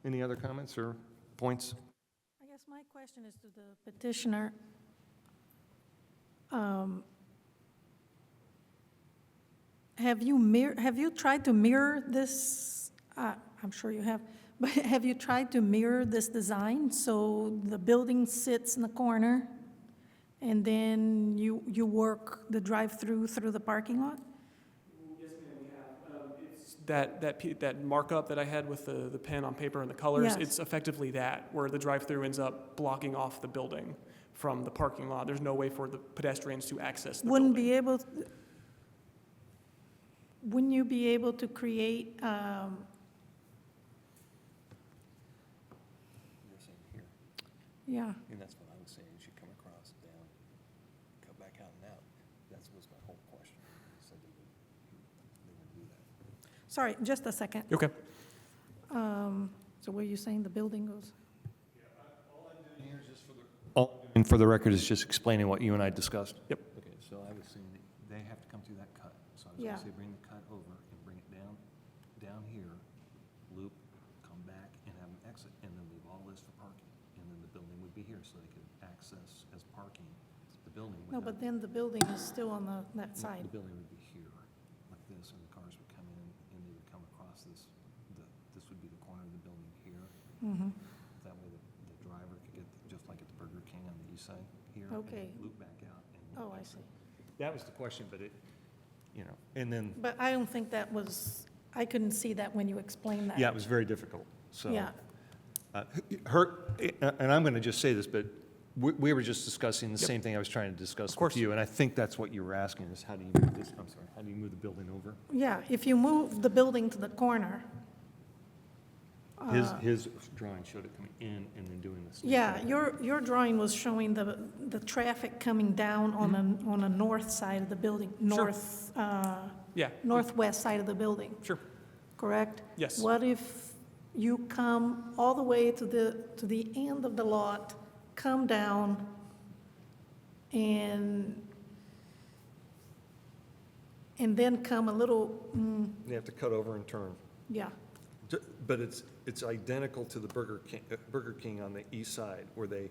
A: Any other comments or points?
C: I guess my question is to the petitioner. Have you tried to mirror this? I'm sure you have, but have you tried to mirror this design so the building sits in the corner and then you work the drive-through through the parking lot?
O: Yes, ma'am, we have. It's that markup that I had with the pen on paper and the colors,
C: Yes.
O: It's effectively that, where the drive-through ends up blocking off the building from the parking lot. There's no way for the pedestrians to access the
C: Wouldn't
O: building.
C: Wouldn't you be able to create, yeah,
A: And that's what I was saying, you should come across, down, go back out and out. That was my whole question. So they would do that.
C: sorry, just a second.
O: Okay.
C: So were you saying the building goes?
A: All I'm doing here is just and for the record, is just explaining what you and I discussed.
O: Yep.
A: Okay, so I was saying that they have to come through that cut. So I was
C: Yeah.
A: going to say, bring the cut over and bring it down here, loop, come back and have an exit, and then leave all this for parking. And then the building would be here, so they could access as parking the building.
C: No, but then the building is still on that side.
A: The building would be here, like this, and the cars would come in, and they would come across this, this would be the corner of the building here.
C: Mhm.
A: That way the driver could get, just like at the Burger King on the east side here.
C: Okay.
A: And loop back out. And
C: Oh, I see.
A: that was the question, but it, and then,
C: But I don't think that was, I couldn't see that when you explained that.
A: yeah, it was very difficult, so.
C: Yeah.
A: And I'm going to just say this, but we were just discussing the same thing I was trying to discuss with you, and I think that's what you were asking, is how do you move this, I'm sorry, how do you move the building over?
C: Yeah, if you move the building to the corner.
A: His drawing showed it coming in and then doing this.
C: Yeah, your drawing was showing the traffic coming down on a north side of the building, northwest side of the building.
O: Sure.
C: Correct?
O: Yes.
C: What if you come all the way to the end of the lot, come down, and then come a little,
A: You have to cut over and turn.
C: yeah,
A: But it's identical to the Burger King on the east side, where they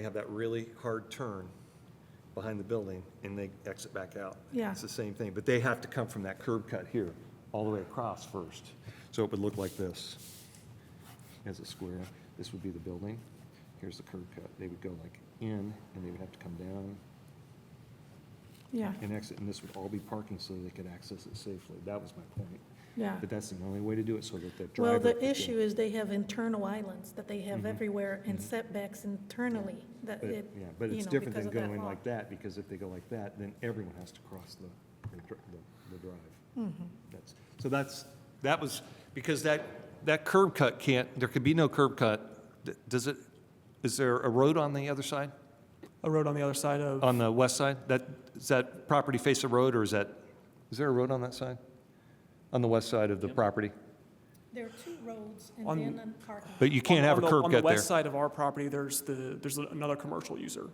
A: have that really hard turn behind the building, and they exit back out.
C: Yeah.
A: It's the same thing, but they have to come from that curb cut here, all the way across first. So it would look like this, as a square. This would be the building. Here's the curb cut. They would go like in, and they would have to come down
C: yeah,
A: and exit, and this would all be parking so they could access it safely. That was my point.
C: yeah.
A: But that's the only way to do it, so that the driver.
C: Well, the
A: could get-
C: issue is they have internal islands that they have everywhere and setbacks internally that
A: But,
C: it,
A: yeah, but
C: you
A: it's
C: know,
A: different
C: because
A: than
C: of that
A: going
C: law.
A: like that, because if they go like that, then everyone has to cross the drive. That was, because that curb cut there could be no curb cut. Is there a road on the other side?
O: A road on the other side of.
A: On the west side? Does that property face a road, or is there a road on that side? On the west side of the property?
C: There are two roads and
O: On-
C: then a parking.
A: But you can't have a curb
O: On
A: cut
O: the
A: there.
O: west side of our property, there's another commercial user.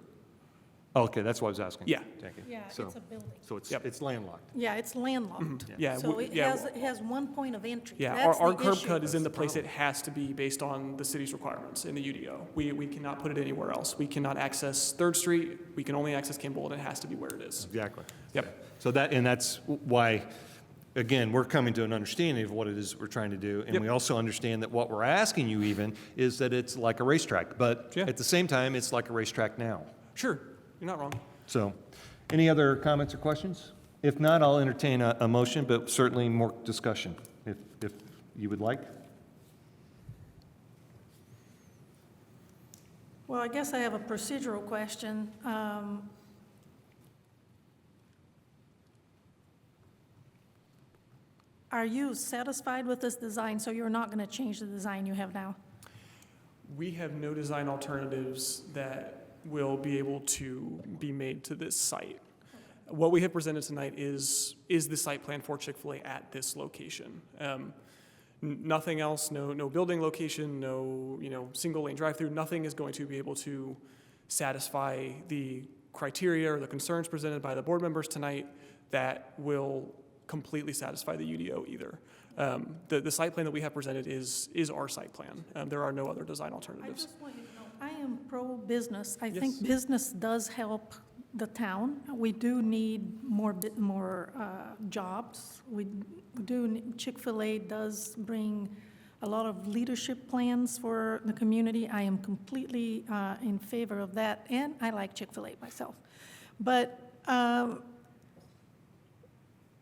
A: Oh, okay, that's what I was asking.
O: Yeah.
A: Thank you.
C: Yeah,
A: So-
C: it's a building.
A: So it's
O: Yep.
A: it's landlocked.
C: Yeah, it's landlocked.
O: Yeah.
C: So
O: we-
C: it
O: yeah,
C: has one point of entry.
O: Yeah,
C: That's
O: our
C: the
O: curb
C: issue.
O: cut is in the place it has to be based on the city's requirements in the UDO. We cannot put it anywhere else. We cannot access Third Street. We can only access Kimball, and it has to be where it is.
A: Exactly.
O: Yep.
A: So that's why, again, we're coming to an understanding of what it is we're trying to do. And
O: Yep.
A: we also understand that what we're asking you even is that it's like a racetrack. But
O: Yeah.
A: at the same time, it's like a racetrack now.
O: Sure, you're not wrong.
A: So, any other comments or questions? If not, I'll entertain a motion, but certainly more discussion, if you would like.
C: Well, I guess I have a procedural question. Are you satisfied with this design, so you're not going to change the design you have now?
O: We have no design alternatives that will be able to be made to this site. What we have presented tonight is the site plan for Chick-fil-A at this location. Nothing else, no building location, no single lane drive-through, nothing is going to be able to satisfy the criteria or the concerns presented by the board members tonight that will completely satisfy the UDO either. The site plan that we have presented is our site plan. There are no other design
C: I
O: alternatives.
C: just want you to know, I am pro-business. I
O: Yes.
C: think business does help the town. We do need more jobs. We do, Chick-fil-A does bring a lot of leadership plans for the community. I am completely in favor of that, and I like Chick-fil-A myself. But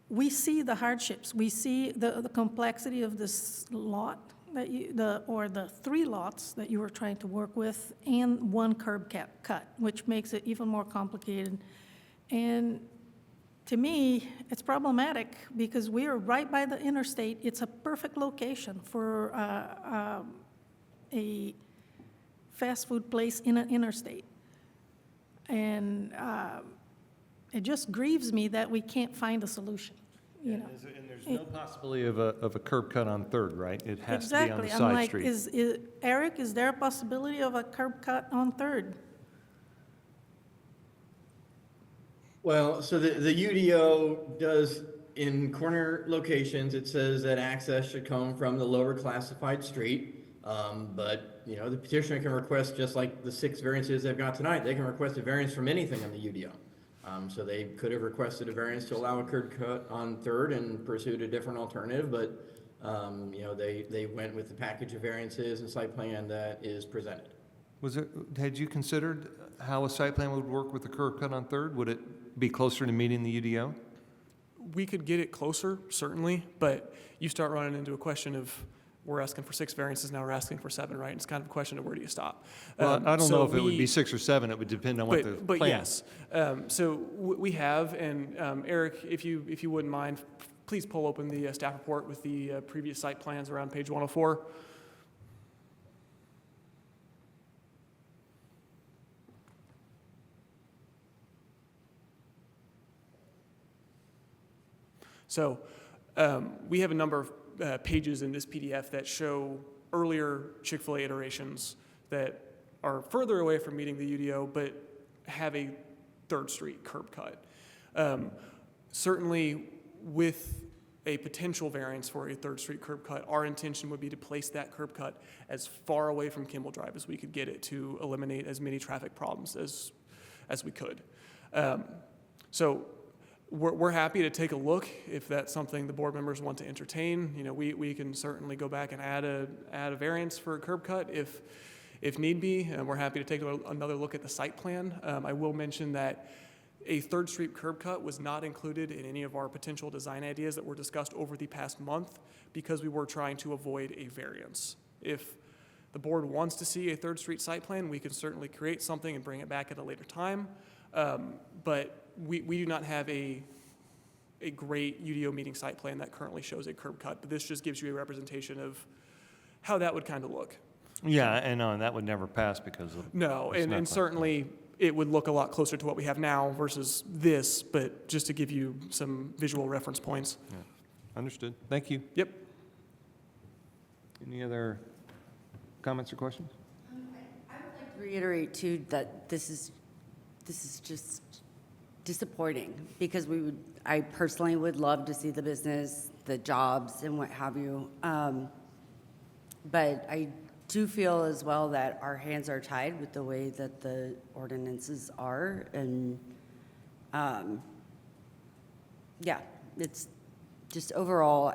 C: we see the hardships. We see the complexity of this lot that the three lots that you were trying to work with, and one curb cut, which makes it even more complicated. And to me, it's problematic because we are right by the interstate. It's a perfect location for a fast food place in an interstate. And it just grieves me that we can't find a solution, you know.
A: And there's no possibility of a curb cut on Third, right? It has to be on the
C: Exactly.
A: side
C: I'm like,
A: street.
C: Eric, is there a possibility of a curb cut on Third?
D: Well, so the UDO does, in corner locations, it says that access should come from the lower classified street. But, the petitioner can request, just like the 6 variances they've got tonight, they can request a variance from anything on the UDO. So they could have requested a variance to allow a curb cut on Third and pursued a different alternative, but they went with the package of variances and site plan that is presented.
A: Had you considered how a site plan would work with the curb cut on Third? Would it be closer to meeting the UDO?
O: We could get it closer, certainly, but you start running into a question of, we're asking for 6 variances, now we're asking for 7, right? It's kind of a question of where do you stop?
A: Well, I don't
O: so
A: know if it would be 6 or 7. It would depend on what the
O: but
A: plan.
O: yes. We have, and Eric, if you wouldn't mind, please pull open the staff report with the previous site plans around page 104. So we have a number of pages in this PDF that show earlier Chick-fil-A iterations that are further away from meeting the UDO, but have a 3rd Street curb cut. Certainly, with a potential variance for a 3rd Street curb cut, our intention would be to place that curb cut as far away from Kimball Drive as we could get it to eliminate as many traffic problems as we could. So we're happy to take a look if that's something the board members want to entertain. We can certainly go back and add a variance for a curb cut if need be, and we're happy to take another look at the site plan. I will mention that a 3rd Street curb cut was not included in any of our potential design ideas that were discussed over the past month because we were trying to avoid a variance. If the board wants to see a 3rd Street site plan, we can certainly create something and bring it back at a later time. But we do not have a great UDO meeting site plan that currently shows a curb cut, but this just gives you a representation of how that would kind of look.
A: Yeah, and that would never pass because of...
O: No,
A: it's not
O: and
A: like-
O: certainly it would look a lot closer to what we have now versus this, but just to give you some visual reference points.
A: Yeah. Understood. Thank you.
O: Yep.
A: Any other comments or questions?
M: I would like to reiterate too that this is just disappointing because I personally would love to see the business, the jobs and what have you. But I do feel as well that our hands are tied with the way that the ordinances are. And it's just overall,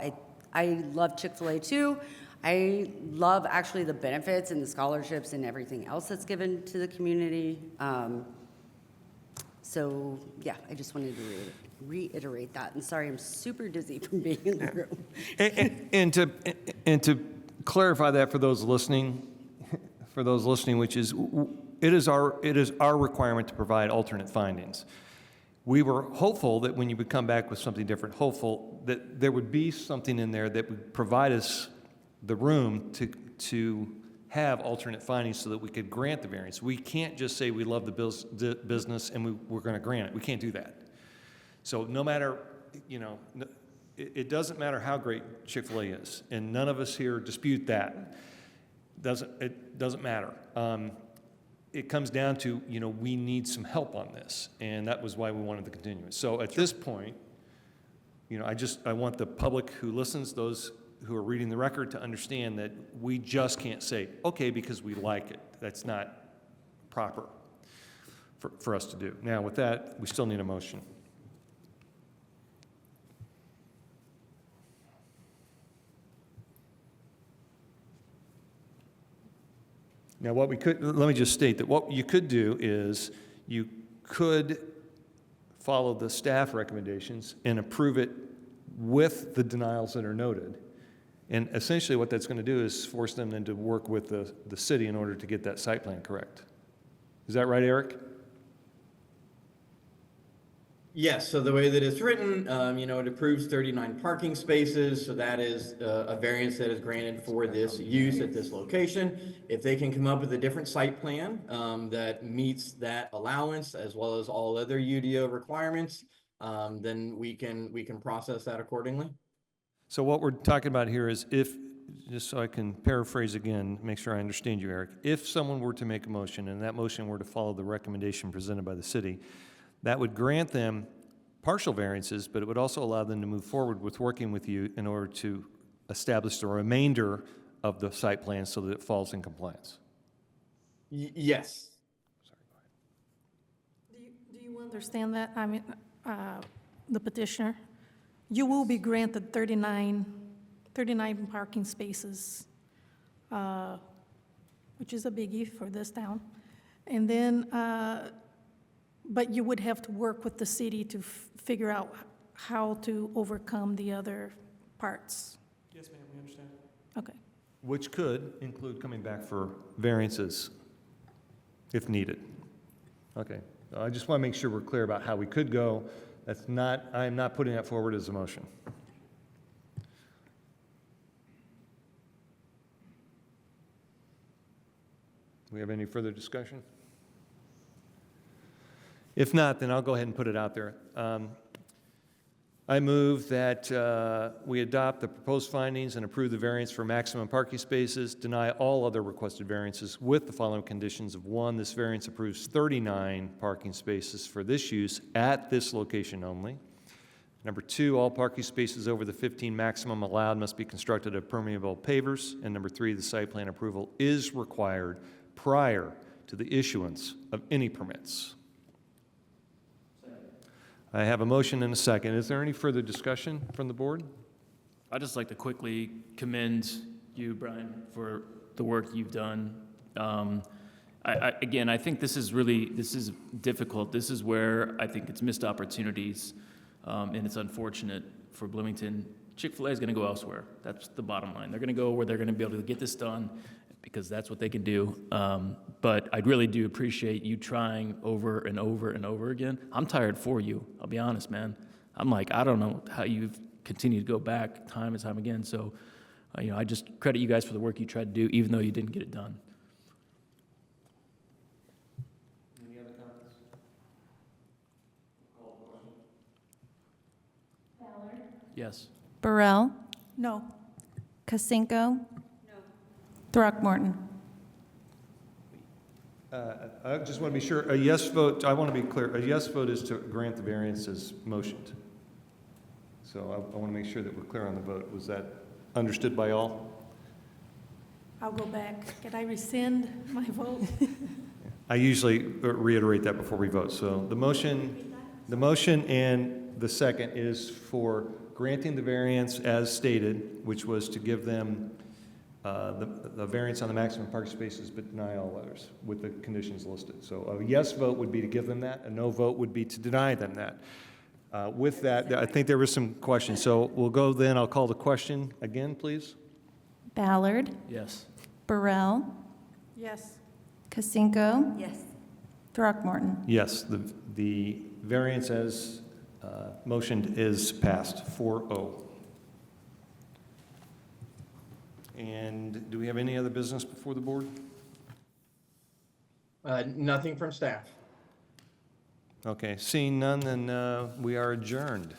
M: I love Chick-fil-A too. I love actually the benefits and the scholarships and everything else that's given to the community. So yeah, I just wanted to reiterate that. And sorry, I'm super dizzy from being in the room.
A: And to clarify that for those listening, which is, it is our requirement to provide alternate findings. We were hopeful that when you would come back with something different, hopeful that there would be something in there that would provide us the room to have alternate findings so that we could grant the variance. We can't just say we love the business and we're going to grant it. We can't do that. So no matter, it doesn't matter how great Chick-fil-A is, and none of us here dispute that. It doesn't matter. It comes down to, we need some help on this, and that was why we wanted the continuance. So at this point, I want the public who listens, those who are reading the record, to understand that we just can't say, okay, because we like it. That's not proper for us to do. Now, with that, we still need a motion. Now, let me just state that what you could do is you could follow the staff recommendations and approve it with the denials that are noted. And essentially what that's going to do is force them then to work with the city in order to get that site plan correct. Is that right, Eric?
D: Yes, so the way that it's written, it approves 39 parking spaces, so that is a variance that is granted for this use at this location. If they can come up with a different site plan that meets that allowance as well as all other UDO requirements, then we can process that accordingly.
A: So what we're talking about here is just so I can paraphrase again, make sure I understand you, Eric, if someone were to make a motion and that motion were to follow the recommendation presented by the city, that would grant them partial variances, but it would also allow them to move forward with working with you in order to establish the remainder of the site plan so that it falls in compliance.
D: Yes.
C: Do you you understand that? I mean, the petitioner, you will be granted 39 parking spaces, which is a biggie for this town. And then, but you would have to work with the city to figure out how to overcome the other parts.
O: Yes, ma'am, we understand.
C: Okay.
A: Which could include coming back for variances if needed. Okay, I just want to make sure we're clear about how we could go. That's not, I am not putting that forward as a motion. Do we have any further discussion? If not, then I'll go ahead and put it out there. I move that we adopt the proposed findings and approve the variance for maximum parking spaces, deny all other requested variances with the following conditions of: one, this variance approves 39 parking spaces for this use at this location only. Number two, all parking spaces over the 15 maximum allowed must be constructed of permeable pavers. And number three, the site plan approval is required prior to the issuance of any permits. I have a motion and a second. Is there any further discussion from the board?
J: I'd just like to quickly commend you, Brian, for the work you've done. Again, I think this is difficult. This is where I think it's missed opportunities, and it's unfortunate for Bloomington. Chick-fil-A is going to go elsewhere. That's the bottom line. They're going to go where they're going to be able to get this done because that's what they can do. But I really do appreciate you trying over and over and over again. I'm tired for you. I'll be honest, man. I'm like, I don't know how you've continued to go back time and time again. So, I just credit you guys for the work you tried to do, even though you didn't get it done.
A: Any other comments?
B: Ballard.
J: Yes.
B: Burrell.
C: No.
B: Kasinko. Throckmorton.
A: I just want to be sure, a yes vote, I want to be clear, a yes vote is to grant the variance as motioned. So I want to make sure that we're clear on the vote. Was that understood by all?
C: I'll go back. Can I rescind my vote?
A: I usually reiterate that before we vote. So the motion and the second is for granting the variance as stated, which was to give them the variance on the maximum parking spaces, but deny all others with the conditions listed. So a yes vote would be to give them that. A no vote would be to deny them that. With that, I think there was some questions. So we'll go then. I'll call the question again, please.
B: Ballard.
J: Yes.
B: Burrell.
C: Yes.
B: Kasinko.
M: Yes.
B: Throckmorton.
A: Yes, the variance as motioned is passed 4-0. And do we have any other business before the board?
D: Nothing from staff.
A: Okay, seeing none, then we are adjourned.